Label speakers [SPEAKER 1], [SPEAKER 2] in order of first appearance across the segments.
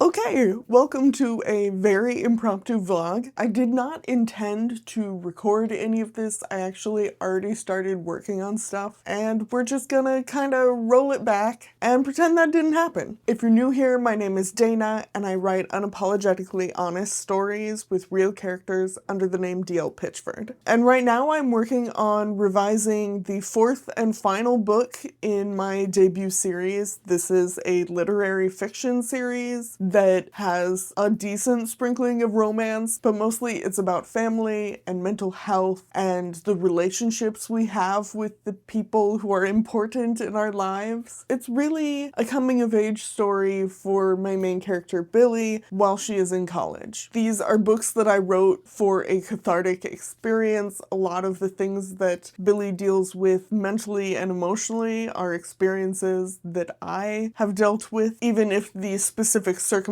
[SPEAKER 1] Okay, welcome to a very impromptu vlog. I did not intend to record any of this. I actually already started working on stuff, and we're just gonna kind of roll it back and pretend that didn't happen. If you're new here, my name is Dana, and I write unapologetically honest stories with real characters under the name D.L. Pitchford. And right now I'm working on revising the fourth and final book in my debut series. This is a literary fiction series that has a decent sprinkling of romance, but mostly it's about family and mental health and the relationships we have with the people who are important in our lives. It's really a coming-of-age story for my main character Billy while she is in college. These are books that I wrote for a cathartic experience. A lot of the things that Billy deals with mentally and emotionally are experiences that I have dealt with, even if the specific circumstances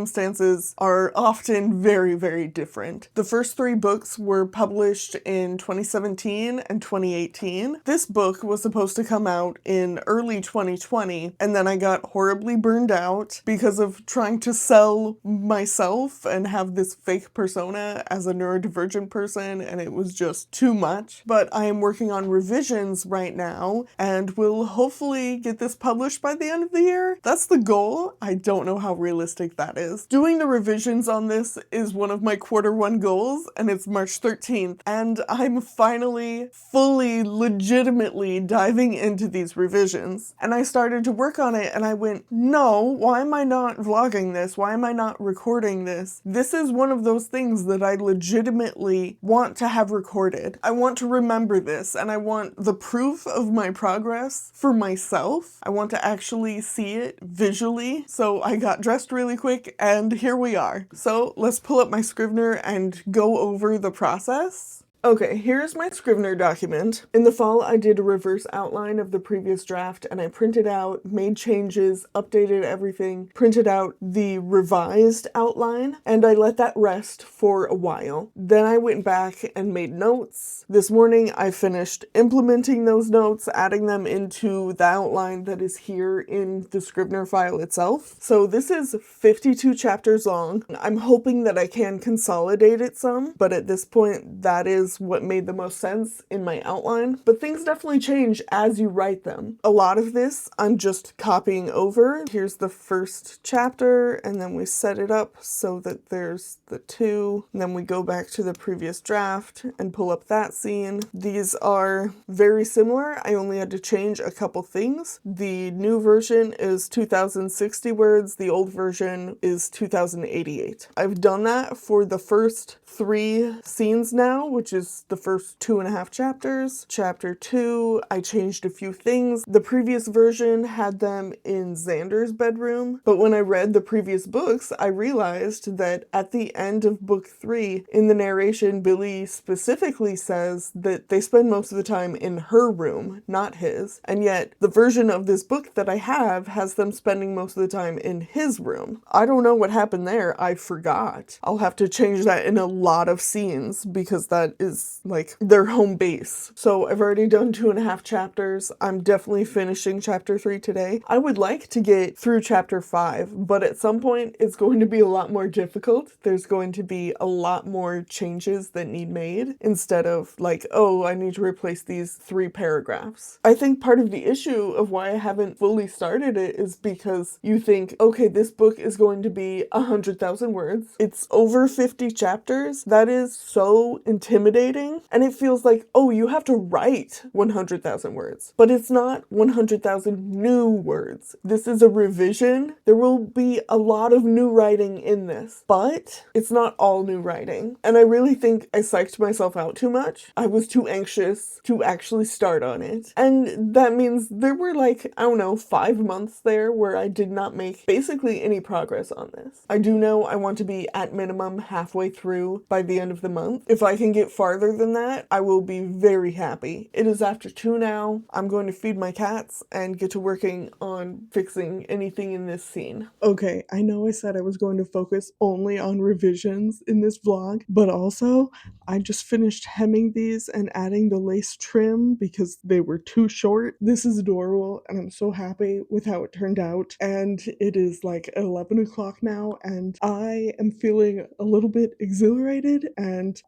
[SPEAKER 1] are often very, very different. The first three books were published in 2017 and 2018. This book was supposed to come out in early 2020, and then I got horribly burned out because of trying to sell myself and have this fake persona as a neurodivergent person, and it was just too much. But I am working on revisions right now, and will hopefully get this published by the end of the year. That's the goal. I don't know how realistic that is. Doing the revisions on this is one of my Q1 goals, and it's March 13th, and I'm finally, fully, legitimately diving into these revisions. And I started to work on it, and I went, no, why am I not vlogging this? Why am I not recording this? This is one of those things that I legitimately want to have recorded. I want to remember this, and I want the proof of my progress for myself. I want to actually see it visually. So I got dressed really quick, and here we are. So let's pull up my Scrivener and go over the process. Okay, here's my Scrivener document. In the fall, I did a reverse outline of the previous draft, and I printed out, made changes, updated everything, printed out the revised outline, and I let that rest for a while. Then I went back and made notes. This morning, I finished implementing those notes, adding them into the outline that is here in the Scrivener file itself. So this is 52 chapters long. I'm hoping that I can consolidate it some, but at this point, that is what made the most sense in my outline, but things definitely change as you write them. A lot of this I'm just copying over. Here's the first chapter, and then we set it up so that there's the two, and then we go back to the previous draft and pull up that scene. These are very similar. I only had to change a couple things. The new version is 2060 words, the old version is 2088. I've done that for the first 3 scenes now, which is the first 2.5 chapters. Chapter 2, I changed a few things. The previous version had them in Xander's bedroom, but when I read the previous books, I realized that at the end of book 3, in the narration, Billy specifically says that they spend most of the time in her room, not his, and yet the version of this book that I have has them spending most of the time in his room. I don't know what happened there. I forgot. I'll have to change that in a lot of scenes because that is like their home base. So I've already done 2.5 chapters. I'm definitely finishing chapter 3 today. I would like to get through chapter 5, but at some point it's going to be a lot more difficult. There's going to be a lot more changes that need made instead of like, oh, I need to replace these 3 paragraphs. I think part of the issue of why I haven't fully started it is because you think, okay, this book is going to be 100,000 words. It's over 50 chapters. That is so intimidating, and it feels like, oh, you have to write 100,000 words, but it's not 100,000 new words. This is a revision. There will be a lot of new writing in this, but it's not all new writing, and I really think I psyched myself out too much. I was too anxious to actually start on it, and that means there were like, I don't know, 5 months there where I did not make basically any progress on this. I do know I want to be at minimum halfway through by the end of the month. If I can get far farther than that, I will be very happy. It is after 2 now. I'm going to feed my cats and get to working on fixing anything in this scene. Okay, I know I said I was going to focus only on revisions in this vlog, but also I just finished hemming these and adding the lace trim because they were too short. This is adorable and I'm so happy with how it turned out. And it is like 11 o'clock now and I am feeling a little bit exhilarated and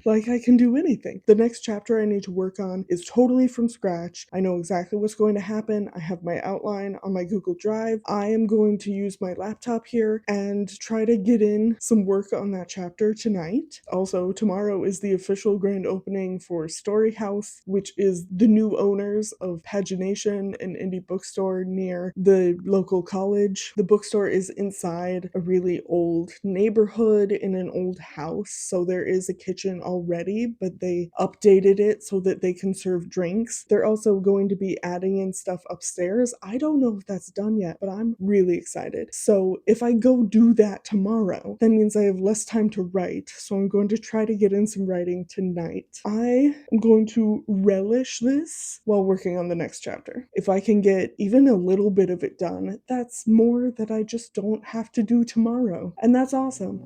[SPEAKER 1] like I can do anything. The next chapter I need to work on is totally from scratch. I know exactly what's going to happen. I have my outline on my Google Drive. I am going to use my laptop here and try to get in some work on that chapter tonight. Also, tomorrow is the official grand opening for Story House, which is the new owners of Pagination, an indie bookstore near the local college. The bookstore is inside a really old neighborhood in an old house, so there is a kitchen already, but they updated it so that they can serve drinks. They're also going to be adding in stuff upstairs. I don't know if that's done yet, but I'm really excited. So if I go do that tomorrow, that means I have less time to write, so I'm going to try to get in some writing tonight. I am going to relish this while working on the next chapter. If I can get even a little bit of it done, that's more that I just don't have to do tomorrow, and that's awesome.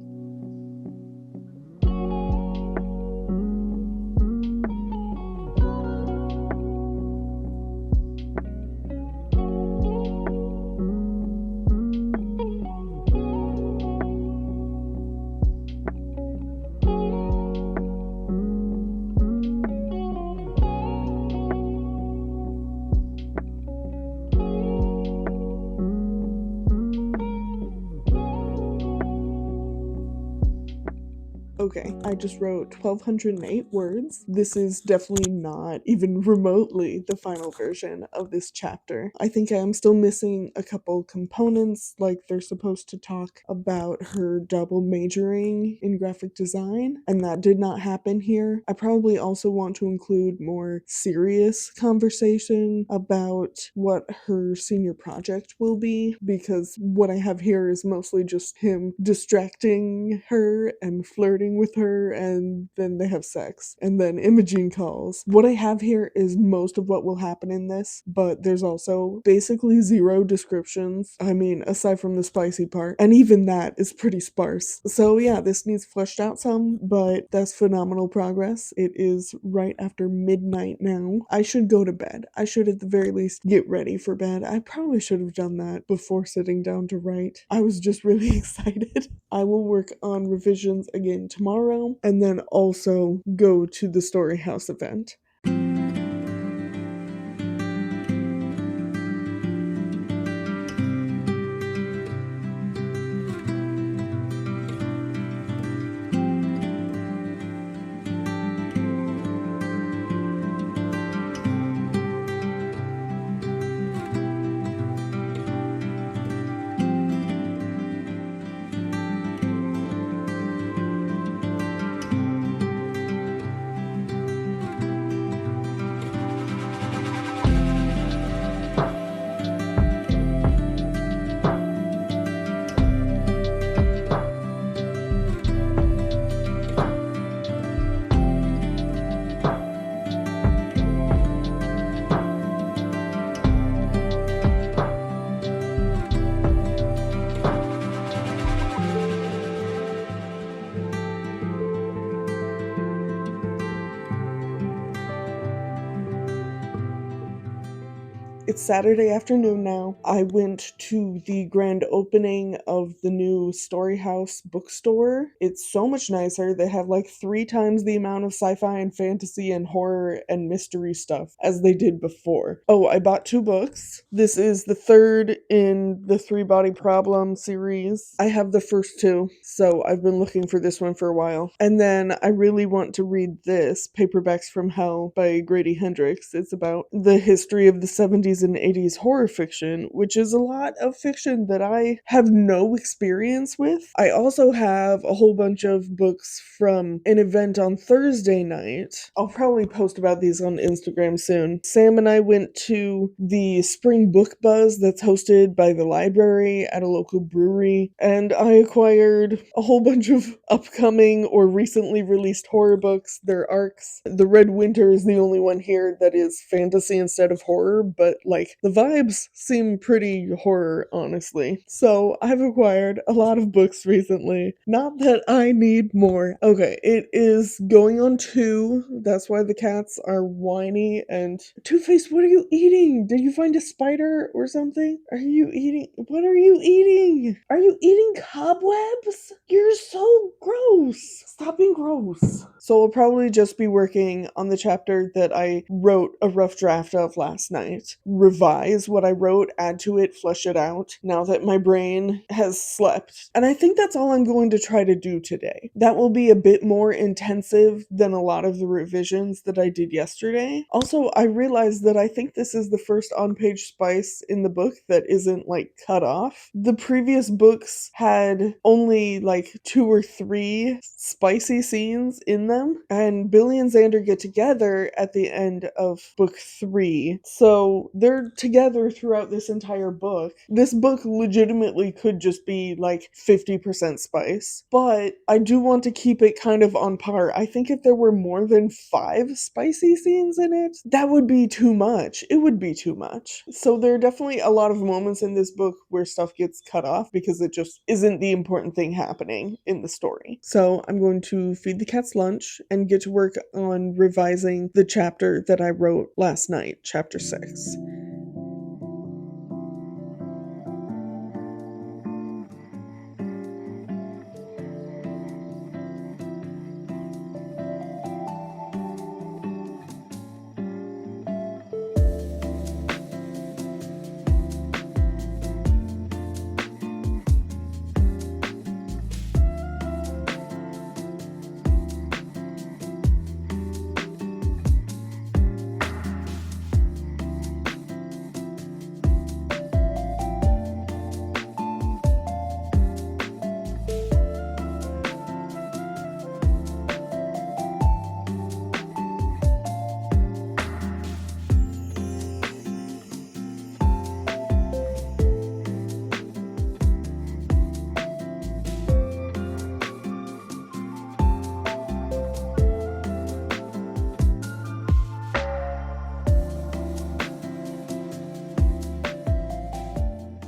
[SPEAKER 1] Okay, I just wrote 1,208 words. This is definitely not even remotely the final version of this chapter. I think I am still missing a couple components, like they're supposed to talk about her double majoring in graphic design, and that did not happen here. I probably also want to include more serious conversation about what her senior project will be, because what I have here is mostly just him distracting her and flirting with her, and then they have sex, and then Imogene calls. What I have here is most of what will happen in this, but there's also basically zero descriptions. I mean, aside from the spicy part, and even that is pretty sparse. So yeah, this needs fleshed out some, but that's phenomenal progress. It is right after midnight now. I should go to bed. I should at the very least get ready for bed. I probably should have done that before sitting down to write. I was just really excited. I will work on revisions again tomorrow, and then also go to the Story House event. It's Saturday afternoon now. I went to the grand opening of the new Story House bookstore. It's so much nicer. They have like 3 times the amount of sci-fi and fantasy and horror and mystery stuff as they did before. Oh, I bought 2 books. This is the third in the 3-Body Problem series. I have the first 2, so I've been looking for this one for a while. And then I really want to read this, Paperbacks from Hell by Grady Hendrix. It's about the history of the 70s 70s and 80s horror fiction, which is a lot of fiction that I have no experience with. I also have a whole bunch of books from an event on Thursday night. I'll probably post about these on Instagram soon. Sam and I went to the Spring Book Buzz that's hosted by the library at a local brewery, and I acquired a whole bunch of upcoming or recently released horror books. They're arcs. The Red Winter is the only one here that is fantasy instead of horror, but like the vibes seem pretty horror, honestly. So I've acquired a lot of books recently. Not that I need more. Okay, it is going on 2. That's why the cats are whiny. And Two-Face, what are you eating? Did you find a spider or something? Are you eating? What are you eating? Are you eating cobwebs? You're so gross. Stop being gross. So I'll probably just be working on the chapter that I wrote a rough draft of last night. Revise what I wrote, add to it, flesh it out, now that my brain has slept. And I think that's all I'm going to try to do today. That will be a bit more intensive than a lot of the revisions that I did yesterday. Also, I realized that I think this is the first on-page spice in the book that isn't like cut off. The previous books had only like 2 or 3 spicy scenes in them, and Billy and Xander get together at the end of book 3. So they're together throughout this entire book. This book legitimately could just be like 50% spice, but I do want to keep it kind of on par. I think if there were more than 5 spicy scenes in it, that would be too much. It would be too much. So there are definitely a lot of moments in this book where stuff gets cut off because it just isn't the important thing happening in the story. So I'm going to feed the cats lunch and get to work on revising the chapter that I wrote last night, chapter 6.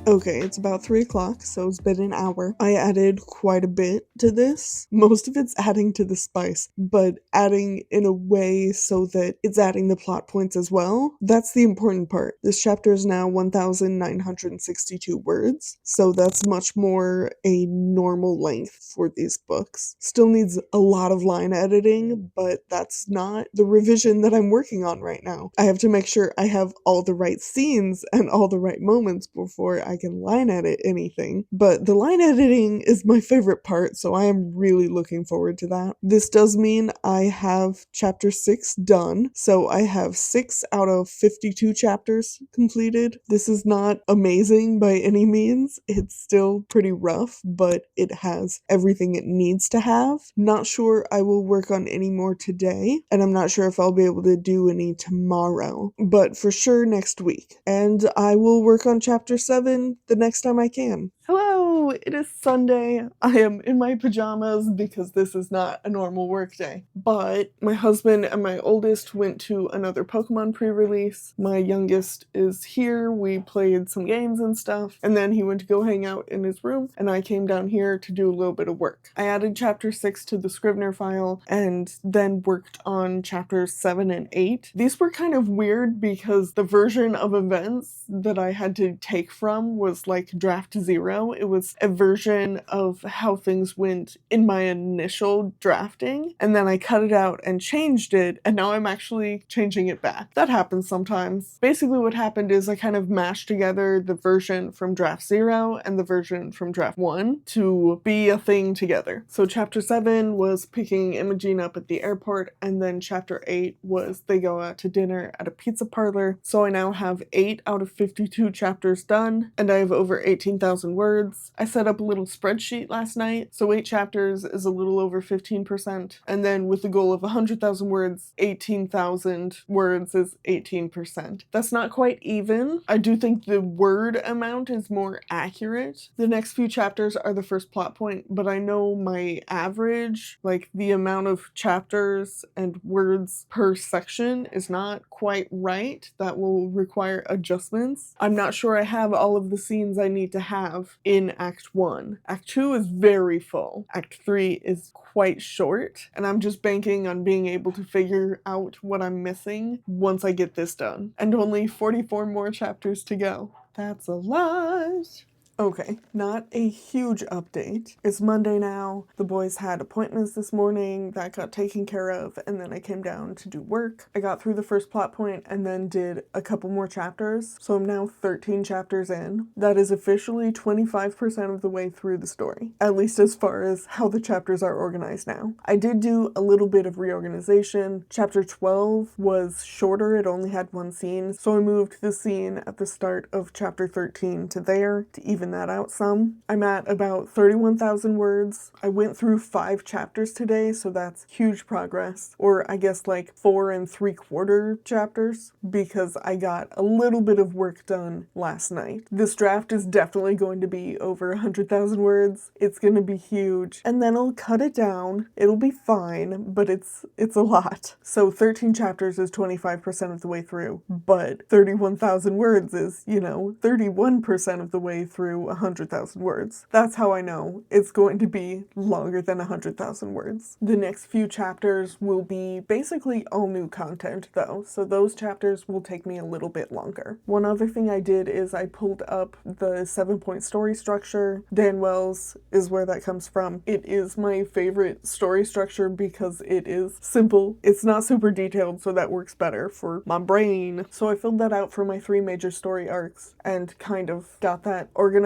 [SPEAKER 1] Okay, it's about 3 o'clock, so it's been an hour. I added quite a bit to this. Most of it's adding to the spice, but adding in a way so that it's adding the plot points as well. That's the important part. This chapter is now 1,962 words, so that's much more a normal length for these books. Still needs a lot of line editing, but that's not the revision that I'm working on right now. I have to make sure I have all the right scenes and all the right moments before I can line edit anything. But the line editing is my favorite part, so I am really looking forward to that. This does mean I have chapter 6 done, so I have 6 out of 52 chapters completed. This is not amazing by any means. It's still pretty rough, but it has everything it needs to have. Not sure I will work on any more today, and I'm not sure if I'll be able to do any tomorrow, but for sure next week. And I will work on chapter 7 the next time I can. Hello, it is Sunday. I am in my pajamas because this is not a normal work day. But my husband and my oldest went to another Pokemon pre-release. My youngest is here. We played some games and stuff. And then he went to go hang out in his room. And I came down here to do a little bit of work. I added chapter 6 to the Scrivener file and then worked on chapters 7 and 8. These were kind of weird because the version of events that I had to take from was like draft 0. It was was a version of how things went in my initial drafting, and then I cut it out and changed it, and now I'm actually changing it back. That happens sometimes. Basically what happened is I kind of mashed together the version from draft 0 and the version from draft 1 to be a thing together. So chapter 7 was picking Imogene up at the airport, and then chapter 8 was they go out to dinner at a pizza parlor. So I now have 8 out of 52 chapters done, and I have over 18,000 words. I set up a little spreadsheet last night, so 8 chapters is a little over 15%, and then with the goal of 100,000 words, 18,000 words is 18%. That's not quite even. I do think the word amount is more accurate. The next few chapters are the first plot point, but I know my average, like the amount of chapters and words per section, is not quite right. That will require adjustments. I'm not sure I have all of the scenes I need to have in Act 1. Act 2 is very full. Act 3 is quite short, and I'm just banking on being able to figure out what I'm missing once I get this done. And only 44 more chapters to go. That's a lot. Okay, not a huge update. It's Monday now. The boys had appointments this morning that got taken care of, and then I came down to do work. I got through the first plot point and then did a couple more chapters, so I'm now 13 chapters in. That is officially 25% of the way through the story, at least as far as how the chapters are organized now. I did do a little bit of reorganization. Chapter 12 was shorter, it only had one scene, so I moved the scene at the start of chapter 13 to there to even that out some. I'm at about 31,000 words. I went through 5 chapters today, so that's huge progress. Or I guess like 4 3/4 chapters, because I got a little bit of work done last night. This draft is definitely going to be over 100,000 words. It's going to be huge. And then I'll cut it down. It'll be fine, but it's a lot. So 13 chapters is 25% of the way through, but 31,000 words is, 31% of the way through 100,000 words. That's how I know it's going to be longer than 100,000 words. The next few chapters will be basically all new content though, so those chapters will take me a little bit longer. One other thing I did is I pulled up the 7-point story structure. Dan Wells is where that comes from. It is my favorite story structure because it is simple. It's not super detailed, so that works better for my brain. So I filled that out for my 3 major story arcs and kind of got that organized.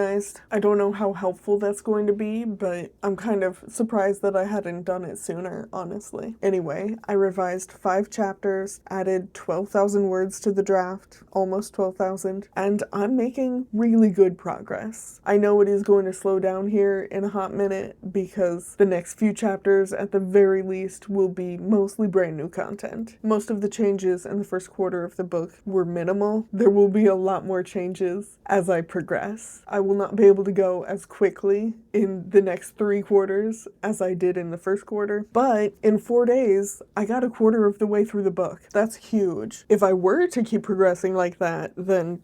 [SPEAKER 1] I don't know how helpful that's going to be, but I'm kind of surprised that I hadn't done it sooner, honestly. Anyway, I revised 5 chapters, added 12,000 words to the draft, almost 12,000, and I'm making really good progress. I know it is going to slow down here in a hot minute because the next few chapters, at the very least, will be mostly brand new content. Most of the changes in the first quarter of the book were minimal. There will be a lot more changes as I progress. I will not be able to go as quickly in the next 3 quarters as I did in the first quarter, but in 4 days, I got a quarter of the way through the book. That's huge. If I were to keep progressing like that, then,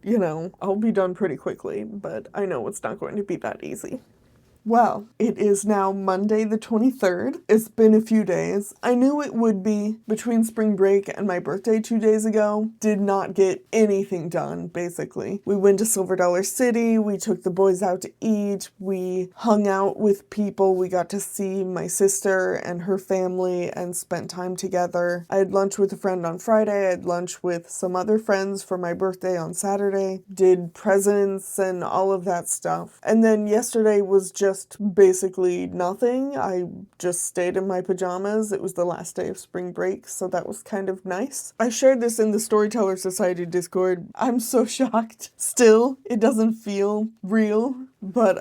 [SPEAKER 1] I'll be done pretty quickly, but I know it's not going to be that easy. Well, it is now Monday the 23rd. It's been a few days. I knew it would be. Between spring break and my birthday 2 days ago, did not get anything done, basically. We went to Silver Dollar City, we took the boys out to eat, we hung out with people, we got to see my sister and her family and spent time together. I had lunch with a friend on Friday, I had lunch with some other friends for my birthday on Saturday, did presents and all of that stuff. And then yesterday was just basically nothing. I just stayed in my pajamas. It was the last day of spring break, so that was kind of nice. I shared this in the Storyteller Society Discord. I'm so shocked. Still, it doesn't feel real. But,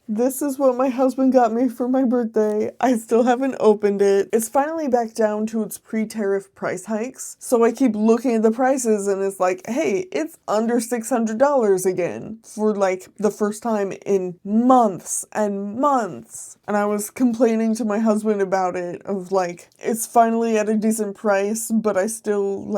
[SPEAKER 1] this is what my husband got me for my birthday. I still haven't opened it. It's finally back down to its pre-tariff price hikes. So I keep looking at the prices and it's like, hey, it's under $600 again for like the first time in months and months. And I was complaining to my husband about it of like, it's finally at a decent price, but I still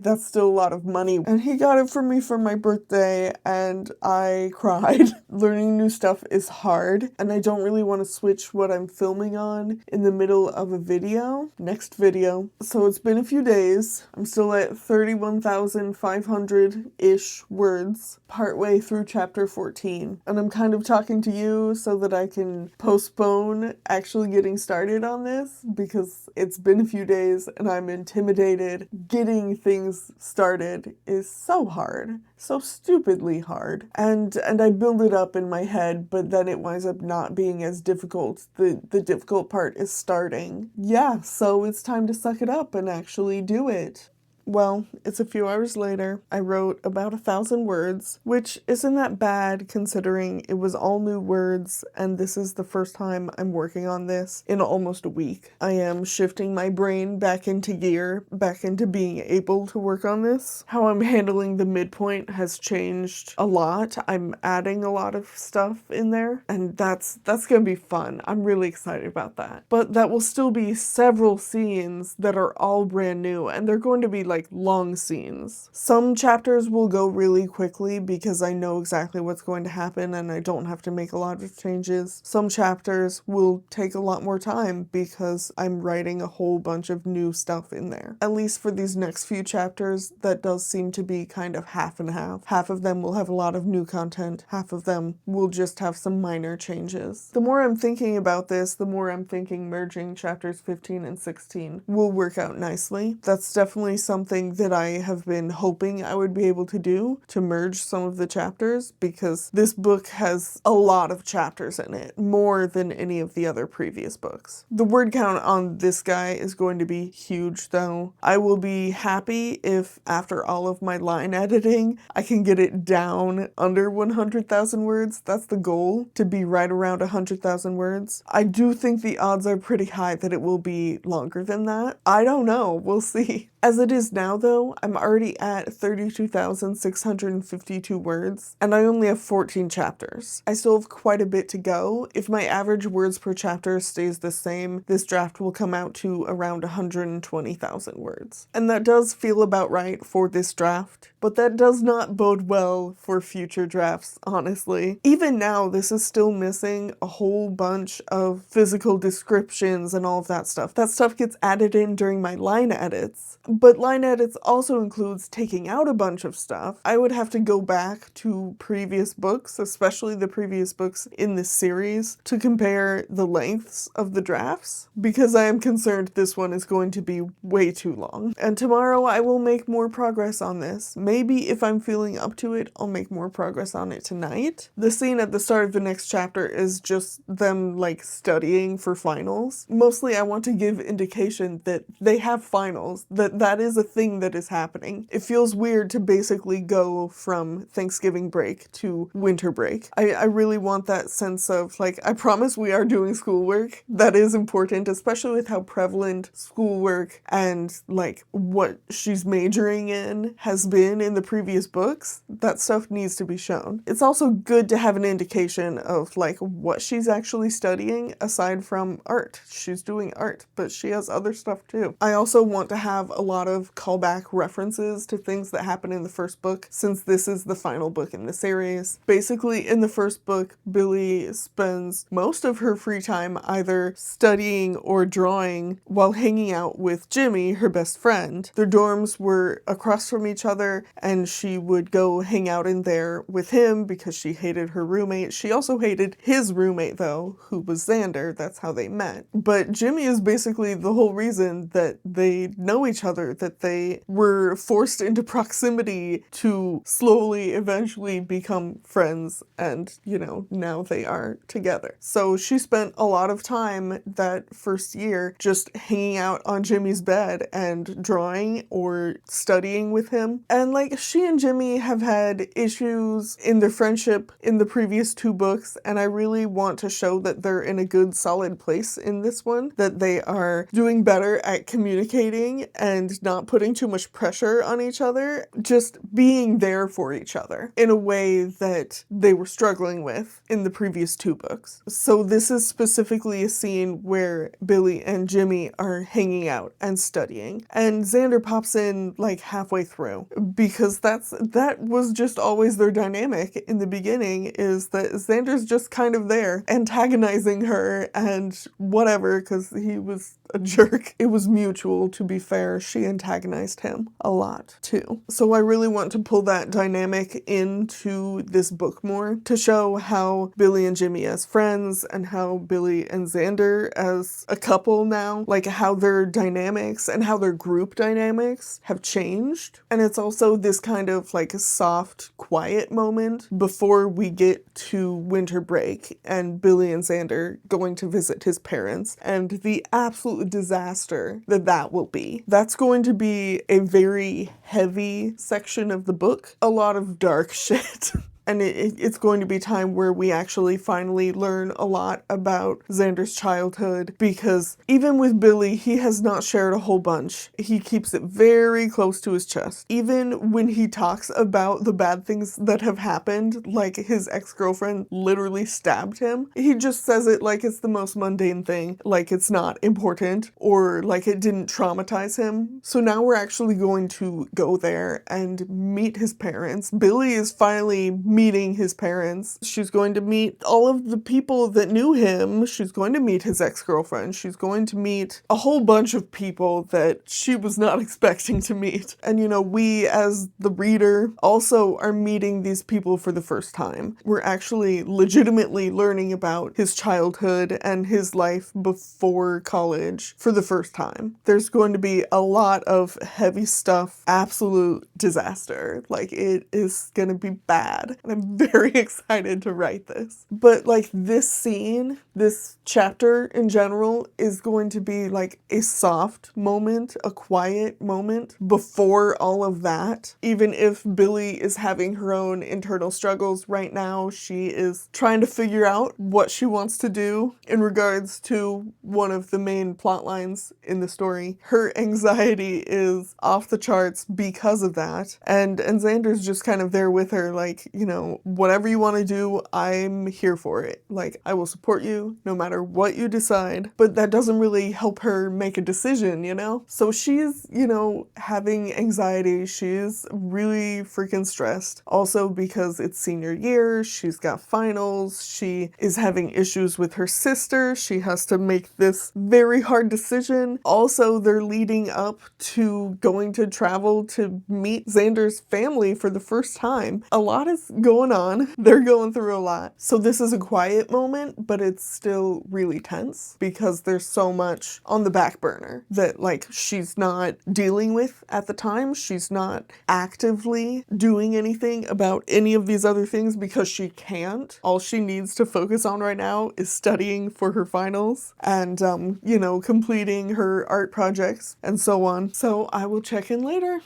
[SPEAKER 1] that's still a lot of money. And he got it for me for my birthday and I cried. Learning new new stuff is hard, and I don't really want to switch what I'm filming on in the middle of a video. Next video. So it's been a few days. I'm still at 31,500-ish words, partway through chapter 14. And I'm kind of talking to you so that I can postpone actually getting started on this, because it's been a few days and I'm intimidated. Getting things started is so hard. So stupidly hard. And I build it up in my head, but then it winds up not being as difficult. The difficult part is starting. Yeah, so it's time to suck it up and actually do it. Well, it's a few hours later. I wrote about 1,000 words, which isn't that bad considering it was all new words, and this is the first time I'm working on this in almost a week. I am shifting my brain back into gear, back into being able to work on this. How I'm handling the midpoint has changed a lot. I'm adding a lot of stuff in there, and that's gonna be fun. I'm really excited about that. But that will still be several scenes that are all brand new, and they're going to be like long scenes. Some chapters will go really quickly because I know exactly what's going to happen and I don't have to make a lot of changes. Some chapters will take a lot more time because I'm writing a whole bunch of new stuff in there. At least for these next few chapters, that does seem to be kind of half and half. Half of them will have a lot of new content, half of them will just have some minor changes. The more I'm thinking about this, the more I'm thinking merging chapters 15 and 16 will work out nicely. That's definitely something that I have been hoping I would be able to do, to merge some of the chapters, because this book has a lot of chapters in it, more than any of the other previous books. The word count on this guy is going to be huge though. I will be happy if after all of my line editing, I can get it down under 100,000 words. That's the goal, to be right around 100,000 words. I do think the odds are pretty high that it will be longer than that. I don't know, we'll see. As it is now though, I'm already at 32,652 words, and I only have 14 chapters. I still have quite a bit to go. If my average words per chapter stays the same, this draft will come out to around 120,000 words. And that does feel about right for this draft, but that does not bode well for future drafts, honestly. Even now, this is still missing a whole bunch of physical descriptions and all of that stuff. That stuff gets added in during my line edits. But line edits also includes taking out a bunch of stuff. I would have to go back to previous books, especially the previous books in this series, to compare the lengths of the drafts, because I am concerned this one is going to be way too long. And tomorrow I will make more progress on this. Maybe if I'm feeling up to it, I'll make more progress on it tonight. The scene at the start of the next chapter is just them like studying for finals. Mostly I want to give indication that they have finals, that is a thing that is happening. It feels weird to basically go from Thanksgiving break to winter break. I really want that sense of like, I promise we are doing schoolwork. That is important, especially with how prevalent schoolwork and like what she's majoring in has been in the previous books. That stuff needs to be shown. It's also good to have an indication of like what she's actually studying aside from art. She's doing art, but she has other stuff too. I also want to have a lot of callback references to things that happen in the first book, since this is the final book in the series. Basically, in the first book, Billy spends most of her free time either studying or drawing while hanging out with Jimmy, her best friend. Their dorms were across from each other, and she would go hang out in there with him because she hated her roommate. She also hated his roommate, though, who was Xander. That's how they met. But Jimmy is basically the whole reason that they know each other, that they were forced into proximity to slowly, eventually become friends, and, you know, now they are together. So she spent a lot of time that first year just hanging out on Jimmy's bed and drawing or studying with him. And like, she and Jimmy have had issues in their friendship in the previous two books, and I really want to show that they're in a good solid place in this one, that they are doing better at communicating and not putting too much pressure on each other, just being there for each other in a way that they were struggling with in the previous 2 books. So this is specifically a scene where Billy and Jimmy are hanging out and studying, and Xander pops in like halfway through, because that was just always their dynamic in the beginning, is that Xander's just kind of there antagonizing her and whatever, because he was a jerk. It was mutual, to be fair. She antagonized him a lot too. So I really want to pull that dynamic into this book more, to show how Billy and Jimmy as friends and how Billy and Xander as a couple now, like how their dynamics and how their group dynamics have changed. And it's also this kind of like a soft, quiet moment before we get to winter break and Billy and Xander going to visit his parents, and the absolute disaster that will be. That's going to be a very heavy section of the book. A lot of dark shit. And it's going to be time where we actually finally learn a lot about Xander's childhood, because even with Billy, he has not shared a whole bunch. He keeps it very close to his chest. Even when he talks about the bad things that have happened, like his ex-girlfriend literally stabbed him, he just says it like it's the most mundane thing, like it's not important, or like it didn't traumatize him. So now we're actually going to go there and meet his parents. Billy is finally meeting his parents. She's going to meet all of the people that knew him. She's going to meet his ex-girlfriend. She's going to meet a whole bunch of people that she was not expecting to meet. And you know, we as the reader also are meeting these people for the first time. We're actually legitimately learning about his childhood and his life before college for the first time. There's going to be a lot of heavy stuff, absolute disaster. Like, it is going to be bad. And I'm very excited to write this. But like, this scene, this chapter in general, is going to be like a soft moment, a quiet moment before all of that. Even if Billy is having her own internal struggles right now, she is trying to figure out what she wants to do in regards to one of the main plot lines in the story. Her anxiety is off the charts because of that. And Xander's just kind of there with her, like, you know, whatever you want to do, I'm here for it. Like, I will support you no matter what you decide. But that doesn't really help her make a decision, you know? So she's, you know, having anxiety. She's really freaking stressed. Also because it's senior year, she's got finals, she is having issues with her sister, she has to make this very hard decision. Also, they're leading up to going to travel to meet Xander's family for the first time. A lot is going on. They're going through a lot. So this is a quiet moment, but it's still really tense because there's so much on the back burner that like she's not dealing with at the time. She's not actively doing anything about any of these other things because she can't. All she needs to focus on right now is studying for her finals and, you know, completing her art projects and so on. So I will check in later.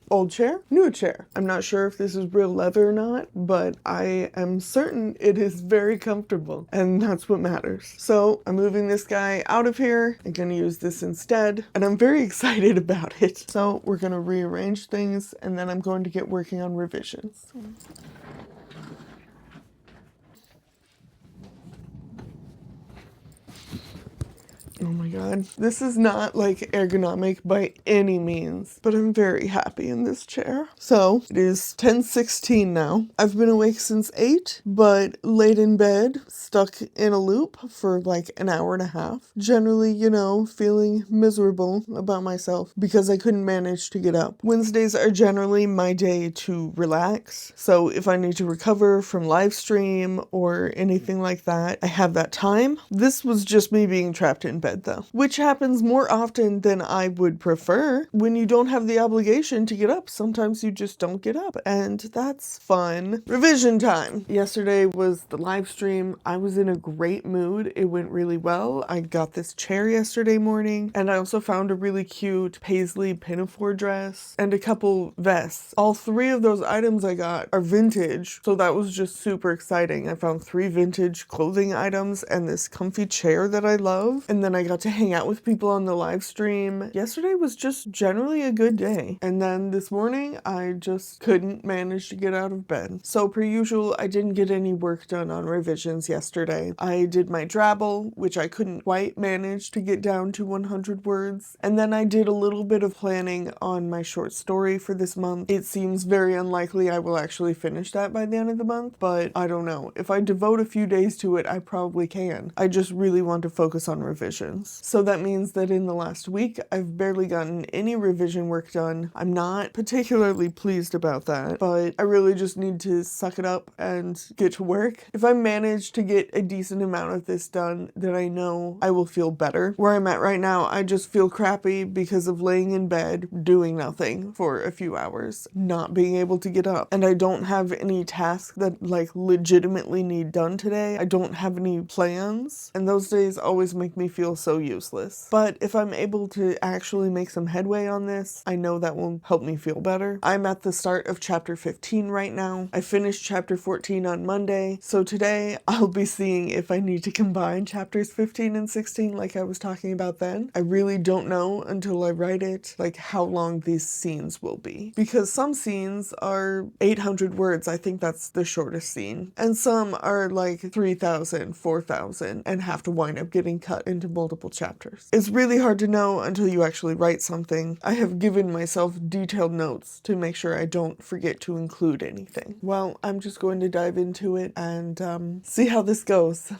[SPEAKER 1] Old chair, new chair. I'm not sure if this is real leather or not, but I am certain it is very comfortable, and that's what matters. So I'm moving this guy out of here. I'm gonna use this instead, and I'm very excited about it. So we're gonna rearrange things, and then I'm going to get working on revisions. Oh my god. This is not like ergonomic by any means, but I'm very happy in this chair. So it is 10:16 now. I've been awake since 8, but laid in bed, stuck in a loop for like an hour and a half. Generally, you know, feeling miserable about myself because I couldn't manage to get up. Wednesdays are generally my day to relax. So if I need to recover from live stream or anything like that, I have that time. This was just me being trapped in bed though, which happens more often than I would prefer. When you don't have the obligation to get up, sometimes you just don't get up, and that's fun. Revision time. Yesterday was the live stream. I was in a great mood. It went really well. I got this chair yesterday morning, and I also found a really cute paisley pinafore dress and a couple vests. All 3 of those items I got are vintage, so that was just super exciting. I found 3 vintage clothing items and this comfy chair that I love, and then I got to hang out with people on the live stream. Yesterday was just generally a good day. And then this morning, I just couldn't manage to get out of bed. So per usual, I didn't get any work done on revisions yesterday. I did my Drabble, which I couldn't quite manage to get down to 100 words. And then I did a little bit of planning on my short story for this month. It seems very unlikely I will actually finish that by the end of the month, but I don't know. If I devote a few days to it, I probably can. I just really want to focus on revisions. So that means that in the last week, I've barely gotten any revision work done. I'm not particularly pleased about that, but I really just need to suck it up and get to work. If I manage to get a decent amount of this done, then I know I will feel better. Where I'm at right now, I just feel crappy because of laying in bed, doing nothing for a few hours, not being able to get up. And I don't have any tasks that like legitimately need done today. I don't have any plans, and those days always make me feel so useless. But if I'm able to actually make some headway on this, I know that will help me feel better. I'm at the start of chapter 15 right now. I finished chapter 14 on Monday, so today I'll be seeing if I need to combine chapters 15 and 16 like I was talking about then. I really don't know until I write it, like how long these scenes will be. Because some scenes are 800 words, I think that's the shortest scene. And some are like 3,000, 4,000, and have to wind up getting cut into multiple chapters. It's really hard to know until you actually write something. I have given myself detailed notes to make sure I don't forget to include anything. Well, I'm just going to dive into it and see how this goes.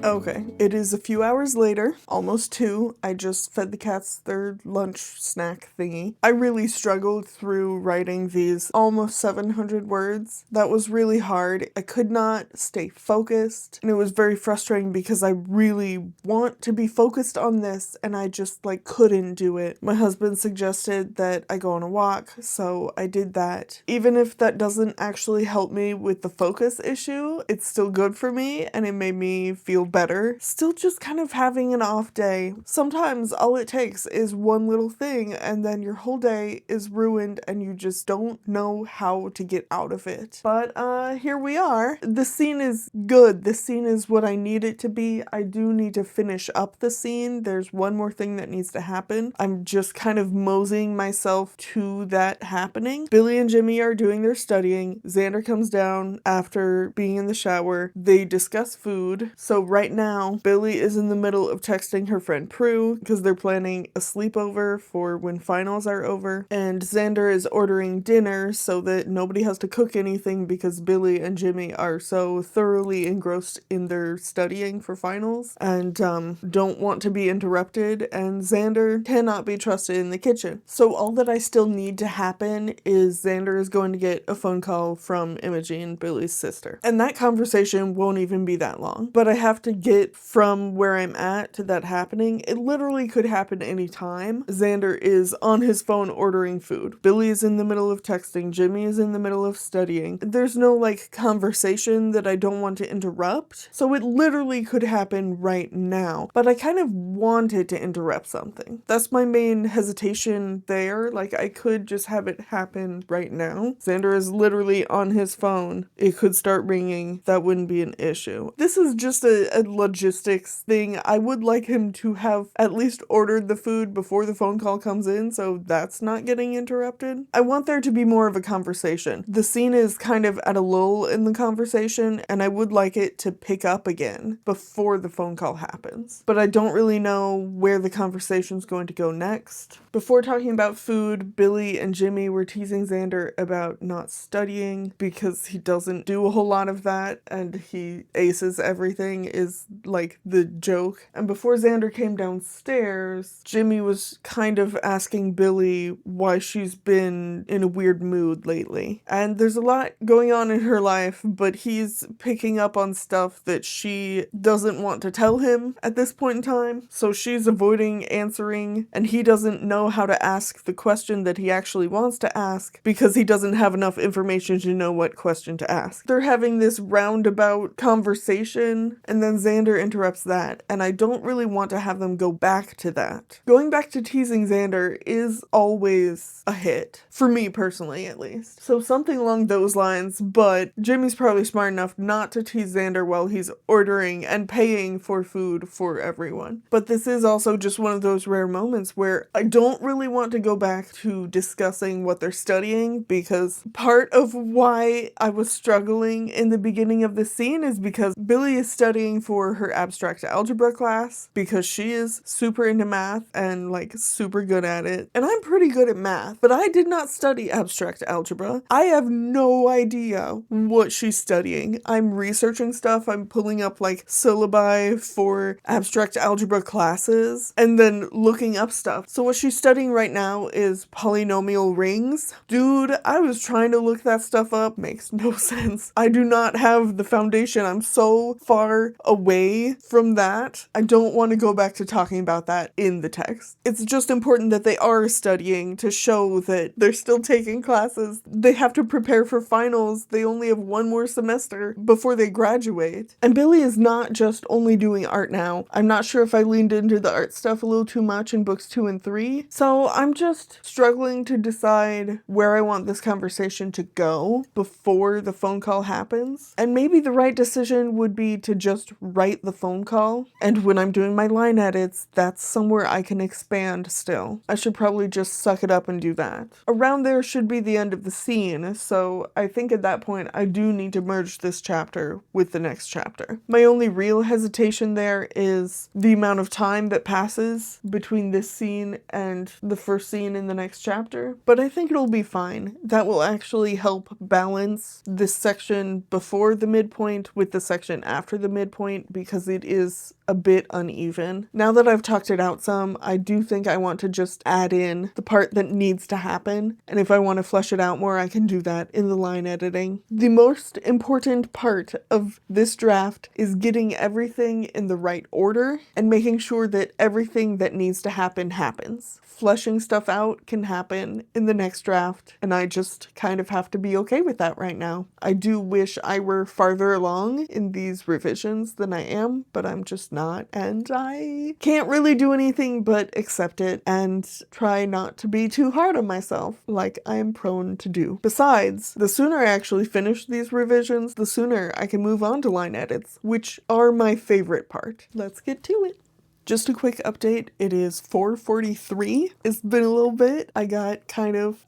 [SPEAKER 1] Okay, it is a few hours later, almost 2. I just fed the cats their lunch snack thingy. I really struggled through writing these almost 700 words. That was really hard. I could not stay focused, and it was very frustrating because I really want to be focused on this, and I just like couldn't do it. My husband suggested that I go on a walk, so I did that. Even if that doesn't actually help me with the focus issue, it's still good for me, and it made me feel better. Still just kind of having an off day. Sometimes all it takes is one little thing and then your whole day is ruined and you just don't know how to get out of it. But here we are. The scene is good. The scene is what I need it to be. I do need to finish up the scene. There's one more thing that needs to happen. I'm just kind of moseying myself to that happening. Billy and Jimmy are doing their studying. Xander comes down after being in the shower. They discuss food. So right now, Billy is in the middle of texting her friend Prue because they're planning a sleepover for when finals are over. And Xander is ordering dinner so that nobody has to cook anything because Billy and Jimmy are so thoroughly engrossed in their studying for finals and don't want to be interrupted. And Xander cannot be trusted in the kitchen. So all that I still need to happen is Xander is going to get a phone call from Imogen, Billy's sister. And that conversation won't even be that long. But I have to get from where I'm at to that happening. It literally could happen anytime. Xander is on his phone ordering food. Billy is in the middle of texting. Jimmy is in the middle of studying. There's no like conversation that I don't want to interrupt. So it literally could happen right now. But I kind of wanted to interrupt something. That's my main hesitation there. Like I could just have it happen right now. Xander is literally on his phone. It could start ringing. That wouldn't be an issue. This is just a logistics thing. I would like him to have at least ordered the food before the phone call comes in, so that's not getting interrupted. I want there to be more of a conversation. The scene is kind of at a lull in the conversation, and I would like it to pick up again before the phone call happens. But I don't really know where the conversation's going to go next. Before talking about food, Billy and Jimmy were teasing Xander about not studying because he doesn't do a whole lot of that, and he aces everything, is like like the joke. And before Xander came downstairs, Jimmy was kind of asking Billy why she's been in a weird mood lately. And there's a lot going on in her life, but he's picking up on stuff that she doesn't want to tell him at this point in time. So she's avoiding answering, and he doesn't know how to ask the question that he actually wants to ask because he doesn't have enough information to know what question to ask. They're having this roundabout conversation, and then Xander interrupts that, and I don't really want to have them go back to that. Going back to teasing Xander is always a hit, for me personally at least. So something along those lines, but Jimmy's probably smart enough not to tease Xander while he's ordering and paying for food for everyone. But this is also just one of those rare moments where I don't really want to go back to discussing what they're studying, because part of why I was struggling in the beginning of the scene is because Billy is studying for her abstract algebra class because she is super into math and like super good at it. And I'm pretty good at math, but I did not study abstract algebra. I have no idea what she's studying. I'm researching stuff. I'm pulling up like syllabi for abstract algebra classes and then looking up stuff. So what she's studying right now is polynomial rings. Dude, I was trying to look that stuff up. Makes no sense. I do not have the foundation. I'm so far away from that. I don't want to go back to talking about that in the text. It's just important that they are studying to show that they're still taking classes. They have to prepare for finals. They only have one more semester before they graduate. And Billy is not just only doing art now. I'm not sure if I leaned into the art stuff a little too much in books 2 and 3. So I'm just struggling to decide where I want this conversation to go before the phone call happens. And maybe the right decision would be to just write the phone call. And when I'm doing my line edits, that's somewhere I can expand still. I should probably just suck it up and do that. Around there should be the end of the scene, so I think at that point I do need to merge this chapter with the next chapter. My only real hesitation there is the amount of time that passes between this scene and the first scene in the next chapter, but I think it'll be fine. That will actually help balance this section before the midpoint with the section after the midpoint, because it is a bit uneven. Now that I've talked it out some, I do think I want to just add in the part that needs to happen, and if I want to flesh it out more, I can do that in the line editing. The most important part of this draft is getting everything in the right order and making sure that everything that needs to happen happens. Fleshing stuff out can happen in the next draft, and I just kind of have to be okay with that right now. I do wish I were farther along in these revisions than I am, but I'm just not, and I can't really do anything but accept it and try not to be too hard on myself like I am prone to do. Besides, the sooner I actually finish these revisions, the sooner I can move on to line edits, which are my favorite part. Let's get to it. Just a quick update, it is 4:43. It's been a little bit. I got kind of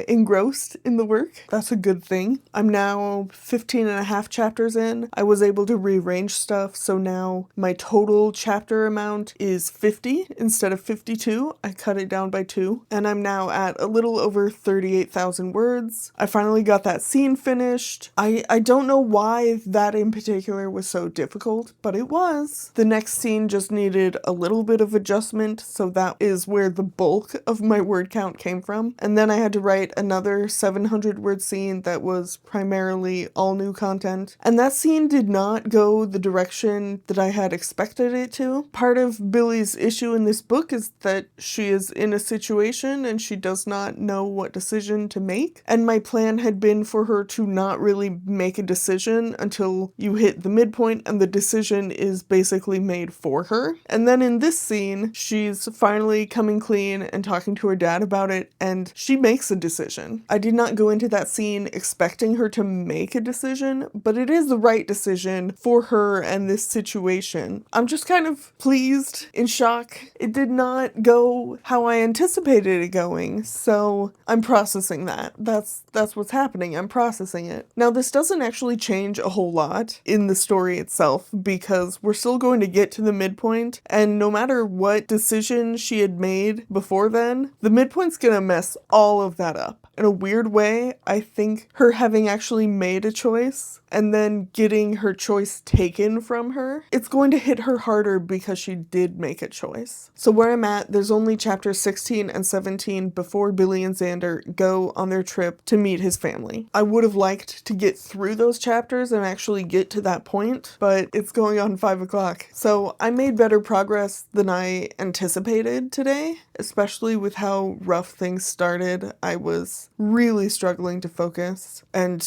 [SPEAKER 1] engrossed in the work. That's a good thing. I'm now 15 and a half chapters in. I was able to rearrange stuff, so now my total chapter amount is 50 instead of 52. I cut it down by 2, and I'm now at a little over 38,000 words. I finally got that scene finished. I don't know why that in particular was so difficult, but it was. The next scene just needed a little bit of adjustment, so that is where the bulk of my word count came from. And then I had to write another 700 word scene that was primarily all new content. And that scene did not go the direction that I had expected it to. Part of Billy's issue in this book is that she is in a situation and she does not know what decision to make. And my plan had been for her to not really make a decision until you hit the midpoint and the decision is basically made for her. And then in this scene, she's finally coming clean and talking to her dad about it, and she makes a decision. I did not go into that scene expecting her to make a decision, but it is the right decision for her and this situation. I'm just kind of pleased, in shock. It did not go how I anticipated it going, so I'm processing that. That's what's happening. I'm processing it. Now, this doesn't actually change a whole lot in the story itself, because we're still going to get to the midpoint, and no matter what decision she had made before then, the midpoint's gonna mess all of that up. In a weird way, I think her having actually made a choice and then getting her choice taken from her, it's going to hit her harder because she did make a choice. So where I'm at, there's only chapters 16 and 17 before Billy and Xander go on their trip to meet his family. I would have liked to get through those chapters and actually get to that point, but it's going on 5 o'clock. So I made better progress than I anticipated today, especially with how rough things started. I was really struggling to focus and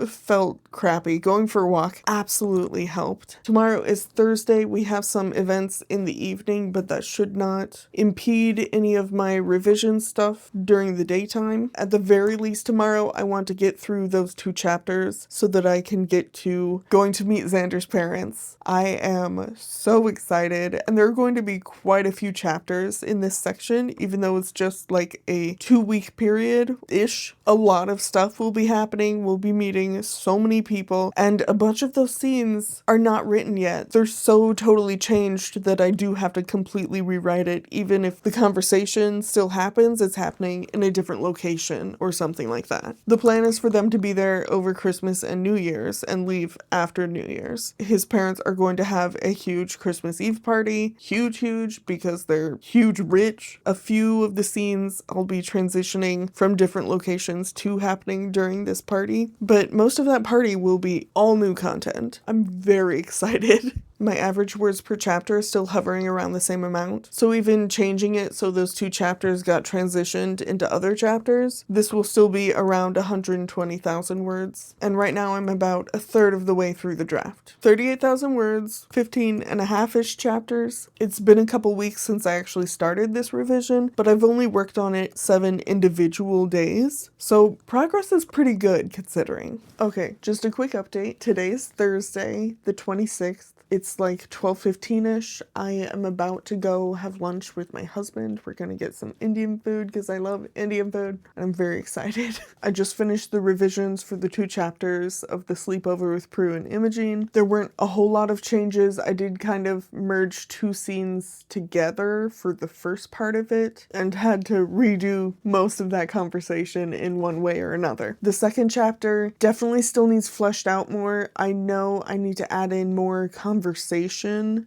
[SPEAKER 1] felt crappy. Going for a walk absolutely helped. Tomorrow is Thursday. We have some events in the evening, but that should not impede any of my revision stuff during the daytime. At the very least tomorrow, I want to get through those 2 chapters so that I can get to going to meet Xander's parents. I am so excited, and there are going to be quite a few chapters in this section, even though it's just like a 2-week period-ish. A lot of stuff will be happening. We'll be meeting so many people, and a bunch of those scenes are not written yet. They're so totally changed that I do have to completely rewrite it. Even if the conversation still happens, it's happening in a different location or something like that. The plan is for them to be there over Christmas and New Year's and leave after New Year's. His parents are going to have a huge Christmas Eve party. Huge, because they're huge rich. A few of the scenes I'll be transitioning from different locations to happening during this party, but most of that party will be all new content. I'm very excited. My average words per chapter is still hovering around the same amount, so even changing it so those 2 chapters got transitioned into other chapters, this will still be around 120,000 words, and right now I'm about a third of the way through the draft. 38,000 words, 15 and a half-ish chapters. It's been a couple weeks since I actually started this revision, but I've only worked on it 7 individual days, so progress is pretty good considering. Okay, just a quick update. Today's Thursday, the 26th. It's like 12:15-ish. I am about to go have lunch with my husband. We're gonna get some Indian food because I love Indian food. I'm very excited. I just finished the revisions for the 2 chapters of the sleepover with Prue and Imogene. There weren't a whole lot of changes. I did kind of merge 2 scenes together for the first part of it and had to redo most of that conversation in one way or another. The second chapter definitely still needs fleshed out more. I know I need to add in more conversation,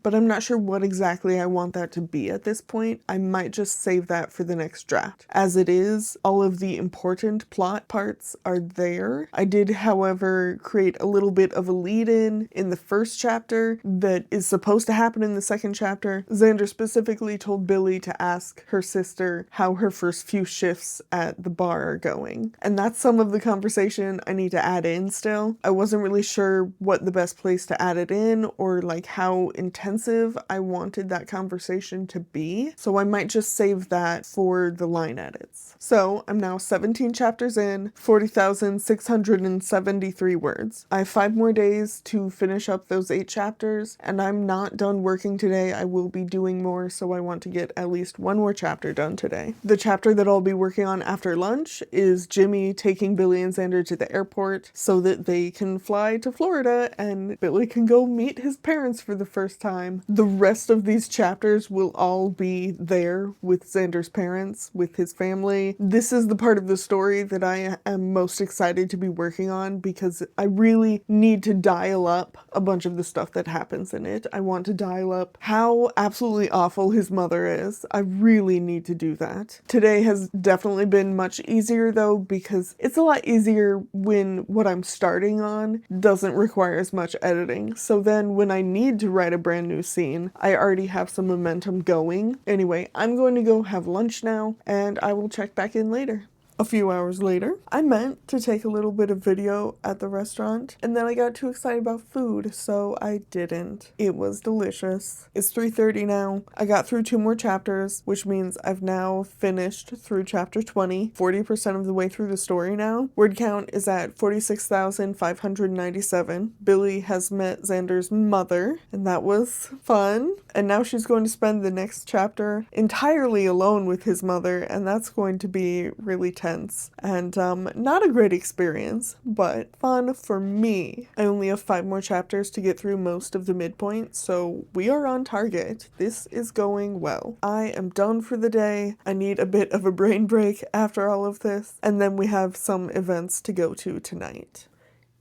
[SPEAKER 1] but I'm not sure what exactly I want that to be at this point. I might just save that for the next draft. As it is, all of the important plot parts are there. I did, however, create a little bit of a lead-in in the first chapter that is supposed to happen in the second chapter. Xander specifically told Billy to ask her sister how her first few shifts at the bar are going, and that's some of the conversation I need to add in still. I wasn't really sure what the best place to add it in or how intensive I wanted that conversation to be, so I might just save that for the line edits. So I'm now 17 chapters in, 40,673 words. I have 5 more days to finish up those 8 chapters, and I'm not done working today. I will be doing more, so I want to get at least 1 more chapter done today. The chapter that I'll be working on after lunch is Jimmy taking Billy and Xander to the airport so that they can fly to Florida and Billy can go meet his parents for the first time. The rest of these chapters will all be there with Xander's parents, with his family. This is the part of the story that I am most excited to be working on because I really need to dial up a bunch of the stuff that happens in it. I want to dial up how absolutely awful his mother is. I really need to do that. Today has definitely been much easier though, because it's a lot easier when what I'm starting on doesn't require as much editing. So then when I need to write a brand new scene, I already have some momentum going. Anyway, I'm going to go have lunch now, and I will check back in later. A few hours later, I meant to take a little bit of video at the restaurant, and then I got too excited about food, so I didn't. It was delicious. It's 3:30 now. I got through 2 more chapters, which means I've now finished through chapter 20, 40% of the way through the story now. Word count is at 46,597. Billy has met Xander's mother, and that was fun. And now she's going to spend the next chapter entirely alone with his mother, and that's going to be really tough. intense and not a great experience, but fun for me. I only have 5 more chapters to get through most of the midpoint, so we are on target. This is going well. I am done for the day. I need a bit of a brain break after all of this, and then we have some events to go to tonight.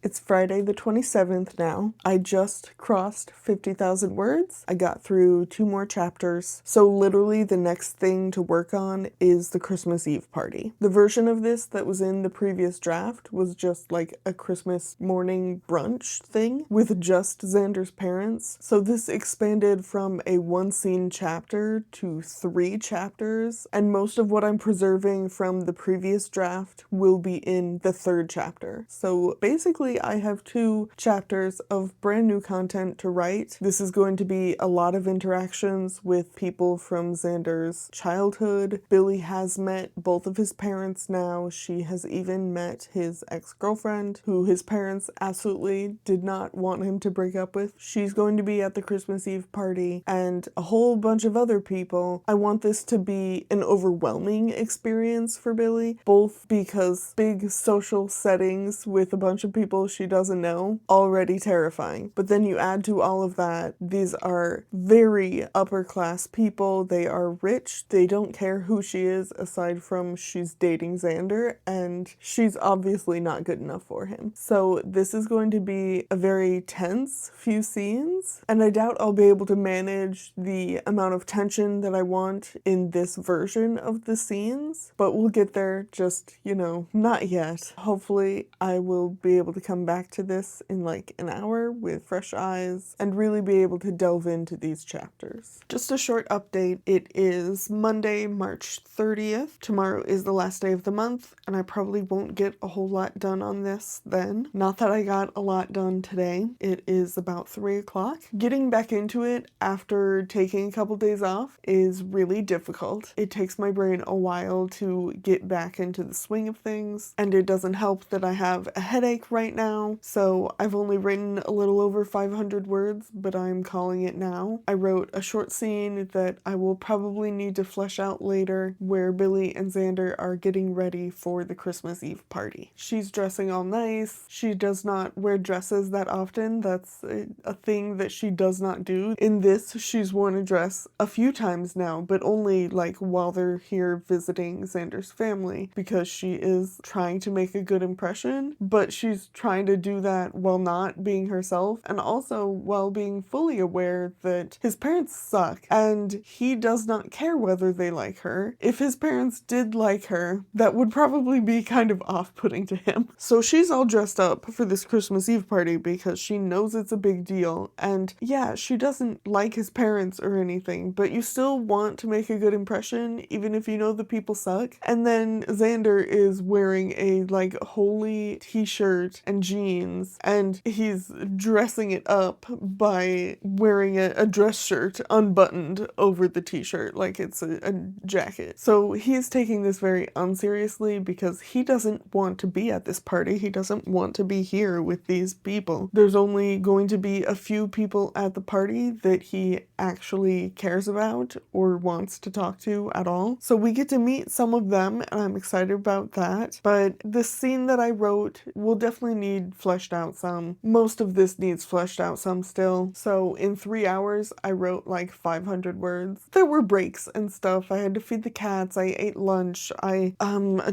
[SPEAKER 1] It's Friday the 27th now. I just crossed 50,000 words. I got through 2 more chapters. So literally the next thing to work on is the Christmas Eve party. The version of this that was in the previous draft was just like a Christmas morning brunch thing with just Xander's parents. So this expanded from a 1-scene chapter to 3 chapters. And most of what I'm preserving from the previous draft will be in the 3rd chapter. So basically I have 2 chapters of brand new content to write. This is going to be a lot of interactions with people from Xander's childhood. Billy has met both of his parents now. She has even met his ex-girlfriend, who his parents absolutely did not want him to break up with. She's going to be at the Christmas Eve party, and a whole bunch of other people. I want this to be an overwhelming experience for Billy, both because big social settings with a bunch of people she doesn't know, already terrifying. But then you add to all of that, these are very upper class people. They are rich. They don't care who she is aside from she's dating Xander, and she's obviously not good enough for him. So this is going to be a very tense few scenes, and I doubt I'll be able to manage the amount of tension that I want in this version of the scenes, but we'll get there, just, not yet. Hopefully I will be able to come back to this in like an hour with fresh eyes and really be able to delve into these chapters. Just a short update. It is Monday, March 30th. Tomorrow is the last day of the month, and I probably won't get a whole lot done on this then. Not that I got a lot done today. It is about 3 o'clock. Getting back into it after taking a couple days off is really difficult. It takes my brain a while to get back into the swing of things, and it doesn't help that I have a headache right now, so I've only written a little over 500 words, but I'm calling it now. I wrote a short scene that I will probably need to flesh out later, where Billy and Xander are getting ready for the Christmas Eve party. She's dressing all nice. She does not wear dresses that often. That's a thing that she does not do. In this, she's worn a dress a few times now, but only like while they're here visiting Xander's family, because she is trying to make a good impression, but she's trying to do that while not being herself, and also while being fully aware that his parents suck, and he does not care whether they like her. If his parents did like her, that would probably be kind of off-putting to him. So she's all dressed up for this Christmas Eve party because she knows it's a big deal, and yeah, she doesn't like his parents or anything, but you still want to make a good impression, even if you know the people suck. And then Xander is wearing a like holy t-shirt and jeans, and he's dressing it up by wearing a dress shirt unbuttoned over the t-shirt like it's a jacket. So he's taking this very unseriously because he doesn't want to be at this party. He doesn't want to be here with these people. There's only going to be a few people at the party that he actually cares about or wants to talk to at all. So we get to meet some of them, and I'm excited about that. But the scene that I wrote will definitely need fleshed out some. Most of this needs fleshed out some still. So in 3 hours, I wrote like 500 words. There were breaks and stuff. I had to feed the cats. I ate lunch. I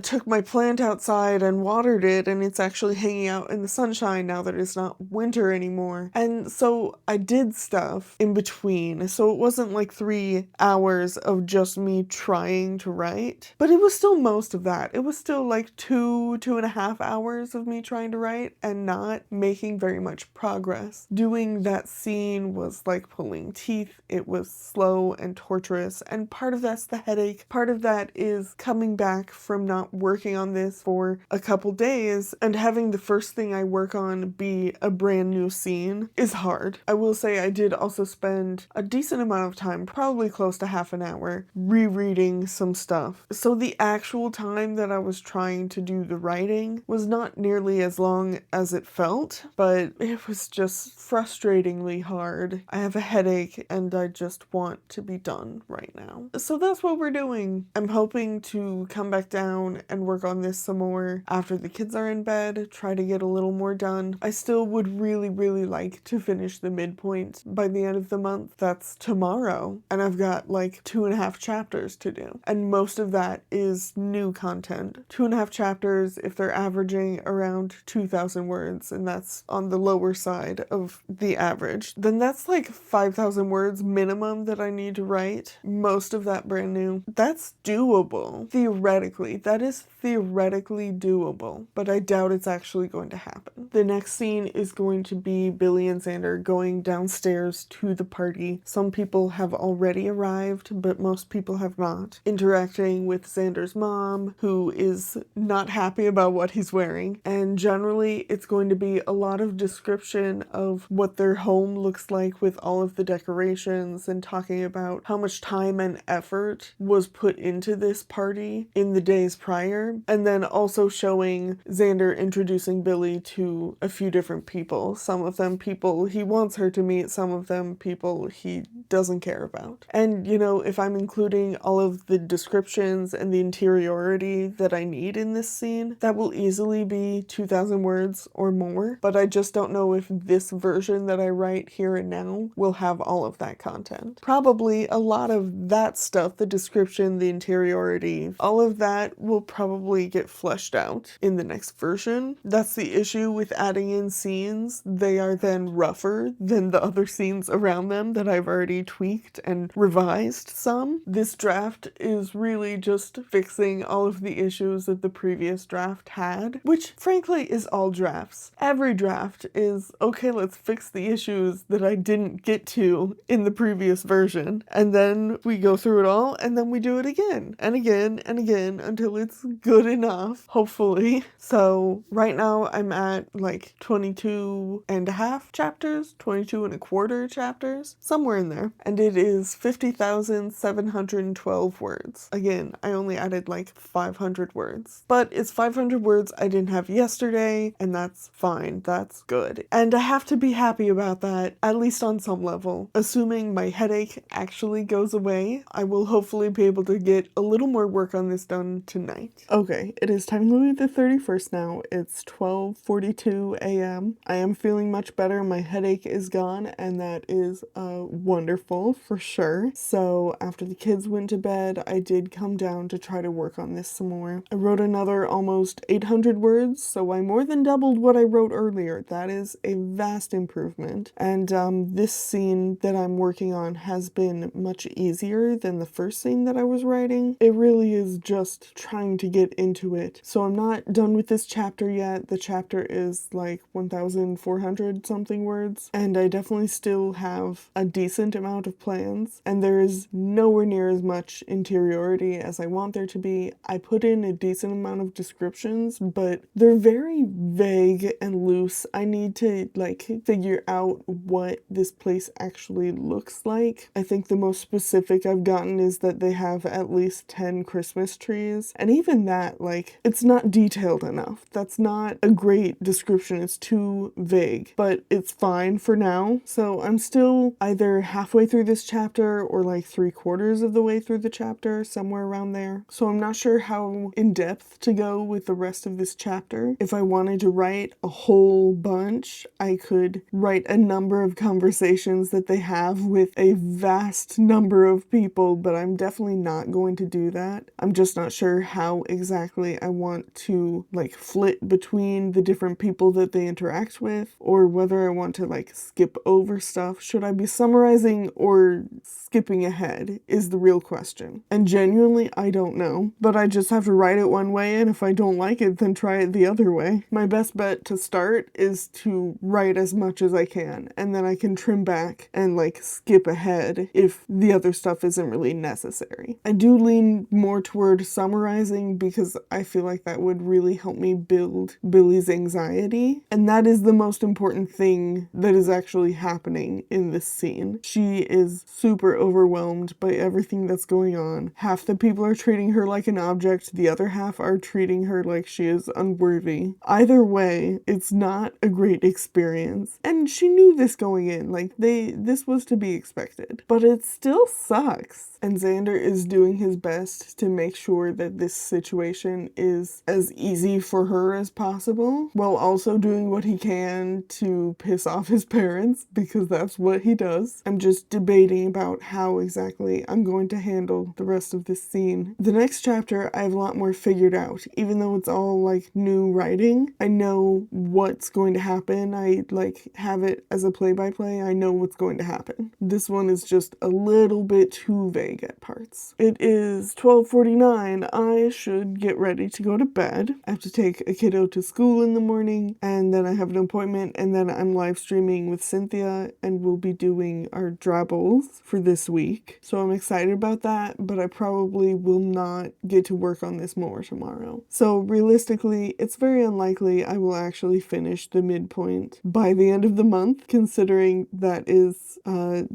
[SPEAKER 1] took my plant outside and watered it, and it's actually hanging out in the sunshine now that it's not winter anymore. And so I did stuff in between. So it wasn't like 3 hours of just me trying to write, but it was still most of that. It was still like 2.5 hours of me trying to write and not making very much progress. Doing that scene was like pulling teeth. It was slow and torturous, and part of that's the headache. Part of that is coming back from not working on this for a couple days and having the first thing I work on be a brand new scene is hard. I will say I did also spend a decent amount of time, probably close to half an hour, rereading some stuff. So the actual time that I was trying to do the writing was not nearly as long long as it felt, but it was just frustratingly hard. I have a headache and I just want to be done right now. So that's what we're doing. I'm hoping to come back down and work on this some more after the kids are in bed, try to get a little more done. I still would really, really like to finish the midpoint by the end of the month. That's tomorrow. And I've got like 2.5 chapters to do. And most of that is new content. 2.5 chapters if they're averaging around 2,000 words, and that's on the lower side of the average. Then that's like 5,000 words minimum that I need to write. Most of that brand new. That's doable. Theoretically, that is theoretically doable, but I doubt it's actually going to happen. The next scene is going to be Billy and Xander going downstairs to the party. Some people have already arrived, but most people have not. Interacting with Xander's mom, who is not happy about what he's wearing, and generally it's going to be a lot of description of what their home looks like with all of the decorations and talking about how much time and effort was put into this party in the days prior, and then also showing Xander introducing Billy to a few different people. Some of them people he wants her to meet, some of them people he doesn't care about. And you know, if I'm including all of the descriptions and the interiority that I need in this scene, that will easily be 2,000 words or more, but I just don't know if this version that I write here and now will have all of that content. Probably a lot of that stuff, the description, the interiority, all of that will probably get fleshed out in the next version. That's the issue with adding in scenes. They are then rougher than the other scenes around them that I've already tweaked and revised some. This draft is really just fixing all of the issues that the previous draft had, which frankly is all drafts. Every draft is, okay, let's fix the issues that I didn't get to in the previous version, and then we go through it all, and then we do it again, and again, and again, until it's good enough, hopefully. So right now I'm at like 22.5 chapters, 22.25 chapters, somewhere in there, and it is 50,712 words. Again, I only added like 500 words, but it's 500 words I didn't have yesterday, and that's fine, that's good. And I have to be happy about that, at least on some level. Assuming my headache actually goes away, I will hopefully be able to get a little more work on this done tonight. Okay, it is technically the 31st now. It's 12:42 a.m. I am feeling much better. My headache is gone, and that is wonderful for sure. So after the kids went to bed, I did come down to try to work on this some more. I wrote another almost 800 words, so I more than doubled what I wrote earlier. That is a vast improvement. And this scene that I'm working on has been much easier than the first scene that I was writing. It really is just trying to get into it. So I'm not done with this chapter yet. The chapter is like 1,400 something words, and I definitely still have a decent amount of plans, and there is nowhere near as much interiority as I want there to be. I put in a decent amount of descriptions, but they're very vague and loose. I need to like figure out what this place actually looks like. I think the most specific I've gotten is that they have at least 10 Christmas trees, and even that, like, it's not detailed enough. That's not a great description. It's too vague, but it's fine for now. So I'm still either halfway through this chapter or like 3/4 of the way through the chapter, somewhere around there. So I'm not sure how in depth to go with the rest of this chapter. If I wanted to write a whole bunch, I could write a number of conversations that they have with a vast number of people, but I'm definitely not going to do that. I'm just not sure how exactly I want to like flit between the different people that they interact with, or whether I want to like skip over stuff. Should I be summarizing or skipping ahead is the real question. And genuinely, I don't know, but I just have to write it one way, and if I don't like it, then try it the other way. My best bet to start is to write as much as I can, and then I can trim back and like skip ahead if the other stuff isn't really necessary. I do lean more toward summarizing because I feel like that would really help me build Billy's anxiety, and that is the most important thing that is actually happening in this scene. She is super overwhelmed by everything that's going on. Half the people are treating her like an object, the other half are treating her like she is unworthy. Either Either way, it's not a great experience. And she knew this going in, like this was to be expected. But it still sucks. And Xander is doing his best to make sure that this situation is as easy for her as possible, while also doing what he can to piss off his parents, because that's what he does. I'm just debating about how exactly I'm going to handle the rest of this scene. The next chapter, I have a lot more figured out. Even though it's all like new writing, I know what's going to happen. I like have it as a play-by-play. I know what's going to happen. This one is just a little bit too vague at parts. It is 12:49. I should get ready to go to bed. I have to take a kiddo to school in the morning, and then I have an appointment, and then I'm live streaming with Cynthia, and we'll be doing our drabbles for this week. So I'm excited about that, but I probably will not get to work on this more tomorrow. So realistically, it's very unlikely I will actually finish the midpoint by the end of the month, considering that is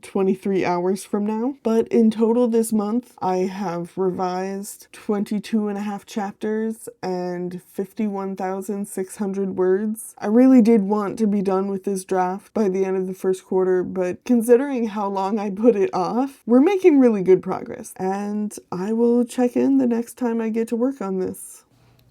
[SPEAKER 1] 23 hours from now. But in total this month, I have revised 22 and a half chapters and 51,600 words. I really did want to be done with this draft by the end of the first quarter, but considering how long I put it off, we're making really good progress. And I will check in the next time I get to work on this.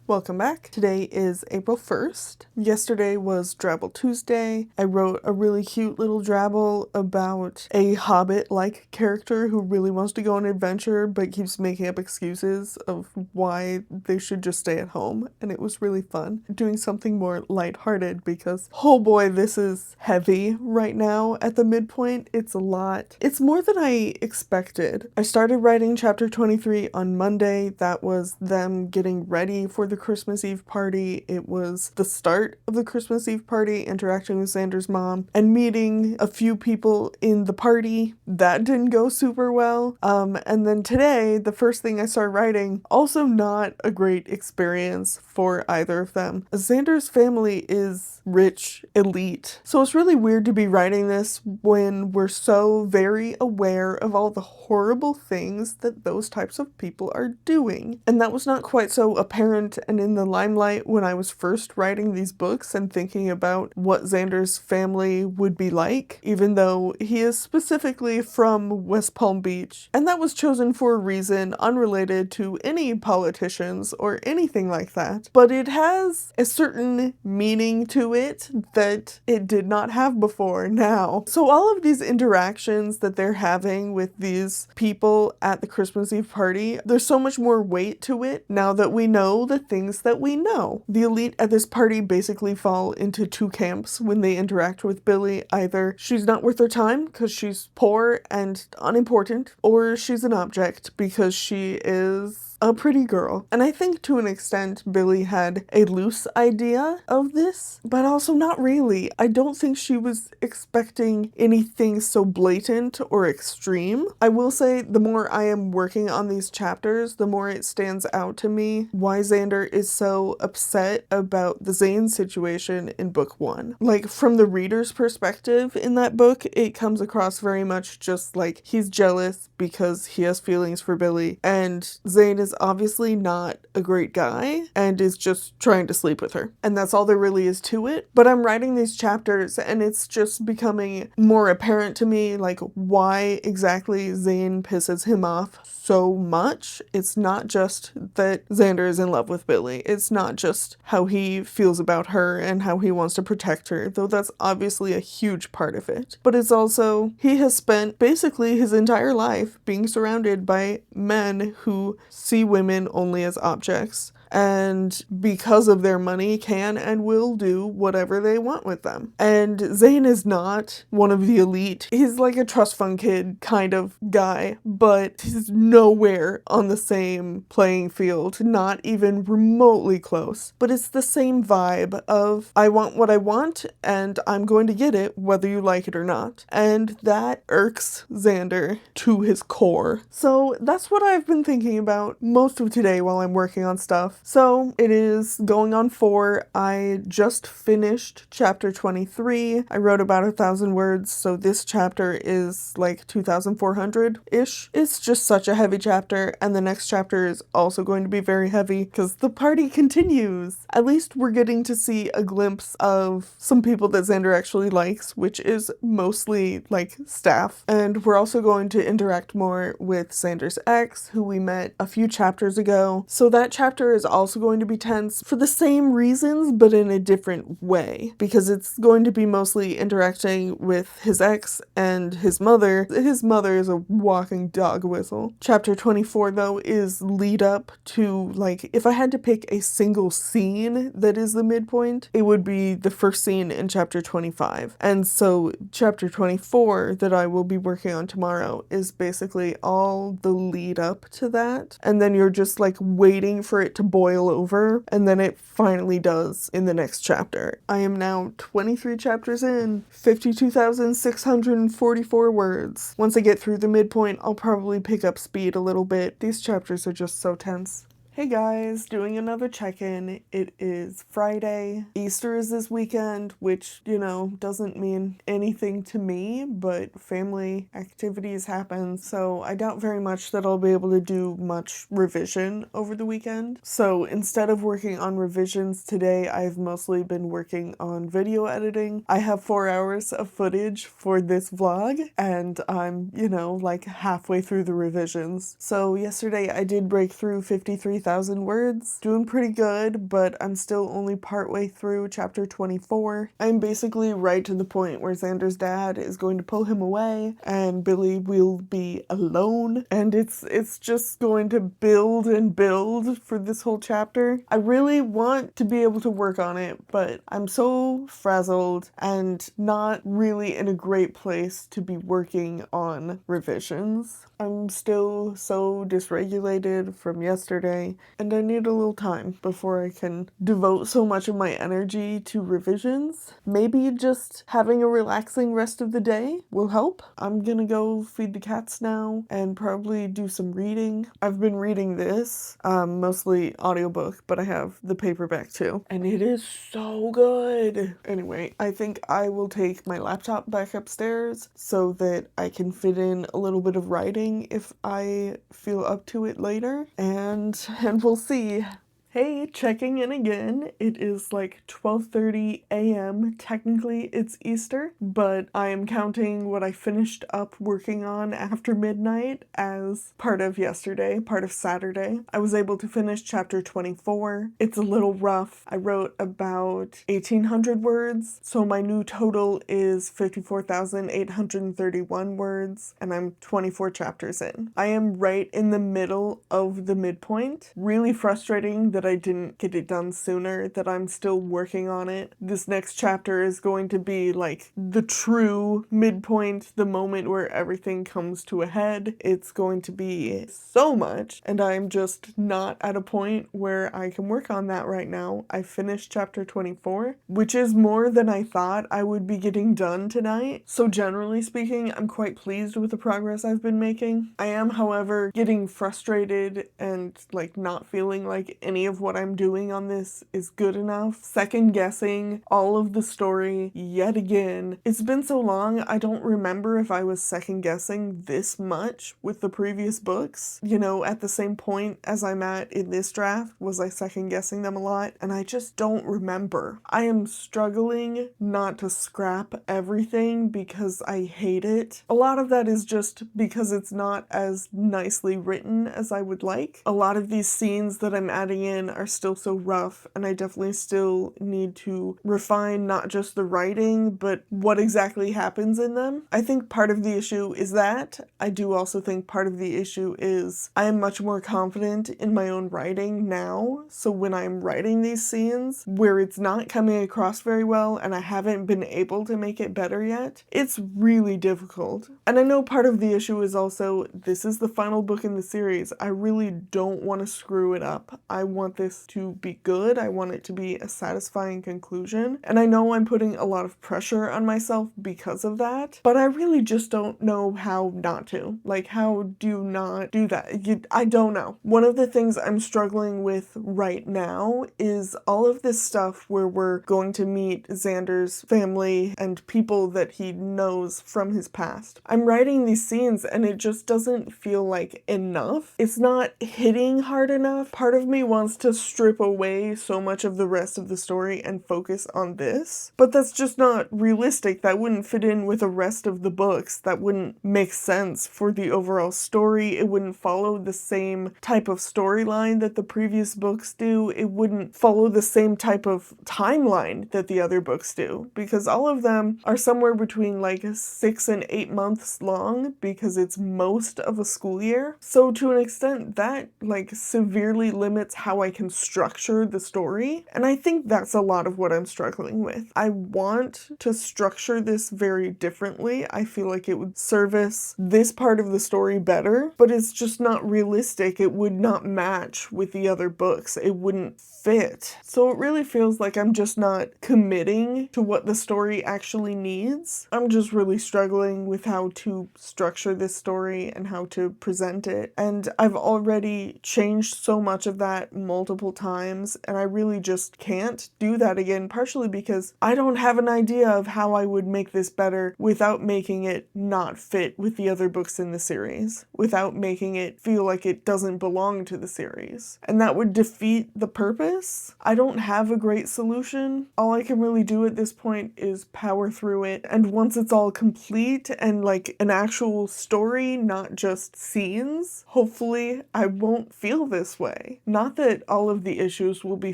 [SPEAKER 1] Welcome back. Today is April 1st. Yesterday was Drabble Tuesday. I wrote a really cute little drabble about a hobbit-like character who really wants to go on an adventure but keeps making up excuses of why they should just stay at home, and it was really fun. Doing something more lighthearted because, oh boy, this is heavy right now at the midpoint. It's a lot. It's more than I expected. I started writing chapter 23 on Monday. That was them getting ready for the Christmas Eve party. It was the start of the Christmas Eve party, interacting with Xander's mom and meeting a few people in the party. That didn't go super well. And then today, the first thing I started writing, also not a great experience for either of them. Xander's family is rich, elite. So it's really weird to be writing this when we're so very aware of all the horrible things that those types of people are doing. And that was not quite so apparent and in the limelight when I was first writing these books and thinking about what Xander's family would be like, even though he is specifically from West Palm Beach. And that was chosen for a reason unrelated to any politicians or anything like that. But it has a certain meaning to it that it did not have before now. So all of these interactions that they're having with these people at the Christmas Eve party, there's so much more weight to it now that we know the things that we know. The elite at this party basically fall into two camps when they interact with Billy. Either she's not worth their time because she's poor and unimportant, or she's an object because she is a pretty girl. And I think to an extent Billy had a loose idea of this, but also not really. I don't think she was expecting anything so blatant or extreme. I will say the more I am working on these chapters, the more it stands out to me why Xander is so upset about the Zane situation in book 1. Like, from the reader's perspective in that book, it comes across very much just like he's jealous because he has feelings for Billy, and Zane is obviously not a great guy and is just trying to sleep with her. And that's all there really is to it. But I'm writing these chapters and it's just becoming more apparent to me like why exactly Zane pisses him off so much. It's not just that Xander is in love with Billy. It's not just how he feels about her and how he wants to protect her, though that's obviously a huge part of it. But it's also he has spent basically his entire life being surrounded by men who see women only as objects, and because of their money can and will do whatever they want with them. And Zane is not one of the elite. He's like a trust fund kid kind of guy, but he's nowhere on the same playing field, not even remotely close. But it's the same vibe of I want what I want and I'm going to get it whether you like it or not. And that irks Xander to his core. So that's what I've been thinking about most of today while I'm working on stuff. stuff. So it is going on 4. I just finished chapter 23. I wrote about 1,000 words, so this chapter is like 2,400-ish. It's just such a heavy chapter, and the next chapter is also going to be very heavy because the party continues. At least we're getting to see a glimpse of some people that Xander actually likes, which is mostly like staff. And we're also going to interact more with Xander's ex, who we met a few chapters ago. So that chapter is also going to be tense for the same reasons, but in a different way, because it's going to be mostly interacting with his ex and his mother. His mother is a walking dog whistle. Chapter 24, though, is lead up to, like, if I had to pick a single scene that is the midpoint, it would be the first scene in chapter 25. And so chapter 24 that I will be working on tomorrow is basically all the lead up to that. And then you're just like waiting for it to boil over, and then it finally does in the next chapter. I am now 23 chapters in, 52,644 words. Once I get through the midpoint, I'll probably pick up speed a little bit. These chapters are just so tense. Hey guys, doing another check-in. It is Friday. Easter is this weekend, which, you know, doesn't mean anything to me, but family activities happen, so I doubt very much that I'll be able to do much revision over the weekend. So instead of working on revisions today, I've mostly been working on video editing. I have 4 hours of footage for this vlog, and I'm, you know, like halfway through the revisions. So yesterday I did break through 53,000 words. Doing pretty good, but I'm still only partway through chapter 24. I'm basically right to the point where Xander's dad is going to pull him away and Billy will be alone, and it's just going to build and build for this whole chapter. I really want to be able to work on it, but I'm so frazzled and not really in a great place to be working on revisions. I'm still so dysregulated from yesterday, and I need a little time before I can devote so much of my energy to revisions. Maybe just having a relaxing rest of the day will help. I'm gonna go feed the cats now and probably do some reading. I've been reading this, mostly audiobook, but I have the paperback too, and it is so good. Anyway, I think I will take my laptop back upstairs so that I can fit in a little bit of writing if I feel up to it later, and we'll see. Hey, checking in again. It is like 12:30 a.m. Technically, it's Easter, but I am counting what I finished up working on after midnight as part of yesterday, part of Saturday. I was able to finish chapter 24. It's a little rough. I wrote about 1,800 words, so my new total is 54,831 words, and I'm 24 chapters in. I am right in the middle of the midpoint. Really frustrating that I didn't get it done sooner, that I'm still working on it. This next chapter is going to be like the true midpoint, the moment where everything comes to a head. It's going to be so much, and I'm just not at a point where I can work on that right now. I finished chapter 24, which is more than I thought I would be getting done tonight. So generally speaking, I'm quite pleased with the progress I've been making. I am, however, getting frustrated and like not feeling like any of what I'm doing on this is good enough. Second guessing all of the story yet again. It's been so long, I don't remember if I was second guessing this much with the previous books. You know, at the same point as I'm at in this draft, was I second guessing them a lot? And I just don't remember. I am struggling not to scrap everything because I hate it. A lot of that is just because it's not as nicely written as I would like. A lot of these scenes that I'm adding in are still so rough, and I definitely still need to refine not just the writing, but what exactly happens in them. I think part of the issue is that. I do also think part of the issue is I am much more confident in my own writing now, so when I'm writing these scenes where it's not coming across very well and I haven't been able to make it better yet, it's really difficult. And I know part of the issue is also this is the final book in the series. I really don't want to screw it up. I want want this to be good. I want it to be a satisfying conclusion. And I know I'm putting a lot of pressure on myself because of that, but I really just don't know how not to. Like, how do you not do that? I don't know. One of the things I'm struggling with right now is all of this stuff where we're going to meet Xander's family and people that he knows from his past. I'm writing these scenes and it just doesn't feel like enough. It's not hitting hard enough. Part of me wants to strip away so much of the rest of the story and focus on this, but that's just not realistic. That wouldn't fit in with the rest of the books. That wouldn't make sense for the overall story. It wouldn't follow the same type of storyline that the previous books do. It wouldn't follow the same type of timeline that the other books do, because all of them are somewhere between like 6 and 8 months long, because it's most of a school year. So to an extent, that like severely limits how I can structure the story. And I think that's a lot of what I'm struggling with. I want to structure this very differently. I feel like it would service this part of the story better, but it's just not realistic. It would not match with the other books. It wouldn't fit. So it really feels like I'm just not committing to what the story actually needs. I'm just really struggling with how to structure this story and how to present it. And I've already changed so much of that multiple times, and I really just can't do that again, partially because I don't have an idea of how I would make this better without making it not fit with the other books in the series, without making it feel like it doesn't belong to the series. And that would defeat the purpose. I don't have a great solution. All I can really do at this point is power through it, and once it's all complete and like an actual story, not just scenes, hopefully I won't feel this way. Not that all of the issues will be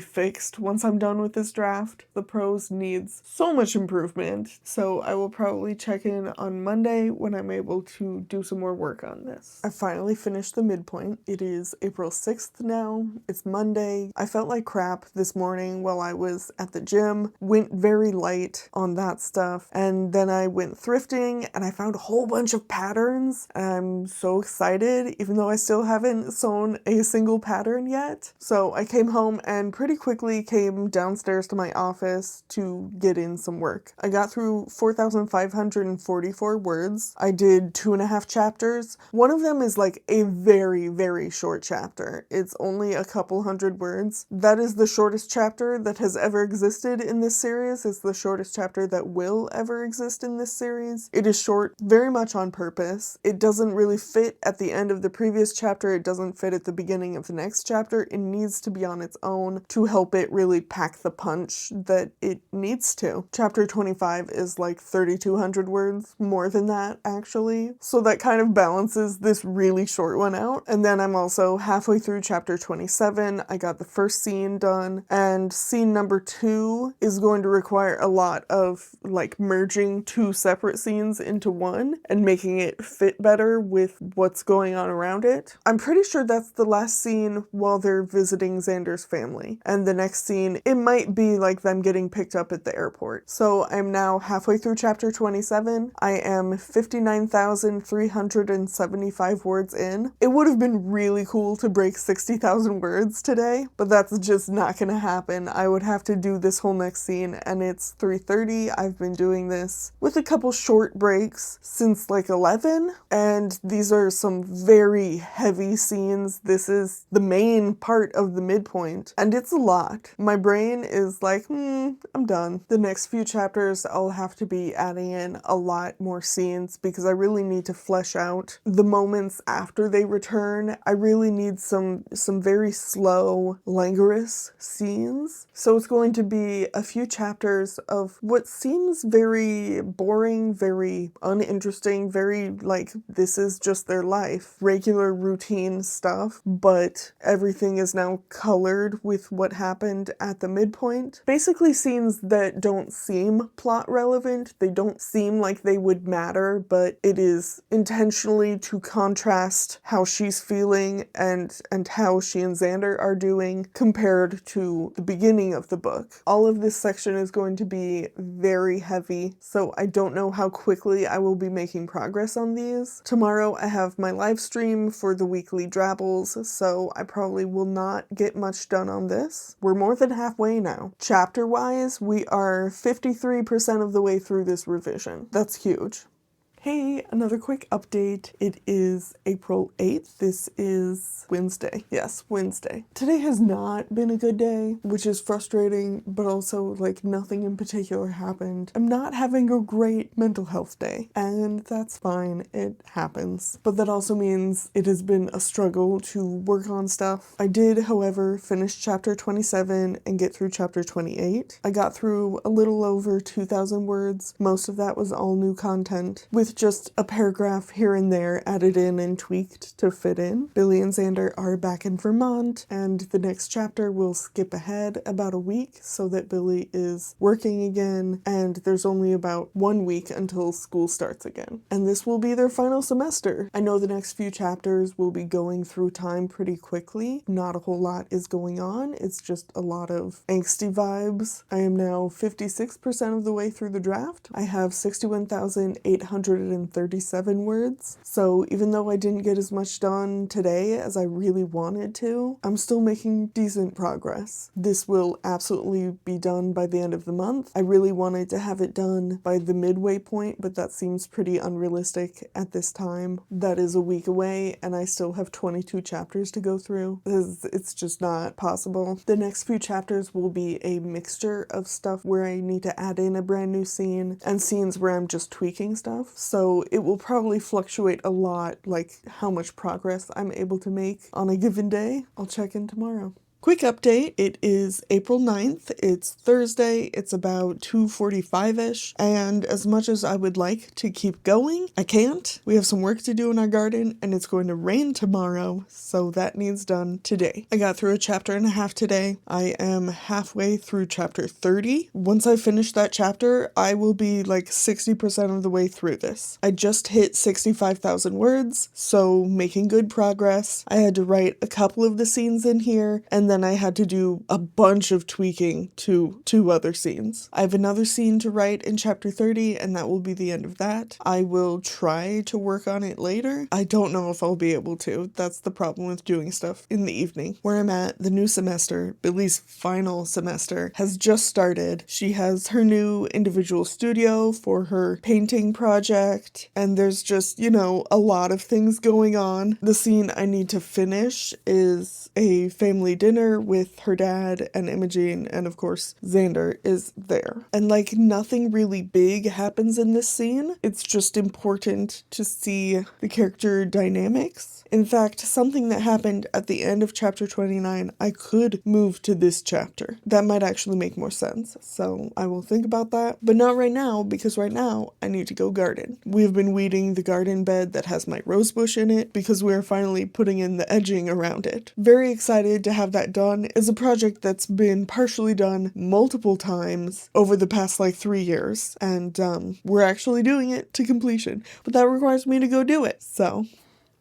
[SPEAKER 1] fixed once I'm done with this draft. The prose needs so much improvement, so I will probably check in on Monday when I'm able to do some more work on this. I finally finished the midpoint. It is April 6th now. It's Monday. I felt like crap this morning while I was at the gym. Went very light on that stuff, and then I went thrifting and I found a whole bunch of patterns. I'm so excited, even though I still haven't sewn a single pattern yet. So I came home and pretty quickly came downstairs to my office to get in some work. I got through 4,544 words. I did 2.5 chapters. One of them is like a very, very short chapter. It's only a couple hundred words. That is the shortest chapter that has ever existed in this series. It's the shortest chapter that will ever exist in this series. It is short very much on purpose. It doesn't really fit at the end of the previous chapter. It doesn't fit at the beginning of the next chapter. It needs to be on its own to help it really pack the punch that it needs to. Chapter 25 is like 3,200 words, more than that actually. So that kind of balances this really short one out. And then I'm also halfway through chapter 27. I got the first scene done, and scene number 2 is going to require a lot of like merging 2 separate scenes into one and making it fit better with what's going on around it. I'm pretty sure that's the last scene while they're visiting Xander's family. And the next scene, it might be like them getting picked up at the airport. So I'm now halfway through chapter 27. I am 59,375 words in. It would have been really cool to break 60,000 words today, but that's just not gonna happen. I would have to do this whole next scene, and it's 3:30. I've been doing this with a couple short breaks since like 11, and these are some very heavy scenes. This is the main part of the midpoint, and it's a lot. My brain is like, I'm done. The next few chapters, I'll have to be adding in a lot more scenes because I really need to flesh out the moments after they return. I really need some very slow, languorous scenes. So it's going to be a few chapters of what seems very boring, very uninteresting, very like this is just their life, regular routine stuff, but everything is now colored with what happened at the midpoint. Basically scenes that don't seem plot relevant, they don't seem like they would matter, but it is intentionally to contrast how she's feeling and how she and Xander are doing compared to the beginning of the book. All of this section is going to be very heavy, so I don't know how quickly I will be making progress on these. Tomorrow I have my live stream for the weekly Drabbles, so I probably will not not get much done on this. We're more than halfway now. Chapter-wise, we are 53% of the way through this revision. That's huge. Hey, another quick update. It is April 8th. This is Wednesday. Yes, Wednesday. Today has not been a good day, which is frustrating, but also like nothing in particular happened. I'm not having a great mental health day, and that's fine. It happens. But that also means it has been a struggle to work on stuff. I did, however, finish chapter 27 and get through chapter 28. I got through a little over 2,000 words. Most of that was all new content, with just a paragraph here and there added in and tweaked to fit in. Billy and Xander are back in Vermont, and the next chapter will skip ahead about a week so that Billy is working again, and there's only about 1 week until school starts again. And this will be their final semester. I know the next few chapters will be going through time pretty quickly. Not a whole lot is going on. It's just a lot of angsty vibes. I am now 56% of the way through the draft. I have 61,837 words. So even though I didn't get as much done today as I really wanted to, I'm still making decent progress. This will absolutely be done by the end of the month. I really wanted to have it done by the midway point, but that seems pretty unrealistic at this time. That is a week away, and I still have 22 chapters to go through. It's just not possible. The next few chapters will be a mixture of stuff where I need to add in a brand new scene and scenes where I'm just tweaking stuff. So it will probably fluctuate a lot, like how much progress I'm able to make on a given day. I'll check in tomorrow. Quick update, it is April 9th, it's Thursday, it's about 2:45ish, and as much as I would like to keep going, I can't. We have some work to do in our garden, and it's going to rain tomorrow, so that needs done today. I got through a chapter and a half today. I am halfway through chapter 30. Once I finish that chapter, I will be like 60% of the way through this. I just hit 65,000 words, so making good progress. I had to write a couple of the scenes in here, and then I had to do a bunch of tweaking to 2 other scenes. I have another scene to write in chapter 30, and that will be the end of that. I will try to work on it later. I don't know if I'll be able to. That's the problem with doing stuff in the evening. Where I'm at, the new semester, Billy's final semester, has just started. She has her new individual studio for her painting project, and there's just, a lot of things going on. The scene I need to finish is a family dinner with her dad and Imogen, and of course Xander is there. And like nothing really big happens in this scene. It's just important to see the character dynamics. In fact, something that happened at the end of chapter 29, I could move to this chapter. That might actually make more sense. So I will think about that, but not right now, because right now I need to go garden. We've been weeding the garden bed that has my rose bush in it because we are finally putting in the edging around it. Very excited to have that done. Is a project that's been partially done multiple times over the past 3 years, and we're actually doing it to completion, but that requires me to go do it. So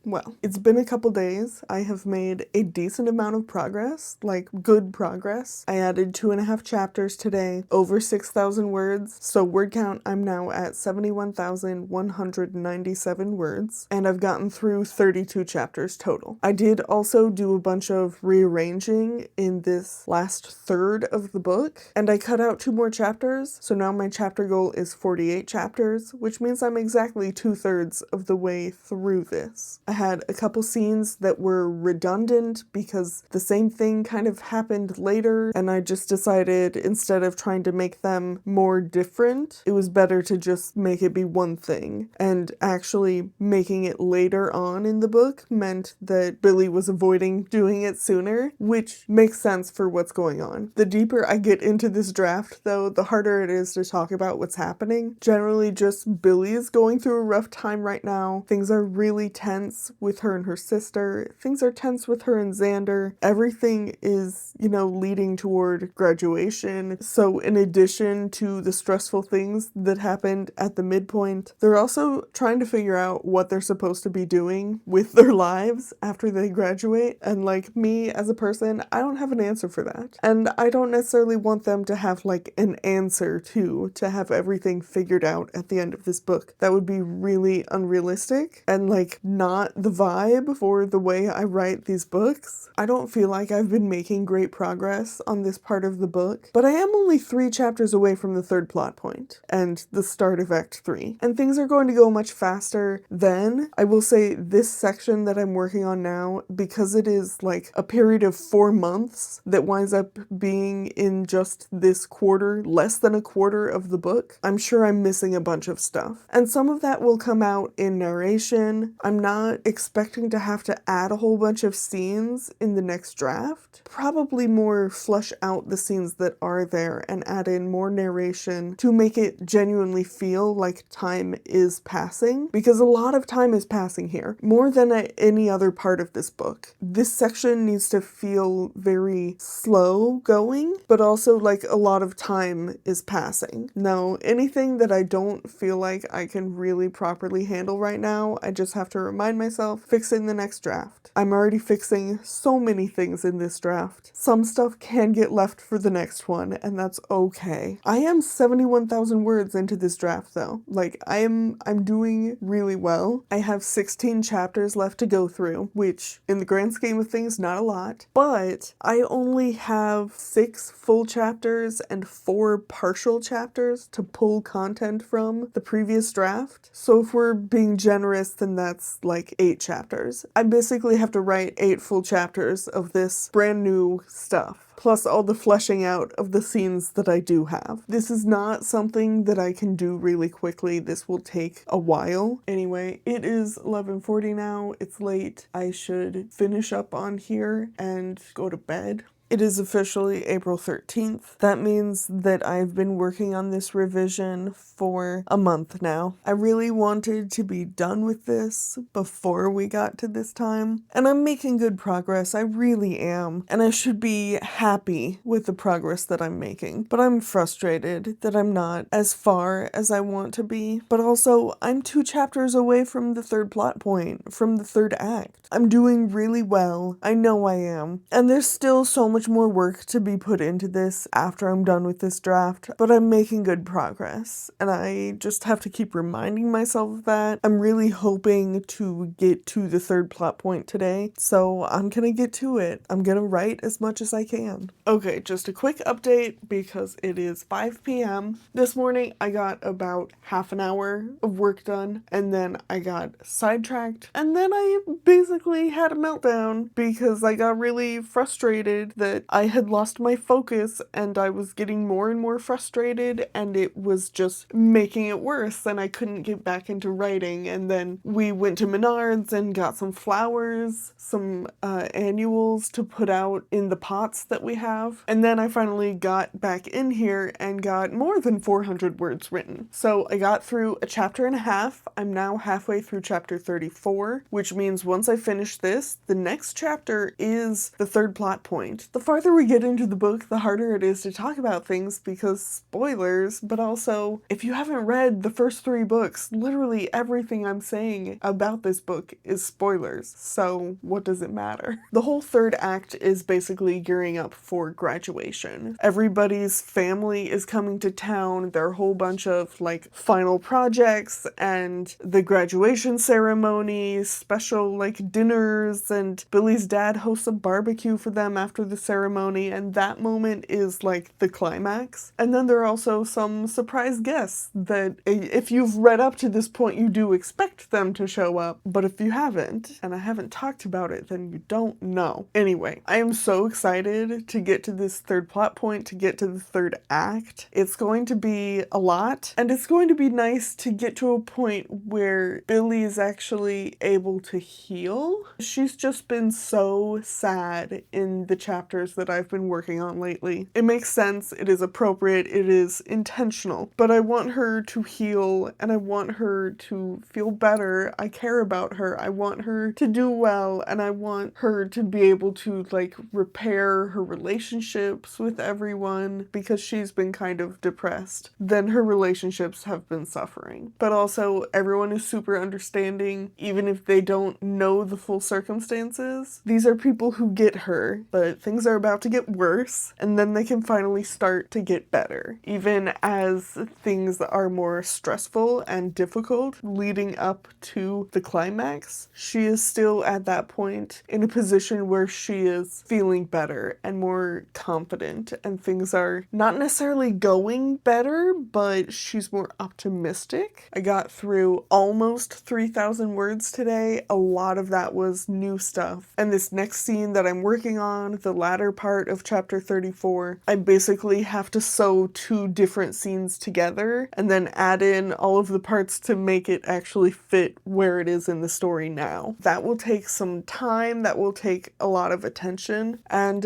[SPEAKER 1] well, it's been a couple days. I have made a decent amount of progress, good progress. I added 2.5 chapters today, over 6,000 words. So word count, I'm now at 71,197 words, and I've gotten through 32 chapters total. I did also do a bunch of rearranging in this last third of the book, and I cut out 2 more chapters. So now my chapter goal is 48 chapters, which means I'm exactly 2/3 of the way through this. I had a couple scenes that were redundant because the same thing kind of happened later, and I just decided instead of trying to make them more different, it was better to just make it be one thing. And actually making it later on in the book meant that Billy was avoiding doing it sooner, which makes sense for what's going on. The deeper I get into this draft, though, the harder it is to talk about what's happening. Generally, just Billy is going through a rough time right now. Things are really tense with her and her sister. Things are tense with her and Xander. Everything is, leading toward graduation. So in addition to the stressful things that happened at the midpoint, they're also trying to figure out what they're supposed to be doing with their lives after they graduate. And me as a person, I don't have an answer for that. And I don't necessarily want them to have an answer to have everything figured out at the end of this book. That would be really unrealistic and not the vibe for the way I write these books. I don't feel like I've been making great progress on this part of the book, but I am only 3 chapters away from the third plot point and the start of Act 3, and things are going to go much faster then. I will say this section that I'm working on now, because it is like a period of 4 months that winds up being in just this quarter, less than a quarter of the book, I'm sure I'm missing a bunch of stuff. And some of that will come out in narration. I'm not expecting to have to add a whole bunch of scenes in the next draft. Probably more flesh out the scenes that are there and add in more narration to make it genuinely feel like time is passing, because a lot of time is passing here, more than at any other part of this book. This section needs to feel very slow going, but also like a lot of time is passing. Now, anything that I don't feel like I can really properly handle right now, I just have to remind myself, fix it in the next draft. I'm already fixing so many things in this draft. Some stuff can get left for the next one, and that's okay. I am 71,000 words into this draft though. Like, I'm doing really well. I have 16 chapters left to go through, which in the grand scheme of things, not a lot, but I only have 6 full chapters and 4 partial chapters to pull content from the previous draft. So if we're being generous, then that's like 8 chapters. I basically have to write 8 full chapters of this brand new stuff, plus all the fleshing out of the scenes that I do have. This is not something that I can do really quickly. This will take a while. Anyway, it is 11:40 now. It's late. I should finish up on here and go to bed. It is officially April 13th. That means that I've been working on this revision for a month now. I really wanted to be done with this before we got to this time, and I'm making good progress. I really am, and I should be happy with the progress that I'm making, but I'm frustrated that I'm not as far as I want to be. But also, I'm 2 chapters away from the third plot point, from the third act. I'm doing really well. I know I am, and there's still so much more work to be put into this after I'm done with this draft, but I'm making good progress, and I just have to keep reminding myself of that. I'm really hoping to get to the third plot point today, so I'm gonna get to it. I'm gonna write as much as I can. Okay, just a quick update because it is 5 p.m. This morning I got about half an hour of work done, and then I got sidetracked, and then I basically had a meltdown because I got really frustrated that I had lost my focus and I was getting more and more frustrated, and it was just making it worse, and I couldn't get back into writing. And then we went to Menards and got some flowers, some annuals to put out in the pots that we have, and then I finally got back in here and got more than 400 words written. So I got through a chapter and a half. I'm now halfway through chapter 34, which means once I finish this, the next chapter is the third plot point. The farther we get into the book, the harder it is to talk about things because spoilers, but also, if you haven't read the first 3 books, literally everything I'm saying about this book is spoilers, so what does it matter? The whole third act is basically gearing up for graduation. Everybody's family is coming to town, there are a whole bunch of like final projects and the graduation ceremony, special like dinners, and Billy's dad hosts a barbecue for them after the ceremony, and that moment is like the climax. And then there are also some surprise guests that if you've read up to this point, you do expect them to show up, but if you haven't, and I haven't talked about it, then you don't know. Anyway, I am so excited to get to this third plot point, to get to the third act. It's going to be a lot, and it's going to be nice to get to a point where Billy is actually able to heal. She's just been so sad in the chapters that I've been working on lately. It makes sense, it is appropriate, it is intentional, but I want her to heal and I want her to feel better. I care about her. I want her to do well, and I want her to be able to like repair her relationships with everyone because she's been kind of depressed. Then her relationships have been suffering. But also everyone is super understanding, even if they don't know the full circumstances. These are people who get her, but things things are about to get worse, and then they can finally start to get better. Even as things are more stressful and difficult leading up to the climax, she is still at that point in a position where she is feeling better and more confident, and things are not necessarily going better, but she's more optimistic. I got through almost 3,000 words today. A lot of that was new stuff. And this next scene that I'm working on, the latter part of chapter 34, I basically have to sew 2 different scenes together and then add in all of the parts to make it actually fit where it is in the story now. That will take some time, that will take a lot of attention, and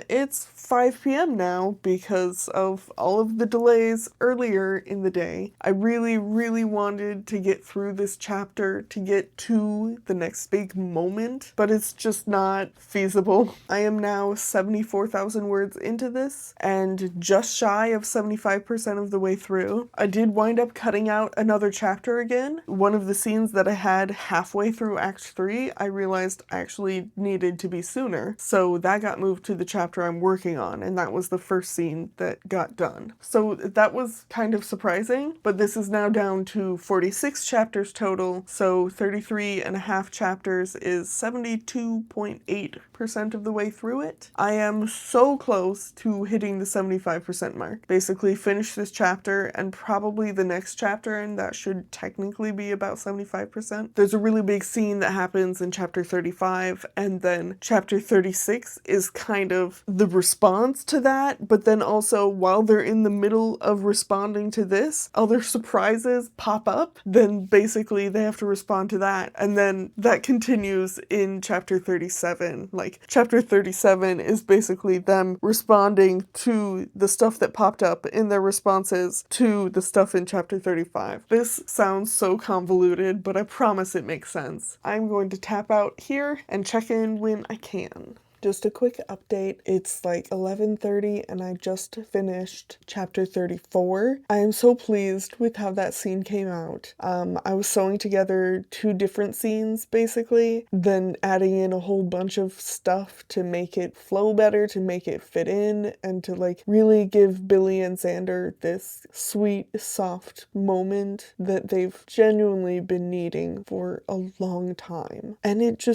[SPEAKER 1] it's 5 p.m. now because of all of the delays earlier in the day. I really wanted to get through this chapter to get to the next big moment, but it's just not feasible. I am now 74,000 words into this and just shy of 75% of the way through. I did wind up cutting out another chapter again. One of the scenes that I had halfway through Act 3, I realized I actually needed to be sooner, so that got moved to the chapter I'm working on, and that was the first scene that got done. So that was kind of surprising, but this is now down to 46 chapters total, so 33 and a half chapters is 72.8% of the way through it. I am so close to hitting the 75% mark. Basically finish this chapter and probably the next chapter, and that should technically be about 75%. There's a really big scene that happens in chapter 35, and then chapter 36 is kind of the response to that, but then also while they're in the middle of responding to this, other surprises pop up, then basically they have to respond to that, and then that continues in chapter 37. Like, chapter 37 is basically them responding to the stuff that popped up in their responses to the stuff in chapter 35. This sounds so convoluted, but I promise it makes sense. I'm going to tap out here and check in when I can. Just a quick update, it's like 11:30 and I just finished chapter 34. I am so pleased with how that scene came out. I was sewing together 2 different scenes basically, then adding in a whole bunch of stuff to make it flow better, to make it fit in, and to like really give Billy and Xander this sweet, soft moment that they've genuinely been needing for a long time. And it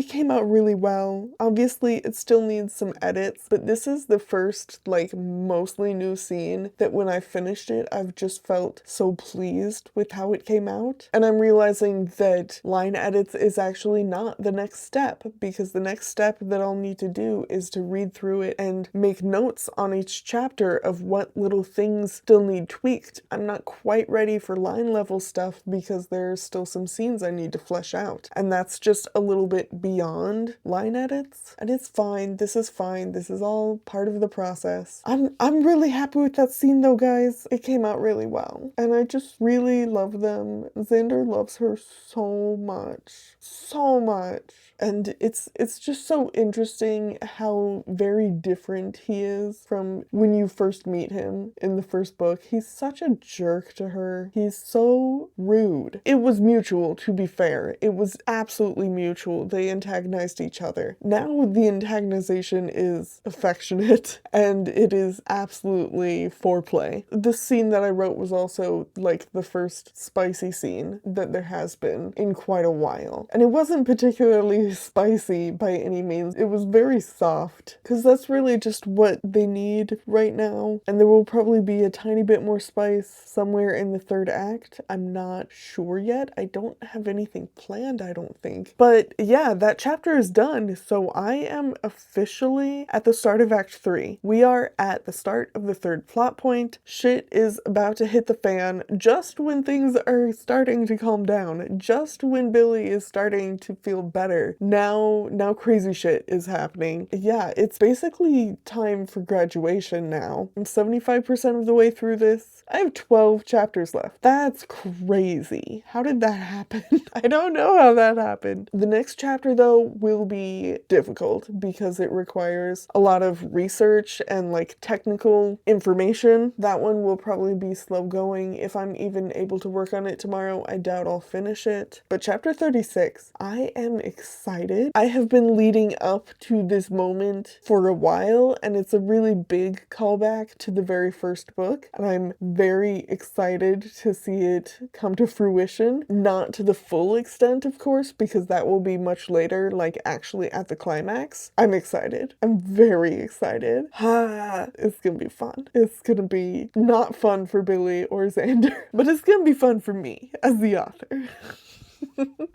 [SPEAKER 1] came out really well. Obviously, it still needs some edits, but this is the first, like, mostly new scene that when I finished it, I've just felt so pleased with how it came out. And I'm realizing that line edits is actually not the next step, because the next step that I'll need to do is to read through it and make notes on each chapter of what little things still need tweaked. I'm not quite ready for line level stuff because there's still some scenes I need to flesh out, and that's just a little bit beyond line edits, and it's fine. This is fine. This is all part of the process. I'm really happy with that scene though, guys. It came out really well, and I just really love them. Xander loves her so much. So much. And it's just so interesting how very different he is from when you first meet him in the first book. He's such a jerk to her. He's so rude. It was mutual, to be fair. It was absolutely mutual. They antagonized each other. Now the antagonization is affectionate, and it is absolutely foreplay. This scene that I wrote was also like the first spicy scene that there has been in quite a while. And it wasn't particularly spicy by any means. It was very soft, because that's really just what they need right now. And there will probably be a tiny bit more spice somewhere in the 3rd act. I'm not sure yet. I don't have anything planned, I don't think. But yeah, that chapter is done, so I am officially at the start of Act 3. We are at the start of the 3rd plot point. Shit is about to hit the fan just when things are starting to calm down, just when Billy is starting to feel better. Now crazy shit is happening. Yeah, it's basically time for graduation now. I'm 75% of the way through this. I have 12 chapters left. That's crazy. How did that happen? I don't know how that happened. The next chapter, though, will be difficult because it requires a lot of research and like technical information. That one will probably be slow going. If I'm even able to work on it tomorrow, I doubt I'll finish it. But chapter 36, I am excited. I have been leading up to this moment for a while, and it's a really big callback to the very first book, and I'm very excited to see it come to fruition. Not to the full extent, of course, because that will be much later, like actually at the climax. I'm excited. I'm very excited. It's gonna be fun. It's gonna be not fun for Billy or Xander, but it's gonna be fun for me as the author.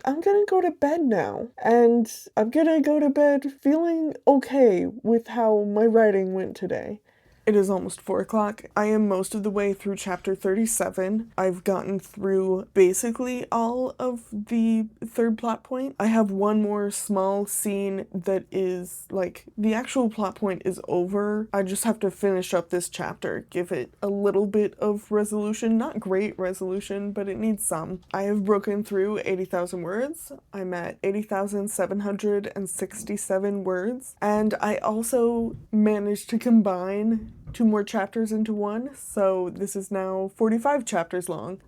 [SPEAKER 1] I'm gonna go to bed now, and I'm gonna go to bed feeling okay with how my writing went today. It is almost 4 o'clock. I am most of the way through chapter 37. I've gotten through basically all of the third plot point. I have one more small scene that is like, the actual plot point is over. I just have to finish up this chapter, give it a little bit of resolution. Not great resolution, but it needs some. I have broken through 80,000 words. I'm at 80,767 words. And I also managed to combine 2 more chapters into one, so this is now 45 chapters long.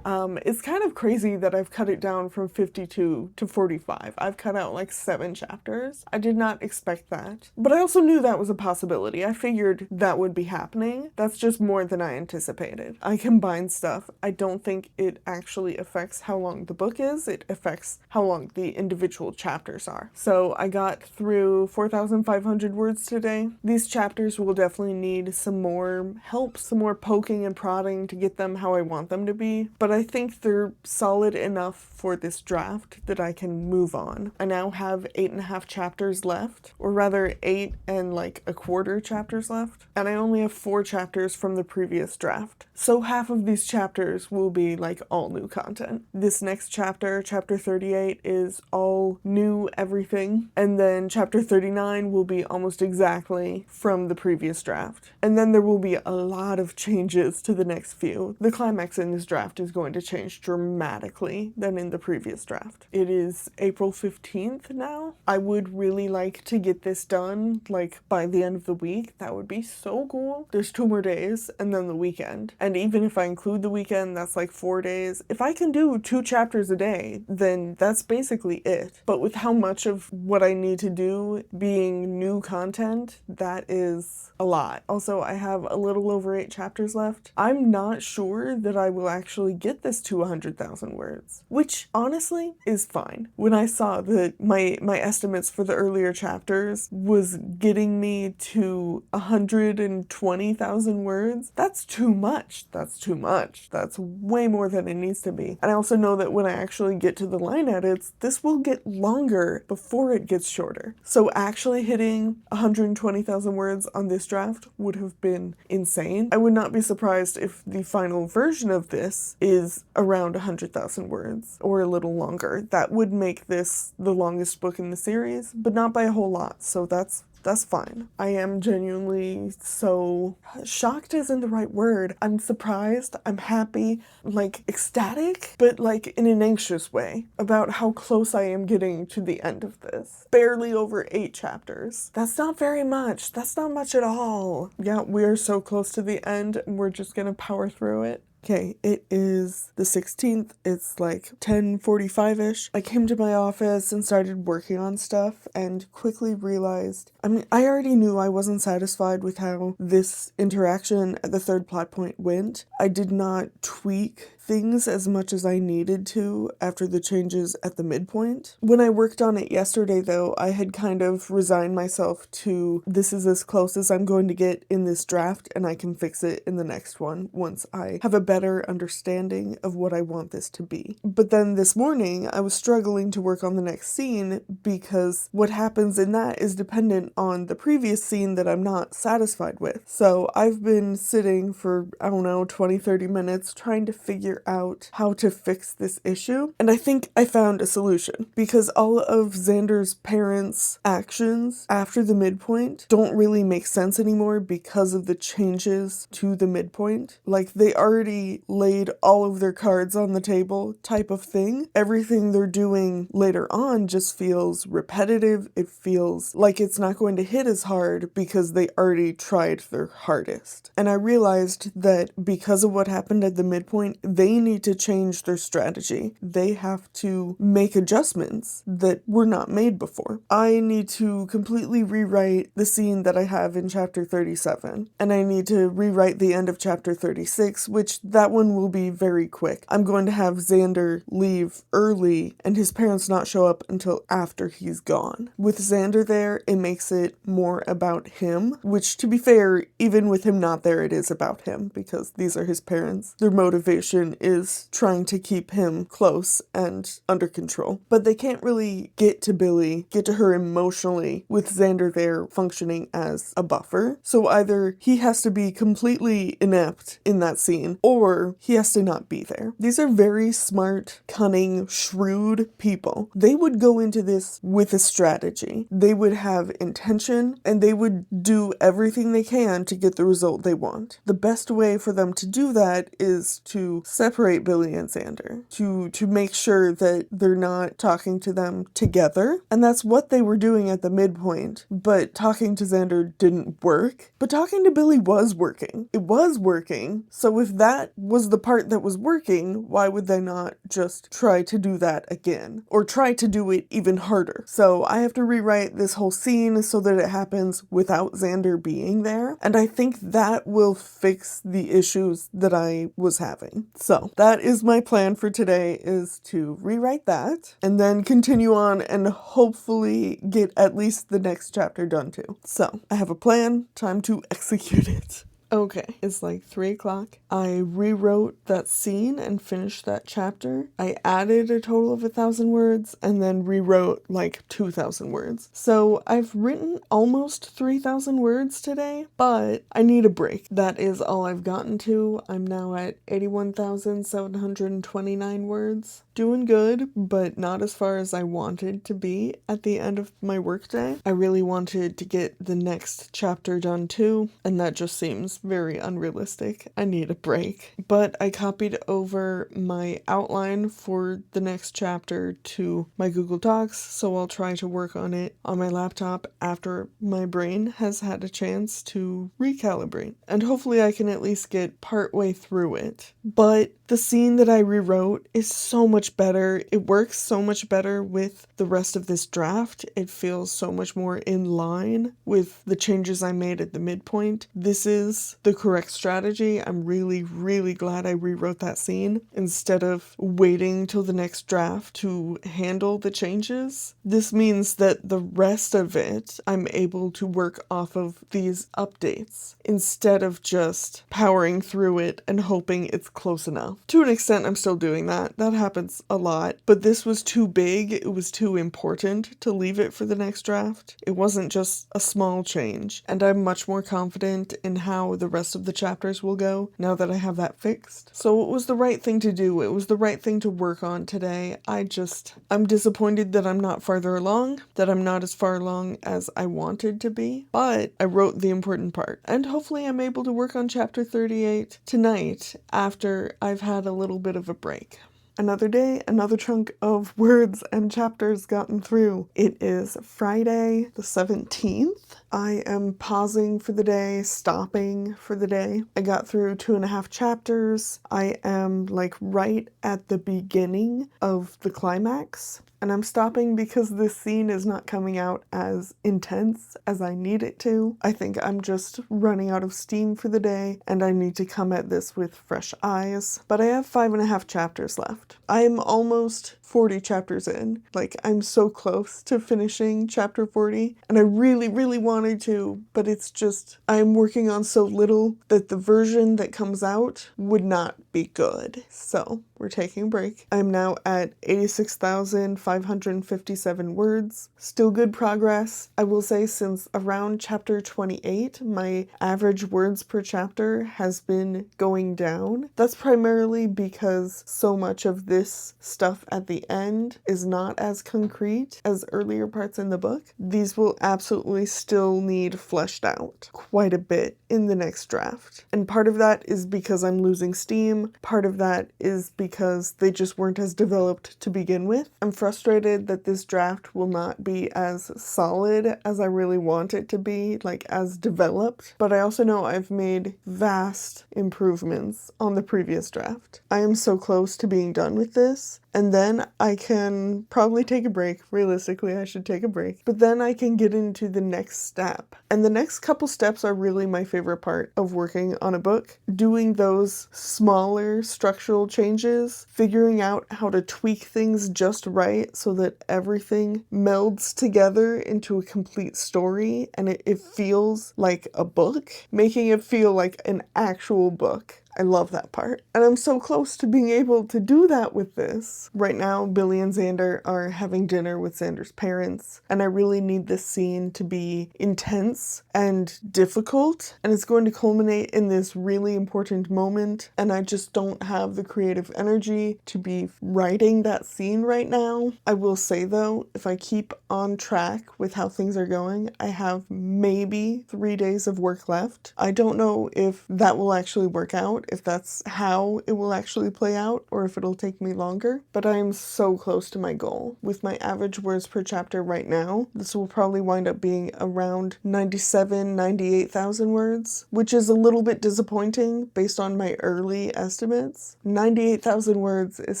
[SPEAKER 1] It's kind of crazy that I've cut it down from 52 to 45. I've cut out like 7 chapters. I did not expect that, but I also knew that was a possibility. I figured that would be happening. That's just more than I anticipated. I combined stuff. I don't think it actually affects how long the book is. It affects how long the individual chapters are. So I got through 4,500 words today. These chapters will definitely need some more help, some more poking and prodding to get them how I want them to be, but I think they're solid enough for this draft that I can move on. I now have 8.5 chapters left, or rather 8 and like a quarter chapters left, and I only have 4 chapters from the previous draft. So half of these chapters will be like all new content. This next chapter, chapter 38, is all new everything, and then chapter 39 will be almost exactly from the previous draft. And then there will be a lot of changes to the next few. The climax in this draft is going to change dramatically than in the previous draft. It is April 15th now. I would really like to get this done like by the end of the week. That would be so cool. There's 2 more days and then the weekend. And even if I include the weekend, that's like 4 days. If I can do 2 chapters a day, then that's basically it. But with how much of what I need to do being new content, that is a lot. Also, I have a little over 8 chapters left. I'm not sure that I will actually get this to 100,000 words, which honestly is fine. When I saw that my estimates for the earlier chapters was getting me to 120,000 words, that's too much. That's too much. That's way more than it needs to be. And I also know that when I actually get to the line edits, this will get longer before it gets shorter. So actually hitting 120,000 words on this draft would have been insane. I would not be surprised if the final version of this is around 100,000 words or a little longer. That would make this the longest book in the series, but not by a whole lot, so that's fine. I am genuinely so shocked isn't the right word. I'm surprised, I'm happy, like ecstatic, but like in an anxious way about how close I am getting to the end of this. Barely over 8 chapters. That's not very much. That's not much at all. Yeah, we are so close to the end and we're just gonna power through it. Okay, it is the 16th. It's like 10:45-ish. I came to my office and started working on stuff and quickly realized, I already knew I wasn't satisfied with how this interaction at the third plot point went. I did not tweak things as much as I needed to after the changes at the midpoint. When I worked on it yesterday, though, I had kind of resigned myself to this is as close as I'm going to get in this draft and I can fix it in the next one once I have a better understanding of what I want this to be. But then this morning, I was struggling to work on the next scene because what happens in that is dependent on the previous scene that I'm not satisfied with. So I've been sitting for, 20, 30 minutes trying to figure figure out how to fix this issue. And I think I found a solution, because all of Xander's parents' actions after the midpoint don't really make sense anymore because of the changes to the midpoint. Like, they already laid all of their cards on the table type of thing. Everything they're doing later on just feels repetitive. It feels like it's not going to hit as hard because they already tried their hardest. And I realized that because of what happened at the midpoint, they need to change their strategy. They have to make adjustments that were not made before. I need to completely rewrite the scene that I have in chapter 37, and I need to rewrite the end of chapter 36, which that one will be very quick. I'm going to have Xander leave early and his parents not show up until after he's gone. With Xander there, it makes it more about him, which, to be fair, even with him not there, it is about him because these are his parents. Their motivation is trying to keep him close and under control. But they can't really get to Billy, get to her emotionally, with Xander there functioning as a buffer. So either he has to be completely inept in that scene, or he has to not be there. These are very smart, cunning, shrewd people. They would go into this with a strategy. They would have intention, and they would do everything they can to get the result they want. The best way for them to do that is to separate Billy and Xander, to make sure that they're not talking to them together. And that's what they were doing at the midpoint, but talking to Xander didn't work. But talking to Billy was working. It was working. So if that was the part that was working, why would they not just try to do that again? Or try to do it even harder? So I have to rewrite this whole scene so that it happens without Xander being there. And I think that will fix the issues that I was having. So that is my plan for today, is to rewrite that and then continue on and hopefully get at least the next chapter done too. So I have a plan, time to execute it. Okay, it's like 3 o'clock. I rewrote that scene and finished that chapter. I added a total of 1,000 words and then rewrote like 2,000 words. So I've written almost 3,000 words today, but I need a break. That is all I've gotten to. I'm now at 81,729 words. Doing good, but not as far as I wanted to be at the end of my workday. I really wanted to get the next chapter done too, and that just seems very unrealistic. I need a break. But I copied over my outline for the next chapter to my Google Docs, so I'll try to work on it on my laptop after my brain has had a chance to recalibrate. And hopefully I can at least get partway through it. But the scene that I rewrote is so much better. It works so much better with the rest of this draft. It feels so much more in line with the changes I made at the midpoint. This is the correct strategy. I'm really, really glad I rewrote that scene instead of waiting till the next draft to handle the changes. This means that the rest of it, I'm able to work off of these updates instead of just powering through it and hoping it's close enough. To an extent, I'm still doing that. That happens a lot, but this was too big. It was too important to leave it for the next draft. It wasn't just a small change, and I'm much more confident in how the rest of the chapters will go now that I have that fixed. So it was the right thing to do. It was the right thing to work on today. I'm disappointed that I'm not farther along, that I'm not as far along as I wanted to be, but I wrote the important part. And hopefully I'm able to work on chapter 38 tonight after I've had a little bit of a break. Another day, another chunk of words and chapters gotten through. It is Friday the 17th. I am pausing for the day, stopping for the day. I got through 2.5 chapters. I am like right at the beginning of the climax. And I'm stopping because this scene is not coming out as intense as I need it to. I think I'm just running out of steam for the day, and I need to come at this with fresh eyes. But I have 5.5 chapters left. I am almost 40 chapters in. Like, I'm so close to finishing chapter 40, and I really, really wanted to, but it's just, I'm working on so little that the version that comes out would not be good. So we're taking a break. I'm now at 86,557 words. Still good progress. I will say since around chapter 28, my average words per chapter has been going down. That's primarily because so much of this stuff at the end is not as concrete as earlier parts in the book. These will absolutely still need fleshed out quite a bit in the next draft. And part of that is because I'm losing steam. Part of that is because they just weren't as developed to begin with. I'm frustrated that this draft will not be as solid as I really want it to be, like as developed, but I also know I've made vast improvements on the previous draft. I am so close to being done with this, and then I can probably take a break. Realistically, I should take a break. But then I can get into the next step. And the next couple steps are really my favorite part of working on a book. Doing those smaller structural changes, figuring out how to tweak things just right so that everything melds together into a complete story and it feels like a book, making it feel like an actual book. I love that part. And I'm so close to being able to do that with this. Right now, Billy and Xander are having dinner with Xander's parents, and I really need this scene to be intense and difficult, and it's going to culminate in this really important moment, and I just don't have the creative energy to be writing that scene right now. I will say though, if I keep on track with how things are going, I have maybe 3 days of work left. I don't know if that will actually work out, if that's how it will actually play out, or if it'll take me longer, but I am so close to my goal. With my average words per chapter right now, this will probably wind up being around 98,000 words, which is a little bit disappointing based on my early estimates. 98,000 words is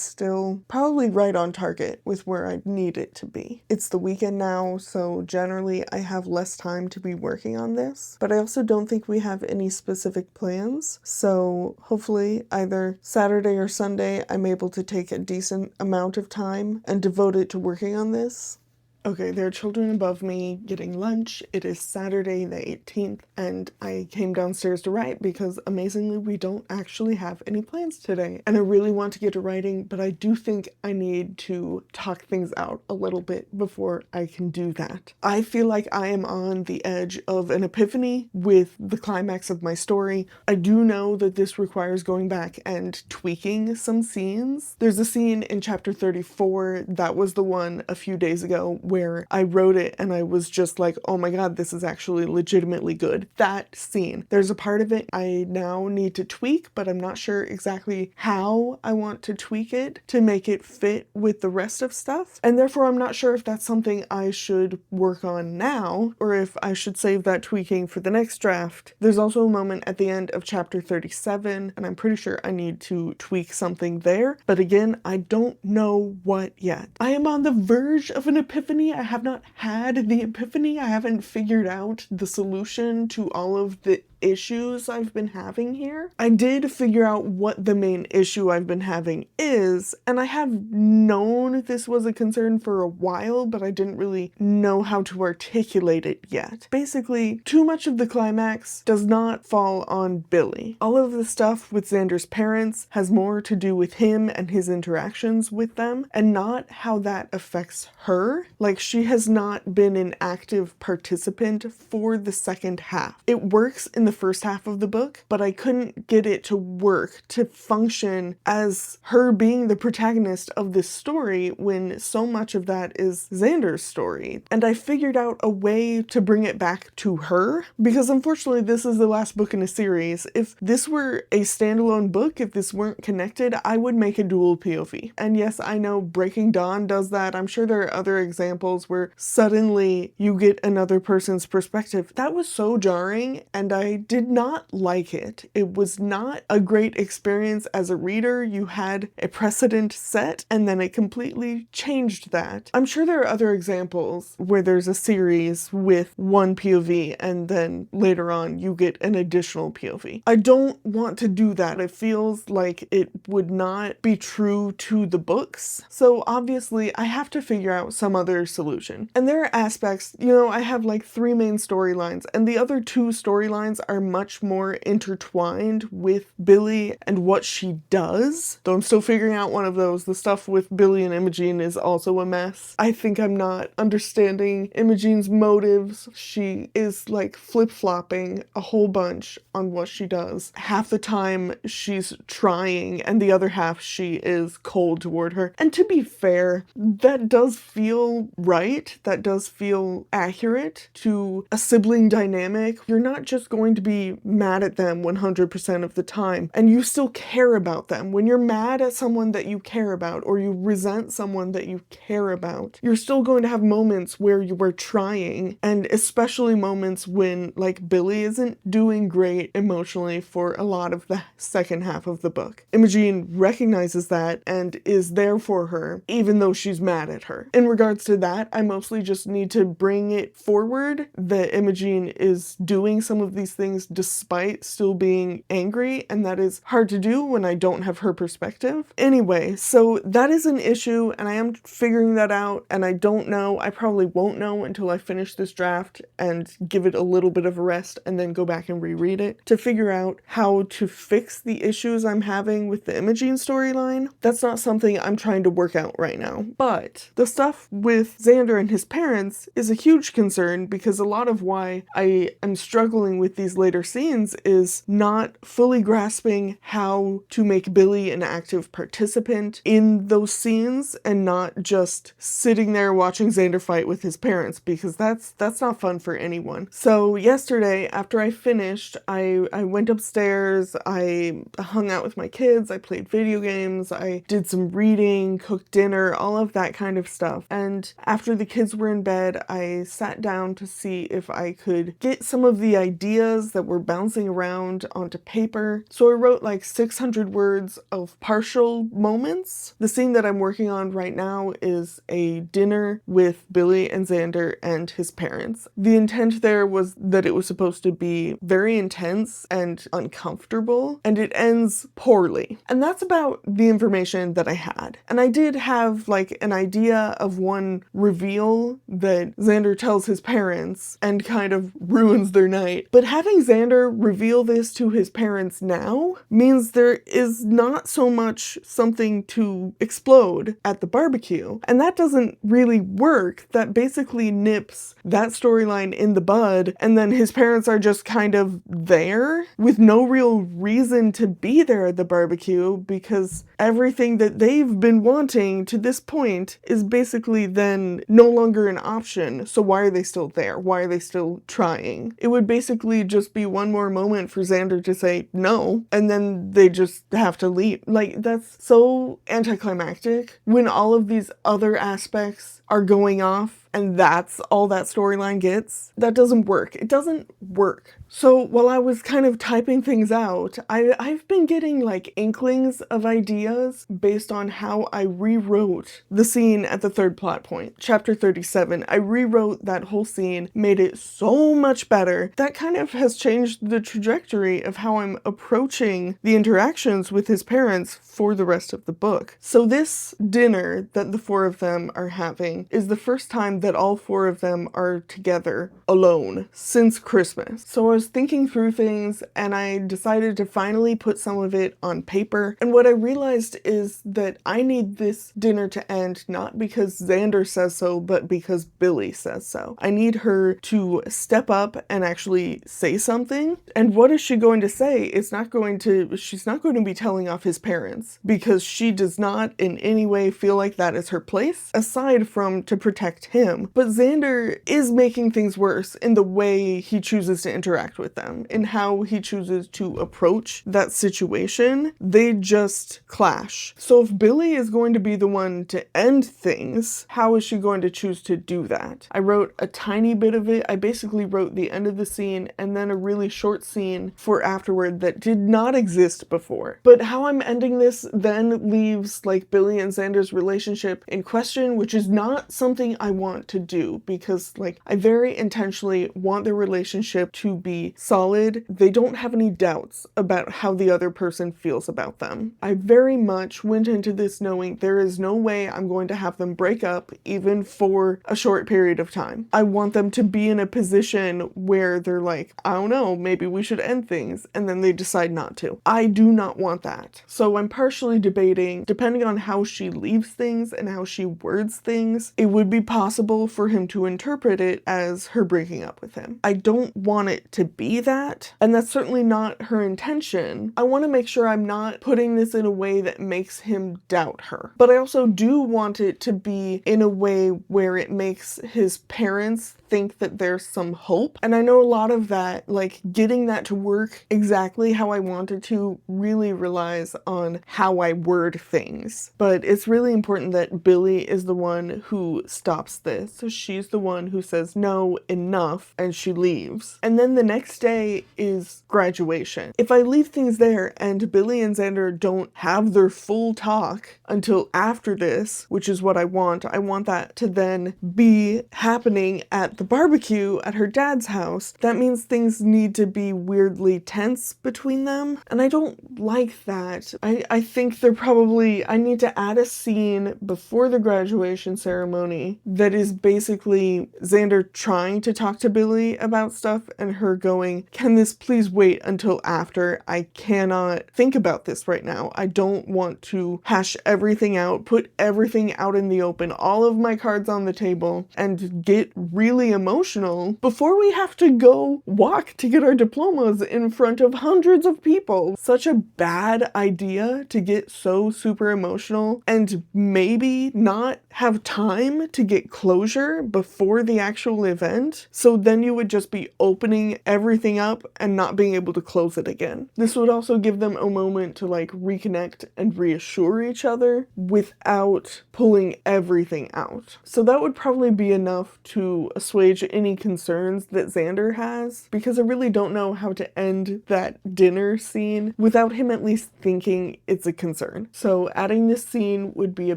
[SPEAKER 1] still probably right on target with where I need it to be. It's the weekend now, so generally I have less time to be working on this, but I also don't think we have any specific plans, so hopefully either Saturday or Sunday I'm able to take a decent amount of time and devote it to working on this. Okay, there are children above me getting lunch. It is Saturday the 18th, and I came downstairs to write because, amazingly, we don't actually have any plans today. And I really want to get to writing, but I do think I need to talk things out a little bit before I can do that. I feel like I am on the edge of an epiphany with the climax of my story. I do know that this requires going back and tweaking some scenes. There's a scene in chapter 34, that was the one a few days ago, where I wrote it and I was just like, oh my god, this is actually legitimately good. That scene. There's a part of it I now need to tweak, but I'm not sure exactly how I want to tweak it to make it fit with the rest of stuff. And therefore I'm not sure if that's something I should work on now or if I should save that tweaking for the next draft. There's also a moment at the end of chapter 37, and I'm pretty sure I need to tweak something there. But again, I don't know what yet. I am on the verge of an epiphany. I have not had the epiphany. I haven't figured out the solution to all of the issues I've been having here. I did figure out what the main issue I've been having is, and I have known this was a concern for a while, but I didn't really know how to articulate it yet. Basically, too much of the climax does not fall on Billy. All of the stuff with Xander's parents has more to do with him and his interactions with them, and not how that affects her. Like, she has not been an active participant for the second half. It works in the first half of the book, but I couldn't get it to work, to function as her being the protagonist of this story when so much of that is Xander's story. And I figured out a way to bring it back to her, because unfortunately this is the last book in a series. If this were a standalone book, if this weren't connected, I would make a dual POV. And yes, I know Breaking Dawn does that. I'm sure there are other examples where suddenly you get another person's perspective. That was so jarring, and I did not like it. It was not a great experience as a reader. You had a precedent set, and then it completely changed that. I'm sure there are other examples where there's a series with one POV, and then later on you get an additional POV. I don't want to do that. It feels like it would not be true to the books. So obviously I have to figure out some other solution. And there are aspects, I have like 3 main storylines, and the other 2 storylines are much more intertwined with Billy and what she does. Though I'm still figuring out one of those. The stuff with Billy and Imogen is also a mess. I think I'm not understanding Imogen's motives. She is like flip-flopping a whole bunch on what she does. Half the time she's trying, and the other half she is cold toward her. And to be fair, that does feel right. That does feel accurate to a sibling dynamic. You're not just going to be mad at them 100% of the time, and you still care about them. When you're mad at someone that you care about, or you resent someone that you care about, you're still going to have moments where you were trying, and especially moments when, like, Billy isn't doing great emotionally for a lot of the second half of the book. Imogen recognizes that and is there for her, even though she's mad at her. In regards to that, I mostly just need to bring it forward that Imogen is doing some of these things despite still being angry, and that is hard to do when I don't have her perspective. Anyway, so that is an issue, and I am figuring that out, and I don't know. I probably won't know until I finish this draft and give it a little bit of a rest and then go back and reread it to figure out how to fix the issues I'm having with the Imogen storyline. That's not something I'm trying to work out right now. But the stuff with Xander and his parents is a huge concern, because a lot of why I am struggling with these later scenes is not fully grasping how to make Billy an active participant in those scenes and not just sitting there watching Xander fight with his parents, because that's not fun for anyone. So yesterday, after I finished, I went upstairs, I hung out with my kids, I played video games, I did some reading, cooked dinner, all of that kind of stuff. And after the kids were in bed, I sat down to see if I could get some of the ideas that were bouncing around onto paper. So I wrote like 600 words of partial moments. The scene that I'm working on right now is a dinner with Billy and Xander and his parents. The intent there was that it was supposed to be very intense and uncomfortable, and it ends poorly. And that's about the information that I had. And I did have like an idea of one reveal that Xander tells his parents and kind of ruins their night. But having Xander reveal this to his parents now means there is not so much something to explode at the barbecue. And that doesn't really work. That basically nips that storyline in the bud, and then his parents are just kind of there with no real reason to be there at the barbecue, because everything that they've been wanting to this point is basically then no longer an option. So why are they still there? Why are they still trying? It would basically just be one more moment for Xander to say no, and then they just have to leave. Like, that's so anticlimactic when all of these other aspects are going off and that's all that storyline gets. That doesn't work. It doesn't work. So while I was kind of typing things out, I've been getting like inklings of ideas based on how I rewrote the scene at the third plot point, chapter 37. I rewrote that whole scene, made it so much better. That kind of has changed the trajectory of how I'm approaching the interactions with his parents for the rest of the book. So this dinner that the 4 of them are having is the first time that all 4 of them are together alone since Christmas. So I was thinking through things, and I decided to finally put some of it on paper. And what I realized is that I need this dinner to end not because Xander says so, but because Billy says so. I need her to step up and actually say something. And what is she going to say? She's not going to be telling off his parents, because she does not in any way feel like that is her place, aside from to protect him. him. But Xander is making things worse in the way he chooses to interact with them, in how he chooses to approach that situation. They just clash. So if Billy is going to be the one to end things, how is she going to choose to do that? I wrote a tiny bit of it. I basically wrote the end of the scene and then a really short scene for afterward that did not exist before. But how I'm ending this then leaves like Billy and Xander's relationship in question, which is not something I want to do, because like I very intentionally want their relationship to be solid. They don't have any doubts about how the other person feels about them. I very much went into this knowing there is no way I'm going to have them break up even for a short period of time. I want them to be in a position where they're like, I don't know, maybe we should end things, and then they decide not to. I do not want that. So I'm partially debating, depending on how she leaves things and how she words things, it would be possible for him to interpret it as her breaking up with him. I don't want it to be that, and that's certainly not her intention. I want to make sure I'm not putting this in a way that makes him doubt her. But I also do want it to be in a way where it makes his parents think that there's some hope. And I know a lot of that, like getting that to work exactly how I wanted to, really relies on how I word things. But it's really important that Billy is the one who stops this. So she's the one who says, no, enough, and she leaves. And then the next day is graduation. If I leave things there and Billy and Xander don't have their full talk until after this, which is what I want that to then be happening at the barbecue at her dad's house. That means things need to be weirdly tense between them, and I don't like that. I think I need to add a scene before the graduation ceremony that is basically Xander trying to talk to Billy about stuff and her going, can this please wait until after? I cannot think about this right now. I don't want to hash everything out, put everything out in the open, all of my cards on the table, and get really emotional before we have to go walk to get our diplomas in front of hundreds of people. Such a bad idea to get so super emotional and maybe not have time to get closure before the actual event. So then you would just be opening everything up and not being able to close it again. This would also give them a moment to like reconnect and reassure each other without pulling everything out. So that would probably be enough to assuage any concerns that Xander has, because I really don't know how to end that dinner scene without him at least thinking it's a concern. So adding this scene would be a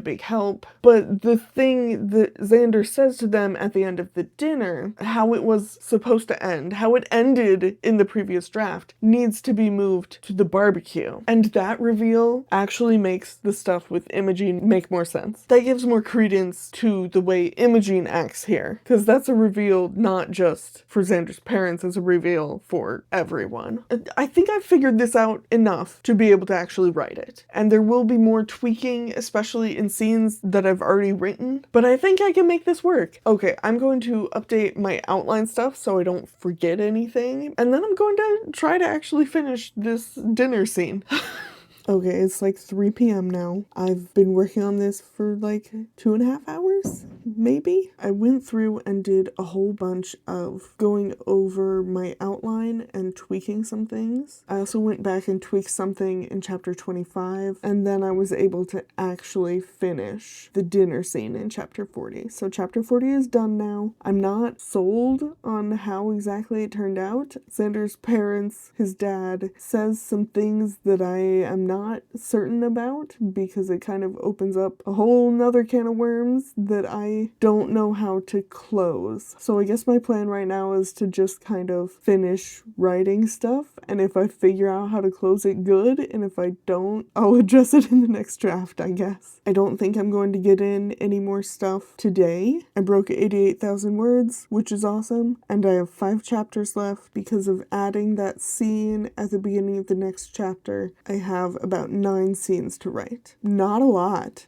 [SPEAKER 1] big help. But the thing that Xander says to them at the end of the dinner, how it was supposed to end, how it ended in the previous draft, needs to be moved to the barbecue. And that reveal actually makes the stuff with Imogene make more sense. That gives more credence to the way Imogene acts here, because that's a reveal not just for Xander's parents, it's a reveal for everyone. I think I've figured this out enough to be able to actually write it. And there will be more tweaking, especially in scenes that I've already written, but I think I can make this work. Okay, I'm going to update my outline stuff so I don't forget anything, and then I'm going to try to actually finish this dinner scene. Okay, it's like 3 p.m. now. I've been working on this for like 2.5 hours, maybe? I went through and did a whole bunch of going over my outline and tweaking some things. I also went back and tweaked something in chapter 25, and then I was able to actually finish the dinner scene in chapter 40. So chapter 40 is done now. I'm not sold on how exactly it turned out. Xander's parents, his dad, says some things that I am not certain about, because it kind of opens up a whole nother can of worms that I don't know how to close. So I guess my plan right now is to just kind of finish writing stuff, and if I figure out how to close it, good, and if I don't, I'll address it in the next draft, I guess. I don't think I'm going to get in any more stuff today. I broke 88,000 words, which is awesome, and I have 5 chapters left because of adding that scene at the beginning of the next chapter. I have about 9 scenes to write. Not a lot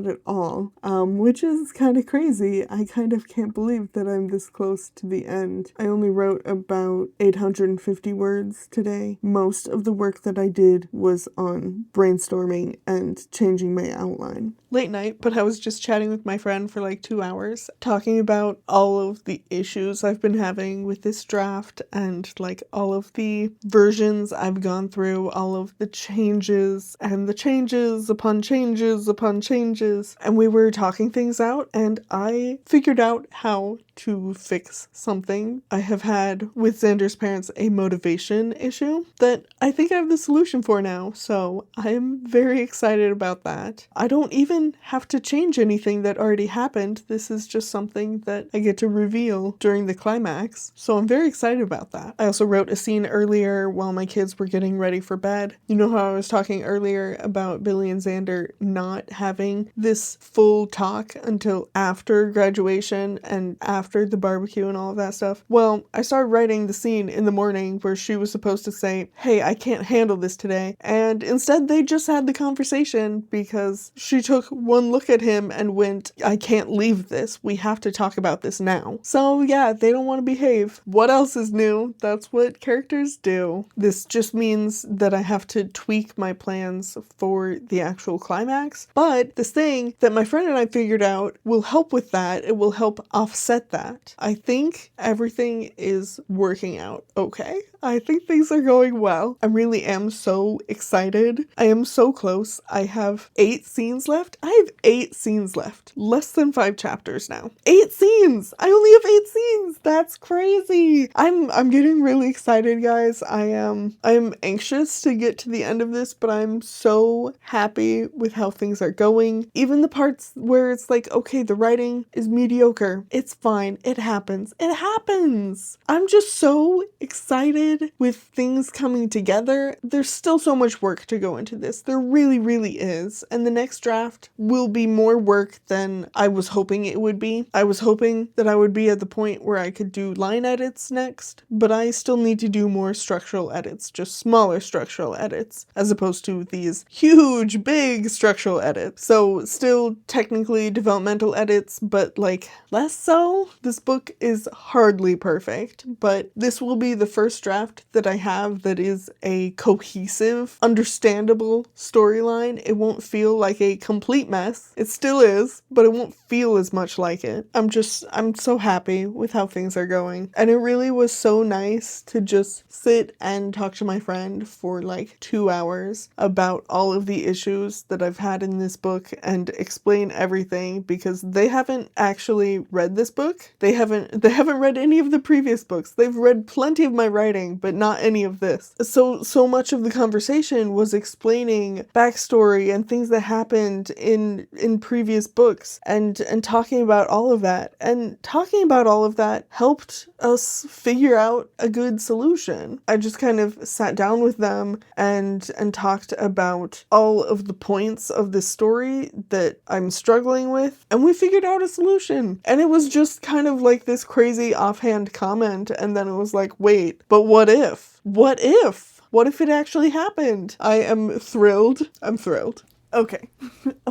[SPEAKER 1] at all, which is kind of crazy. I kind of can't believe that I'm this close to the end. I only wrote about 850 words today. Most of the work that I did was on brainstorming and changing my outline. Late night, but I was just chatting with my friend for like 2 hours, talking about all of the issues I've been having with this draft and like all of the versions I've gone through, all of the changes and the changes upon changes upon changes. And we were talking things out, and I figured out how to fix something I have had with Xander's parents, a motivation issue that I think I have the solution for now. So I'm very excited about that. I don't even have to change anything that already happened. This is just something that I get to reveal during the climax. So I'm very excited about that. I also wrote a scene earlier while my kids were getting ready for bed. You know how I was talking earlier about Billy and Xander not having this full talk until after graduation and after the barbecue and all of that stuff? Well, I started writing the scene in the morning where she was supposed to say, hey, I can't handle this today. And instead they just had the conversation because she took one look at him and went, I can't leave this. We have to talk about this now. So yeah, they don't want to behave. What else is new? That's what characters do. This just means that I have to tweak my plans for the actual climax. But this thing that my friend and I figured out will help with that. It will help offset that. I think everything is working out okay. I think things are going well. I really am so excited. I am so close. I have 8 scenes left. I have 8 scenes left. Less than 5 chapters now. 8 scenes! I only have 8 scenes! That's crazy! I'm getting really excited, guys. I'm anxious to get to the end of this, but I'm so happy with how things are going. Even the parts where it's like, okay, the writing is mediocre. It's fine. It happens. It happens! I'm just so excited with things coming together. There's still so much work to go into this. There really, really is. And the next draft will be more work than I was hoping it would be. I was hoping that I would be at the point where I could do line edits next, but I still need to do more structural edits, just smaller structural edits, as opposed to these huge, big structural edits. So still technically developmental edits, but like less so. This book is hardly perfect, but this will be the first draft that I have that is a cohesive, understandable storyline. It won't feel like a complete mess. It still is, but it won't feel as much like it. I'm so happy with how things are going. And it really was so nice to just sit and talk to my friend for like 2 hours about all of the issues that I've had in this book and explain everything, because they haven't actually read this book. They haven't read any of the previous books. They've read plenty of my writing, but not any of this. So much of the conversation was explaining backstory and things that happened in previous books and talking about all of that. And talking about all of that helped us figure out a good solution. I just kind of sat down with them and talked about all of the points of this story that I'm struggling with, and we figured out a solution. And it was just kind of like this crazy offhand comment, and then it was like, wait, but what if? What if? What if it actually happened? I am thrilled. I'm thrilled. Okay.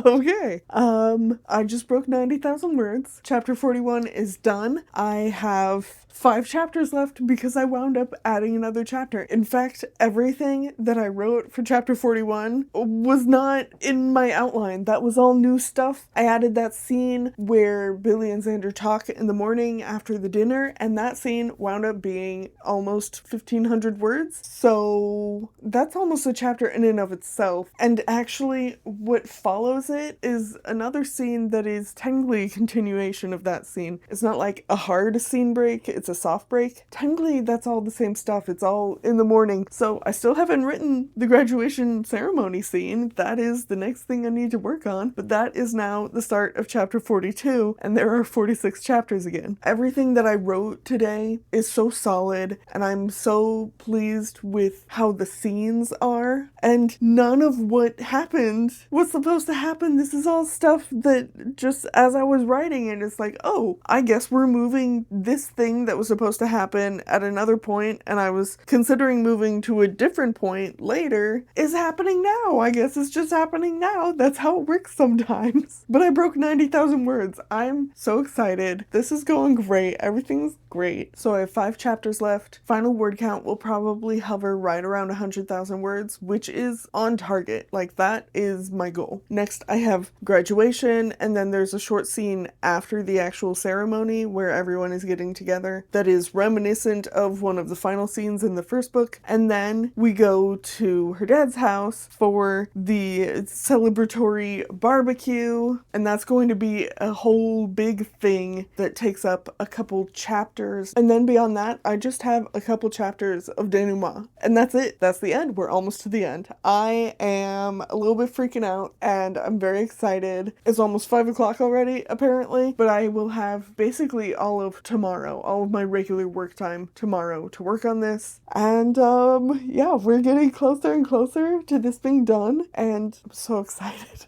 [SPEAKER 1] Okay. I just broke 90,000 words. Chapter 41 is done. I have 5 chapters left because I wound up adding another chapter. In fact, everything that I wrote for chapter 41 was not in my outline. That was all new stuff. I added that scene where Billy and Xander talk in the morning after the dinner, and that scene wound up being almost 1,500 words. So that's almost a chapter in and of itself. And actually, what follows it is another scene that is technically a continuation of that scene. It's not like a hard scene break, it's a soft break. Technically, that's all the same stuff. It's all in the morning. So I still haven't written the graduation ceremony scene. That is the next thing I need to work on. But that is now the start of chapter 42, and there are 46 chapters again. Everything that I wrote today is so solid, and I'm so pleased with how the scenes are. And none of what happened what's supposed to happen. This is all stuff that just as I was writing it, it's like, oh, I guess we're moving this thing that was supposed to happen at another point, and I was considering moving to a different point later, is happening now. I guess it's just happening now. That's how it works sometimes. But I broke 90,000 words. I'm so excited. This is going great. Everything's great. So I have 5 chapters left. Final word count will probably hover right around 100,000 words, which is on target. Like, that is my goal. Next, I have graduation, and then there's a short scene after the actual ceremony where everyone is getting together that is reminiscent of one of the final scenes in the first book. And then we go to her dad's house for the celebratory barbecue, and that's going to be a whole big thing that takes up a couple chapters. And then beyond that, I just have a couple chapters of denouement, and that's it. That's the end. We're almost to the end. I am a little bit freaking out, and I'm very excited. It's almost 5 o'clock already, apparently, but I will have basically all of tomorrow, all of my regular work time tomorrow to work on this. And yeah, we're getting closer and closer to this being done, and I'm so excited.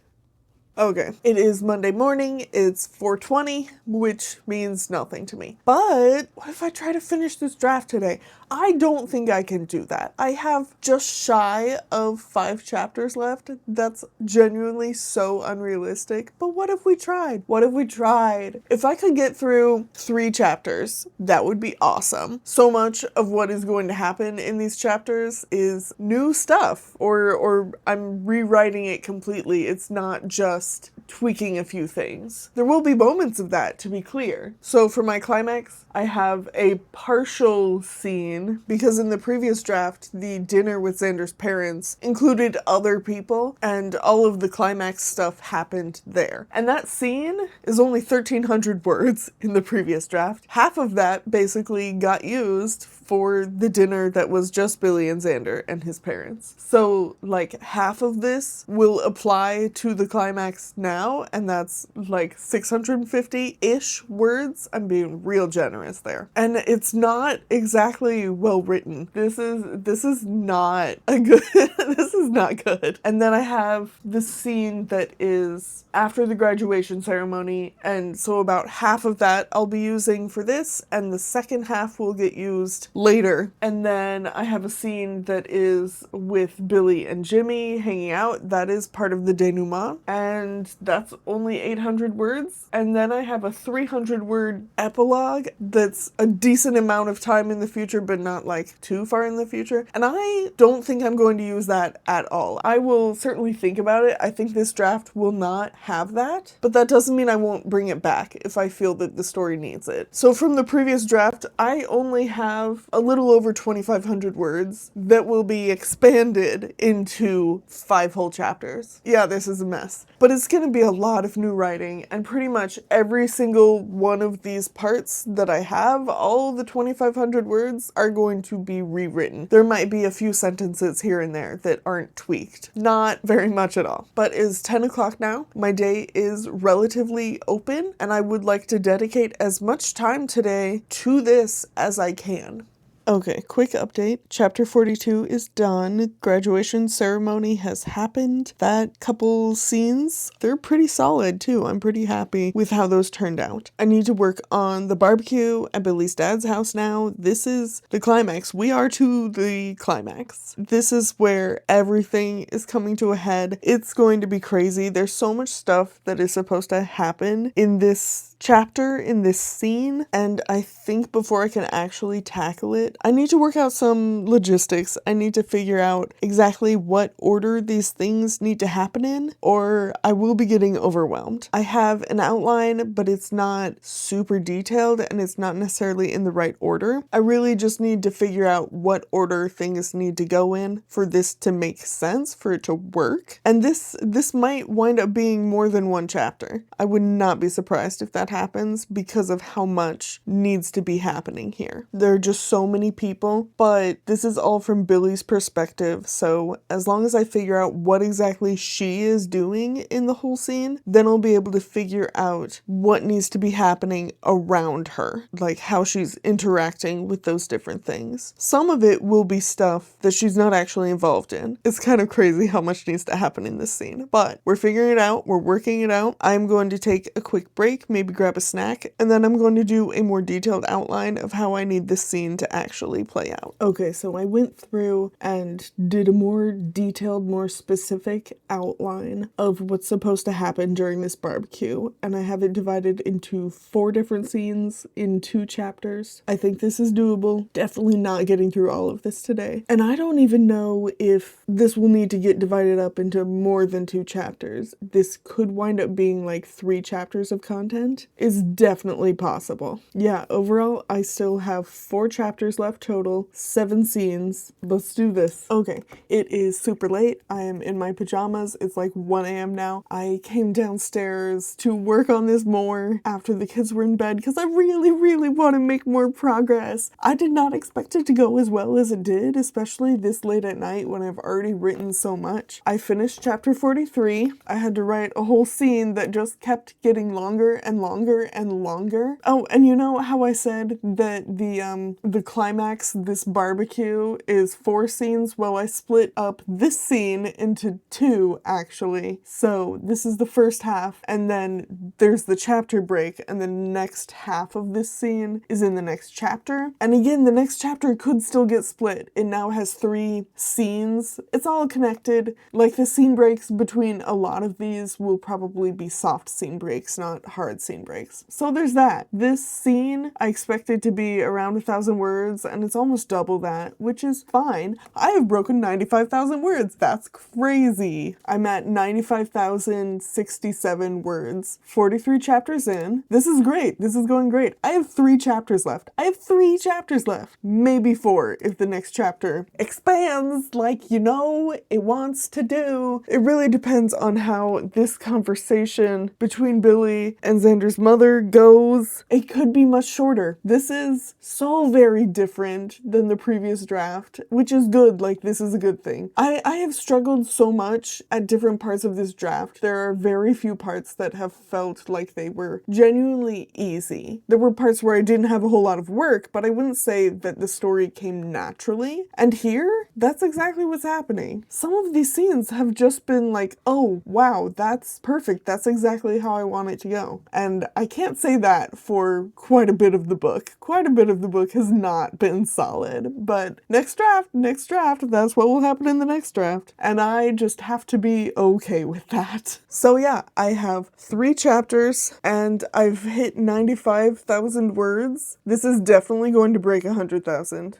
[SPEAKER 1] Okay, it is Monday morning, it's 4:20, which means nothing to me. But what if I try to finish this draft today? I don't think I can do that. I have just shy of 5 chapters left. That's genuinely so unrealistic. But what if we tried? What if we tried? If I could get through 3 chapters, that would be awesome. So much of what is going to happen in these chapters is new stuff, or I'm rewriting it completely. It's not just tweaking a few things. There will be moments of that, to be clear. So for my climax, I have a partial scene, because in the previous draft, the dinner with Xander's parents included other people, and all of the climax stuff happened there. And that scene is only 1,300 words in the previous draft. Half of that basically got used for the dinner that was just Billy and Xander and his parents. So, like, half of this will apply to the climax now, and that's like 650-ish words. I'm being real generous there. And it's not exactly well written. This is not a good this is not good. And then I have the scene that is after the graduation ceremony, and so about half of that I'll be using for this, and the second half will get used later. And then I have a scene that is with Billy and Jimmy hanging out. That is part of the denouement, and that's only 800 words. And then I have a 300-word epilogue that's a decent amount of time in the future, but not like too far in the future. And I don't think I'm going to use that at all. I will certainly think about it. I think this draft will not have that, but that doesn't mean I won't bring it back if I feel that the story needs it. So from the previous draft, I only have a little over 2,500 words that will be expanded into 5 whole chapters. Yeah, this is a mess, but it's going to be a lot of new writing, and pretty much every single one of these parts that I have, all the 2,500 words are going to be rewritten. There might be a few sentences here and there that aren't tweaked. Not very much at all. But it's 10 o'clock now. My day is relatively open, and I would like to dedicate as much time today to this as I can. Okay, quick update. Chapter 42 is done. Graduation ceremony has happened. That couple scenes, they're pretty solid too. I'm pretty happy with how those turned out. I need to work on the barbecue at Billy's dad's house now. This is the climax. We are to the climax. This is where everything is coming to a head. It's going to be crazy. There's so much stuff that is supposed to happen in this chapter, in this scene, and I think before I can actually tackle it, I need to work out some logistics. I need to figure out exactly what order these things need to happen in, or I will be getting overwhelmed. I have an outline, but it's not super detailed, and it's not necessarily in the right order. I really just need to figure out what order things need to go in for this to make sense, for it to work. And this might wind up being more than one chapter. I would not be surprised if that happens because of how much needs to be happening here. There are just so many people, but this is all from Billy's perspective, so as long as I figure out what exactly she is doing in the whole scene, then I'll be able to figure out what needs to be happening around her, like how she's interacting with those different things. Some of it will be stuff that she's not actually involved in. It's kind of crazy how much needs to happen in this scene, but we're figuring it out, we're working it out. I'm going to take a quick break, maybe grab a snack, and then I'm going to do a more detailed outline of how I need this scene to actually play out. Okay, so I went through and did a more detailed, more specific outline of what's supposed to happen during this barbecue, and I have it divided into 4 different scenes in 2 chapters. I think this is doable. Definitely not getting through all of this today. And I don't even know if this will need to get divided up into more than 2 chapters. This could wind up being like 3 chapters of content. Is definitely possible. Yeah, overall, I still have 4 chapters left total, 7 scenes. Let's do this. Okay, it is super late. I am in my pajamas. It's like 1 a.m. now. I came downstairs to work on this more after the kids were in bed because I really, really want to make more progress. I did not expect it to go as well as it did, especially this late at night when I've already written so much. I finished chapter 43. I had to write a whole scene that just kept getting longer and longer and longer. Oh, and you know how I said that the climax, this barbecue, is 4 scenes? Well, I split up this scene into 2, actually. So this is the first half, and then there's the chapter break, and the next half of this scene is in the next chapter. And again, the next chapter could still get split. It now has 3 scenes. It's all connected. Like, the scene breaks between a lot of these will probably be soft scene breaks, not hard scene breaks. So there's that. This scene, I expected to be around 1,000 words, and it's almost double that, which is fine. I have broken 95,000 words. That's crazy. I'm at 95,067 words. 43 chapters in. This is great. This is going great. I have 3 chapters left. I have 3 chapters left. Maybe 4 if the next chapter expands like you know it wants to do. It really depends on how this conversation between Billy and Xander's mother goes. It could be much shorter. This is so very different than the previous draft, which is good. Like, this is a good thing. I have struggled so much at different parts of this draft. There are very few parts that have felt like they were genuinely easy. There were parts where I didn't have a whole lot of work, but I wouldn't say that the story came naturally. And here, that's exactly what's happening. Some of these scenes have just been like, oh, wow, that's perfect. That's exactly how I want it to go. And I can't say that for quite a bit of the book. Quite a bit of the book has not been solid, but next draft, that's what will happen in the next draft. And I just have to be okay with that. So yeah, I have 3 chapters and I've hit 95,000 words. This is definitely going to break 100,000,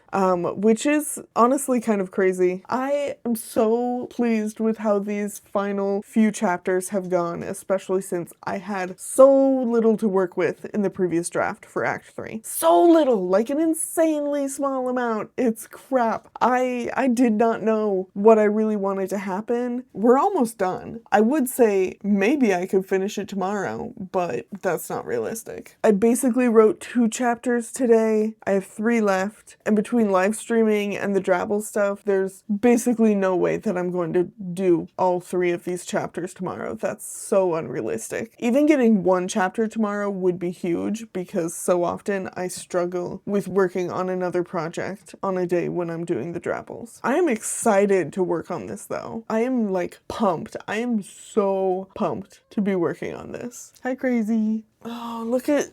[SPEAKER 1] which is honestly kind of crazy. I am so pleased with how these final few chapters have gone, especially since I had so little to work with in the previous draft for Act 3. So little, like an insanely small amount. It's crap. I did not know what I really wanted to happen. We're almost done. I would say maybe I could finish it tomorrow, but that's not realistic. I basically wrote 2 chapters today. I have 3 left, and between live streaming and the Drabble stuff, there's basically no way that I'm going to do all 3 of these chapters tomorrow. That's so unrealistic. Even getting 1 chapter tomorrow would be huge because so often I struggle with working on another project on a day when I'm doing the Drabbles. I am excited to work on this though. I am like pumped. I am so pumped to be working on this. Hi, Crazy. Oh, look at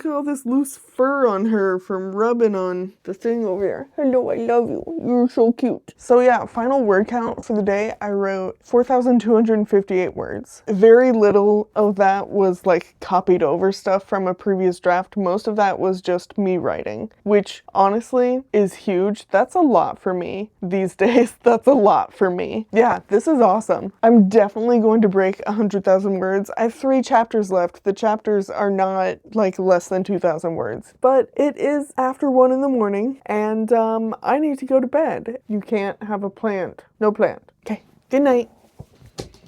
[SPEAKER 1] all this loose fur on her from rubbing on the thing over here. Hello, I love you. You're so cute. So yeah, final word count for the day, I wrote 4,258 words. Very little of that was like copied over stuff from a previous draft. Most of that was just me writing, which honestly is huge. That's a lot for me these days. That's a lot for me. Yeah, this is awesome. I'm definitely going to break 100,000 words. I have 3 chapters left. The chapters are not like less than 2,000 words. But it is after 1 in the morning, and I need to go to bed. You can't have a plant. No plant. Okay, good night.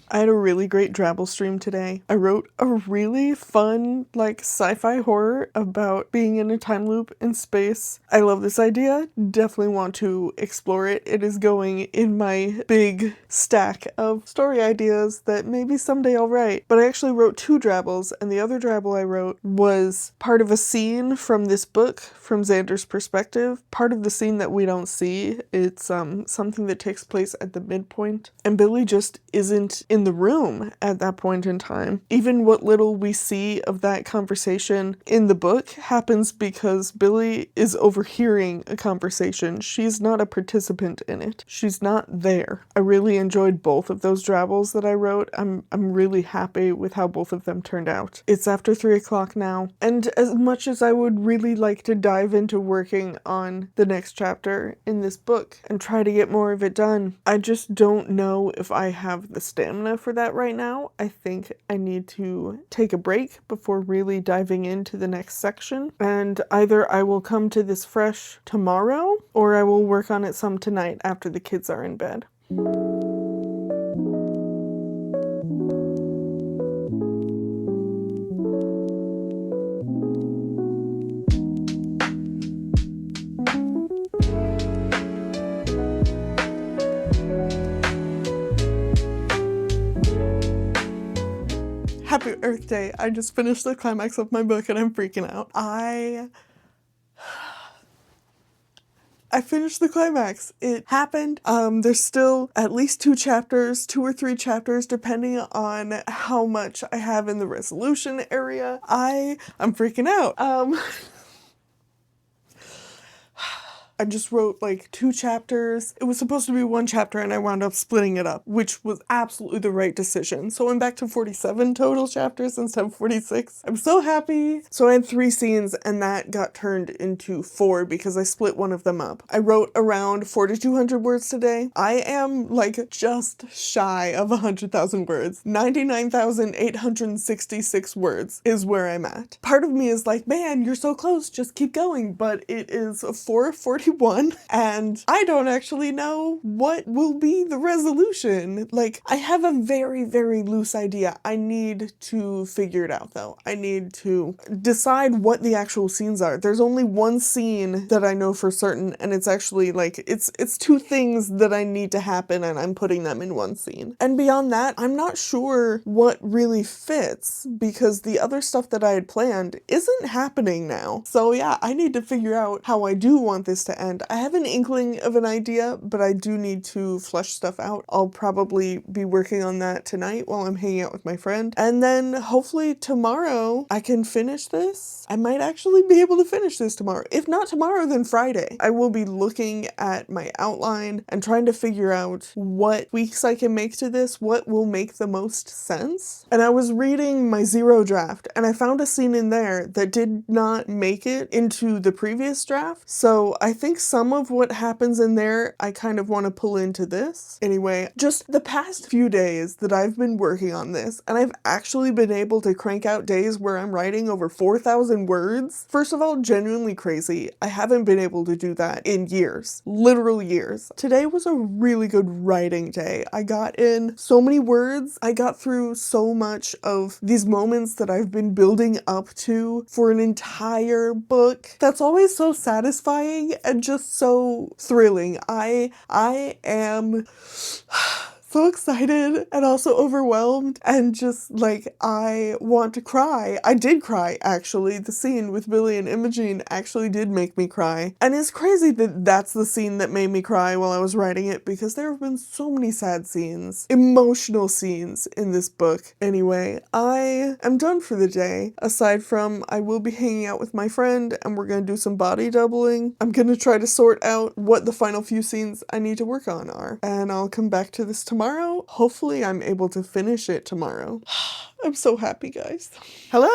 [SPEAKER 1] I had a really great Drabble stream today. I wrote a really fun, like, sci-fi horror about being in a time loop in space. I love this idea. Definitely want to explore it. It is going in my big stack of story ideas that maybe someday I'll write. But I actually wrote 2 Drabbles, and the other Drabble I wrote was part of a scene from this book, from Xander's perspective. Part of the scene that we don't see. It's something that takes place at the midpoint, and Billy just isn't in the room at that point in time. Even what little we see of that conversation in the book happens because Billy is overhearing a conversation. She's not a participant in it. She's not there. I really enjoyed both of those Drabbles that I wrote. I'm really happy with how both of them turned out. It's after 3 o'clock now, and as much as I would really like to dive into working on the next chapter in this book and try to get more of it done, I just don't know if I have the stamina for that right now. I think I need to take a break before really diving into the next section, and either I will come to this fresh tomorrow or I will work on it some tonight after the kids are in bed. Happy Earth Day. I just finished the climax of my book and I'm freaking out. I finished the climax. It happened. There's still at least 2 or 3 chapters, depending on how much I have in the resolution area. I'm freaking out. I just wrote like 2 chapters. It was supposed to be 1 chapter and I wound up splitting it up, which was absolutely the right decision. So I'm back to 47 total chapters instead of 46. I'm so happy. So I had 3 scenes and that got turned into 4 because I split one of them up. I wrote around 4,200 words today. I am like just shy of 100,000 words. 99,866 words is where I'm at. Part of me is like, man, you're so close, just keep going. But it is 4:41 and I don't actually know what will be the resolution. Like, I have a very, very loose idea. I need to figure it out though. I need to decide what the actual scenes are. There's only 1 scene that I know for certain, and it's actually like, it's 2 things that I need to happen and I'm putting them in 1 scene. And beyond that, I'm not sure what really fits because the other stuff that I had planned isn't happening now. So yeah, I need to figure out how I do want this to end. I have an inkling of an idea, but I do need to flesh stuff out. I'll probably be working on that tonight while I'm hanging out with my friend. And then hopefully tomorrow I can finish this. I might actually be able to finish this tomorrow. If not tomorrow, then Friday. I will be looking at my outline and trying to figure out what tweaks I can make to this, what will make the most sense. And I was reading my 0 draft and I found a scene in there that did not make it into the previous draft. So I think some of what happens in there, I kind of want to pull into this. Anyway, just the past few days that I've been working on this, and I've actually been able to crank out days where I'm writing over 4,000 words. First of all, genuinely crazy. I haven't been able to do that in years, literal years. Today was a really good writing day. I got in so many words. I got through so much of these moments that I've been building up to for an entire book. That's always so satisfying and just so thrilling. I am so excited and also overwhelmed and just like I want to cry. I did cry actually. The scene with Billy and Imogene actually did make me cry. And it's crazy that that's the scene that made me cry while I was writing it because there have been so many sad scenes, emotional scenes in this book. Anyway, I am done for the day. Aside from I will be hanging out with my friend and we're gonna do some body doubling. I'm gonna try to sort out what the final few scenes I need to work on are. And I'll come back to this tomorrow. Hopefully I'm able to finish it tomorrow. I'm so happy, guys. Hello?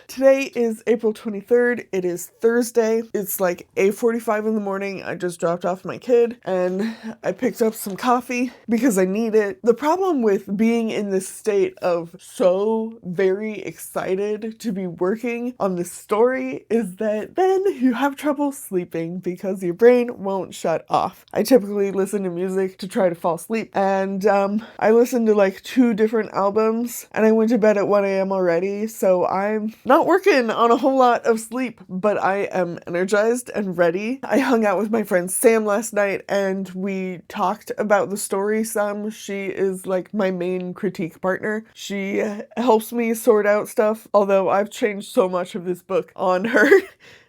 [SPEAKER 1] Today is April 23rd. It is Thursday. It's like 8:45 in the morning. I just dropped off my kid and I picked up some coffee because I need it. The problem with being in this state of so very excited to be working on this story is that then you have trouble sleeping because your brain won't shut off. I typically listen to music to try to fall asleep, and I listened to like 2 different albums and I went to bed at 1 a.m. already, so I'm not working on a whole lot of sleep, but I am energized and ready. I hung out with my friend Sam last night and we talked about the story some. She is like my main critique partner. She helps me sort out stuff, although I've changed so much of this book on her.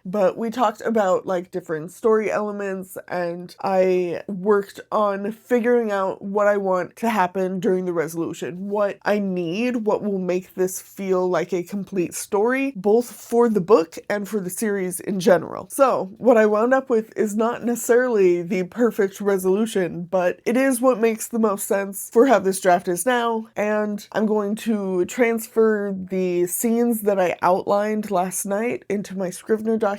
[SPEAKER 1] But we talked about like different story elements, and I worked on figuring out what I want to happen during the resolution, what I need, what will make this feel like a complete story, both for the book and for the series in general. So what I wound up with is not necessarily the perfect resolution, but it is what makes the most sense for how this draft is now, and I'm going to transfer the scenes that I outlined last night into my Scrivener document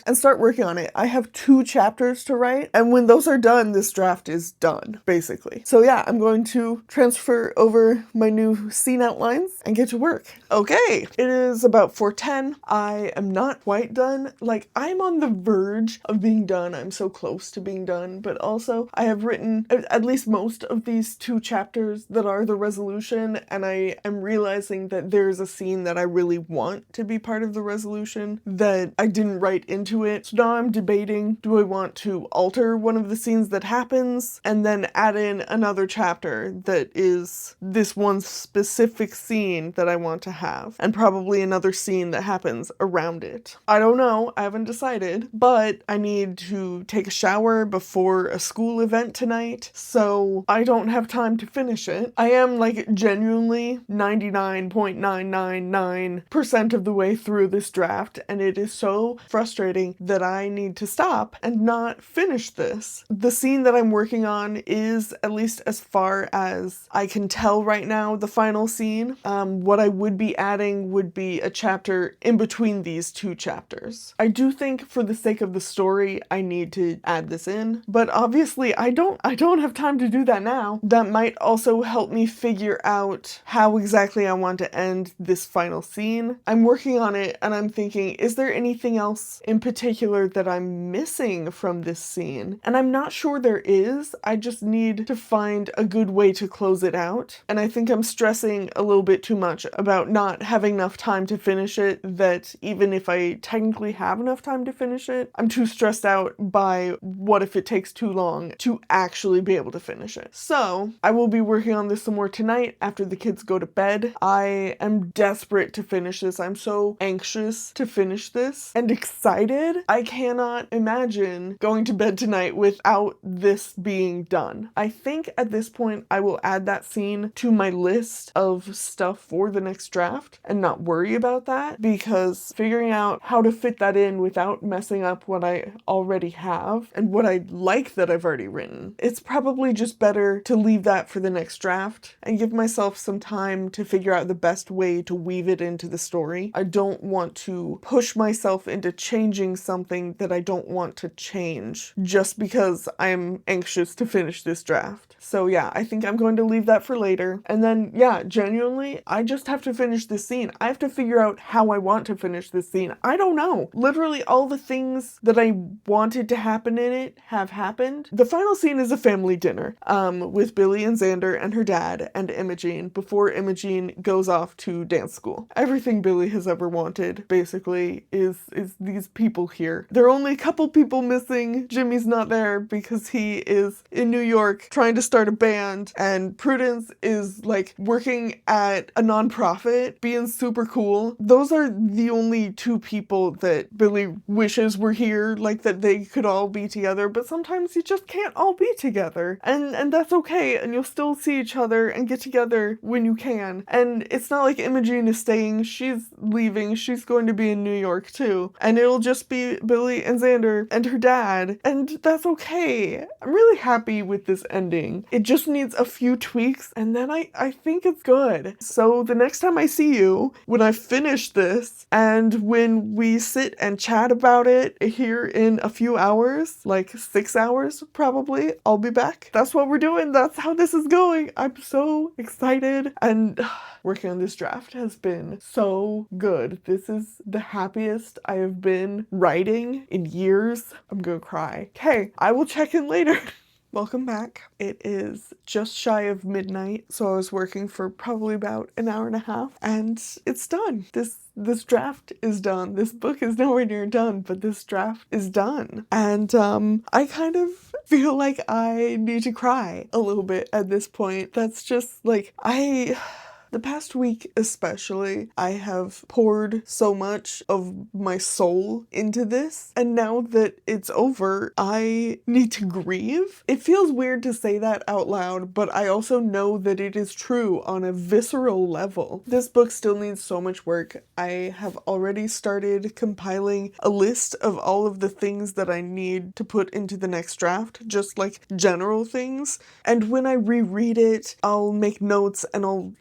[SPEAKER 1] and start working on it. I have 2 chapters to write, and when those are done, this draft is done, basically. So yeah, I'm going to transfer over my new scene outlines and get to work. Okay, it is about 4:10. I am not quite done. Like, I'm on the verge of being done. I'm so close to being done, but also I have written at least most of these 2 chapters that are the resolution, and I am realizing that there's a scene that I really want to be part of the resolution that I didn't write into it. So now I'm debating, do I want to alter one of the scenes that happens and then add in another chapter that is this one specific scene that I want to have, and probably another scene that happens around it. I don't know, I haven't decided, but I need to take a shower before a school event tonight, so I don't have time to finish it. I am like genuinely 99.999% of the way through this draft, and it is so frustrating that I need to stop and not finish this. The scene that I'm working on is, at least as far as I can tell right now, the final scene. What I would be adding would be a chapter in between these 2 chapters. I do think for the sake of the story, I need to add this in, but obviously I don't have time to do that now. That might also help me figure out how exactly I want to end this final scene. I'm working on it and I'm thinking, is there anything else in particular that I'm missing from this scene? And I'm not sure there is. I just need to find a good way to close it out. And I think I'm stressing a little bit too much about not having enough time to finish it, that even if I technically have enough time to finish it, I'm too stressed out by what if it takes too long to actually be able to finish it. So I will be working on this some more tonight after the kids go to bed. I am desperate to finish this. I'm so anxious to finish this and excited. I cannot imagine going to bed tonight without this being done. I think at this point I will add that scene to my list of stuff for the next draft and not worry about that, because figuring out how to fit that in without messing up what I already have and what I like that I've already written, it's probably just better to leave that for the next draft and give myself some time to figure out the best way to weave it into the story. I don't want to push myself into changing something that I don't want to change just because I'm anxious to finish this draft. So yeah, I think I'm going to leave that for later. And then yeah, genuinely, I just have to finish this scene. I have to figure out how I want to finish this scene. I don't know. Literally all the things that I wanted to happen in it have happened. The final scene is a family dinner with Billy and Xander and her dad and Imogene before Imogene goes off to dance school. Everything Billy has ever wanted basically is these people here. There are only a couple people missing. Jimmy's not there because he is in New York trying to start a band, and Prudence is like working at a nonprofit, being super cool. Those are the only 2 people that Billy wishes were here, like that they could all be together, but sometimes you just can't all be together, and that's okay, and you'll still see each other and get together when you can. And it's not like Imogene is staying, she's leaving, she's going to be in New York too, and it'll just be Billy and Xander and her dad, and that's okay. I'm really happy with this ending. It just needs a few tweaks, and then I think it's good. So the next time I see you, when I finish this. And when we sit and chat about it here in a few hours, like 6 hours probably, I'll be back. That's what we're doing. That's how this is going. I'm so excited. And working on this draft has been so good. This is the happiest I have been writing in years. I'm gonna cry. Okay, I will check in later. Welcome back. It is just shy of midnight, so I was working for probably about an hour and a half, and it's done. This draft is done. This book is nowhere near done, but this draft is done. And I kind of feel like I need to cry a little bit at this point. That's just like, the past week especially, I have poured so much of my soul into this, and now that it's over, I need to grieve. It feels weird to say that out loud, but I also know that it is true on a visceral level. This book still needs so much work. I have already started compiling a list of all of the things that I need to put into the next draft, just like general things, and when I reread it, I'll make notes and I'll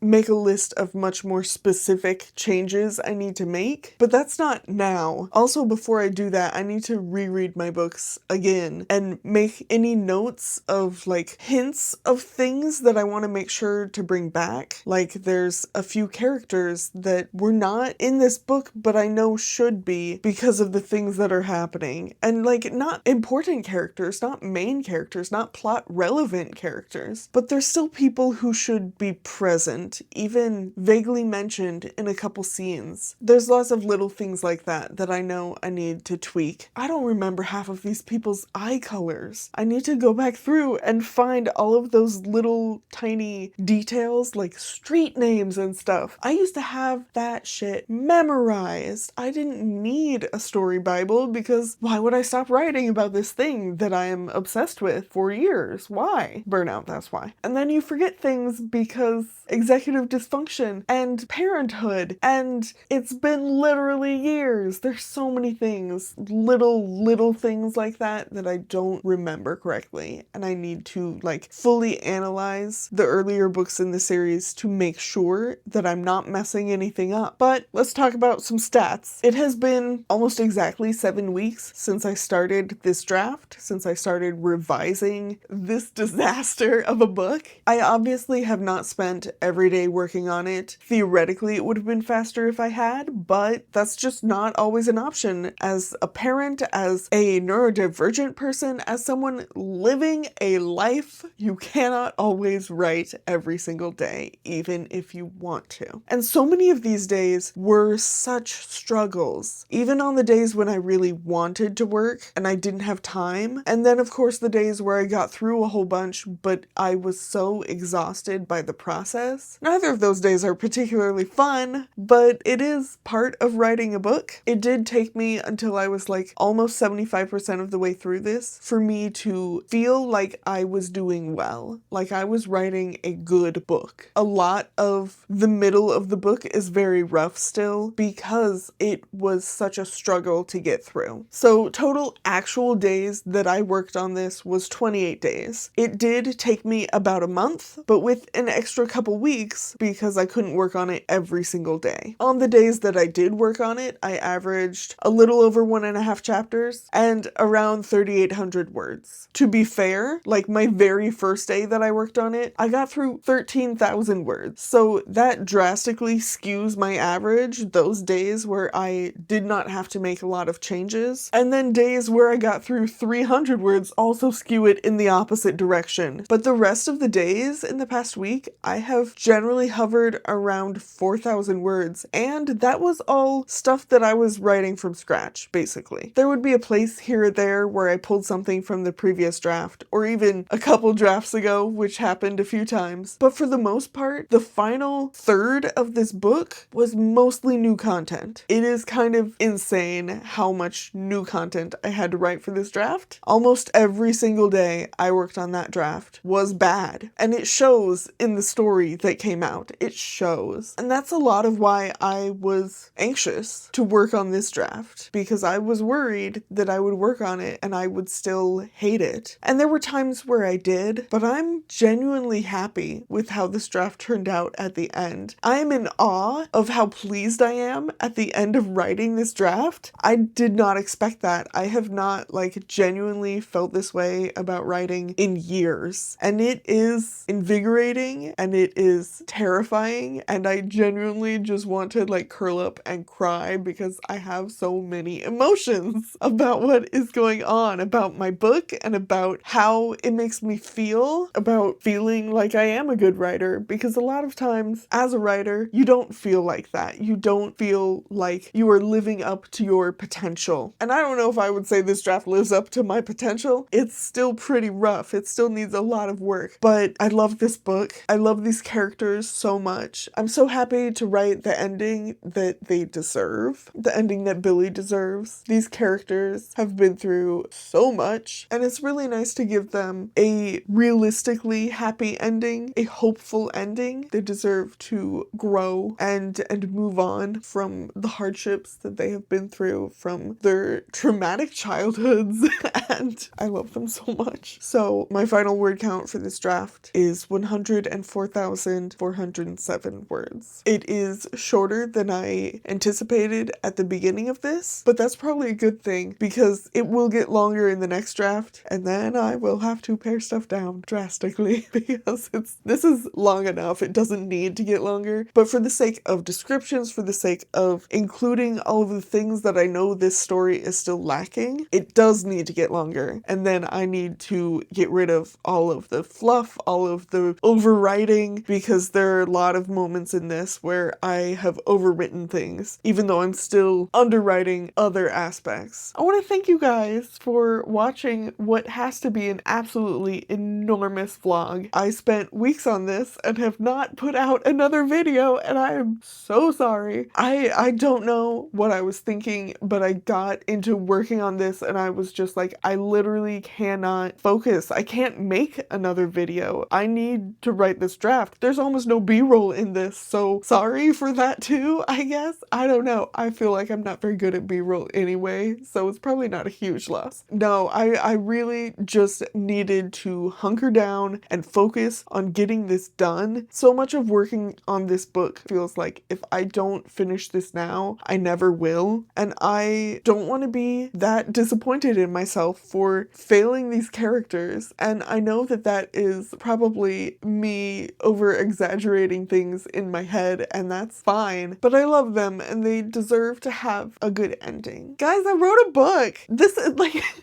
[SPEAKER 1] make a list of much more specific changes I need to make, but that's not now. Also, before I do that, I need to reread my books again and make any notes of hints of things that I want to make sure to bring back. Like, there's a few characters that were not in this book, but I know should be because of the things that are happening. And not important characters, not main characters, not plot relevant characters, but there's still people who should be present, even vaguely mentioned in a couple scenes. There's lots of little things like that I know I need to tweak. I don't remember half of these people's eye colors. I need to go back through and find all of those little tiny details like street names and stuff. I used to have that shit memorized. I didn't need a story Bible because why would I stop writing about this thing that I am obsessed with for years? Why? Burnout, that's why. And then you forget things because executive dysfunction and parenthood, and it's been literally years. There's so many things, little things like that I don't remember correctly, and I need to fully analyze the earlier books in the series to make sure that I'm not messing anything up. But let's talk about some stats. It has been almost exactly 7 weeks since I started this draft, since I started revising this disaster of a book. I obviously have not spent every day working on it. Theoretically, it would have been faster if I had, but that's just not always an option. As a parent, as a neurodivergent person, as someone living a life, you cannot always write every single day, even if you want to. And so many of these days were such struggles, even on the days when I really wanted to work and I didn't have time. And then, of course, the days where I got through a whole bunch, but I was so exhausted by the process. Neither of those days are particularly fun, but it is part of writing a book. It did take me until I was almost 75% of the way through this for me to feel like I was doing well, like I was writing a good book. A lot of the middle of the book is very rough still because it was such a struggle to get through. So total actual days that I worked on this was 28 days. It did take me about a month, but with an extra couple weeks because I couldn't work on it every single day. On the days that I did work on it, I averaged a little over 1.5 chapters and around 3,800 words. To be fair, my very first day that I worked on it, I got through 13,000 words. So that drastically skews my average, those days where I did not have to make a lot of changes. And then days where I got through 300 words also skew it in the opposite direction. But the rest of the days in the past week, I have generally hovered around 4,000 words, and that was all stuff that I was writing from scratch, basically. There would be a place here or there where I pulled something from the previous draft, or even a couple drafts ago, which happened a few times. But for the most part, the final third of this book was mostly new content. It is kind of insane how much new content I had to write for this draft. Almost every single day I worked on that draft was bad, and it shows in the story that came out. It shows. And that's a lot of why I was anxious to work on this draft, because I was worried that I would work on it and I would still hate it. And there were times where I did, but I'm genuinely happy with how this draft turned out at the end. I am in awe of how pleased I am at the end of writing this draft. I did not expect that. I have not genuinely felt this way about writing in years. And it is invigorating and it is terrifying, and I genuinely just want to curl up and cry because I have so many emotions about what is going on, about my book and about how it makes me feel, about feeling like I am a good writer, because a lot of times as a writer, you don't feel like that. You don't feel like you are living up to your potential. And I don't know if I would say this draft lives up to my potential. It's still pretty rough. It still needs a lot of work, but I love this book. I love these characters so much. I'm so happy to write the ending that they deserve, the ending that Billy deserves. These characters have been through so much, and it's really nice to give them a realistically happy ending, a hopeful ending. They deserve to grow and move on from the hardships that they have been through, from their traumatic childhoods, and I love them so much. So my final word count for this draft is 104,407 words. It is shorter than I anticipated at the beginning of this, but that's probably a good thing because it will get longer in the next draft, and then I will have to pare stuff down drastically because this is long enough. It doesn't need to get longer, but for the sake of descriptions, for the sake of including all of the things that I know this story is still lacking, it does need to get longer. And then I need to get rid of all of the fluff, all of the overwriting, because there are a lot of moments in this where I have overwritten things, even though I'm still underwriting other aspects. I want to thank you guys for watching what has to be an absolutely enormous vlog. I spent weeks on this and have not put out another video, and I am so sorry. I don't know what I was thinking, but I got into working on this and I was just like, I literally cannot focus. I can't make another video. I need to write this draft. There's almost no B-roll in this, so sorry for that too, I guess. I don't know. I feel like I'm not very good at B-roll anyway, so it's probably not a huge loss. No, I really just needed to hunker down and focus on getting this done. So much of working on this book feels like if I don't finish this now, I never will. And I don't want to be that disappointed in myself for failing these characters. And I know that that is probably me over exaggerating things in my head, and that's fine. But I love them and they deserve to have a good ending. Guys, I wrote a book. This is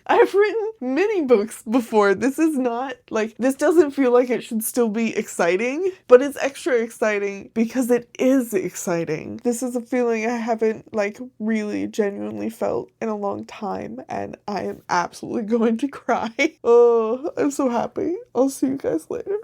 [SPEAKER 1] I've written many books before. This is not this doesn't feel like it should still be exciting, but it's extra exciting because it is exciting. This is a feeling I haven't really genuinely felt in a long time, and I am absolutely going to cry. Oh, I'm so happy. I'll see you guys later.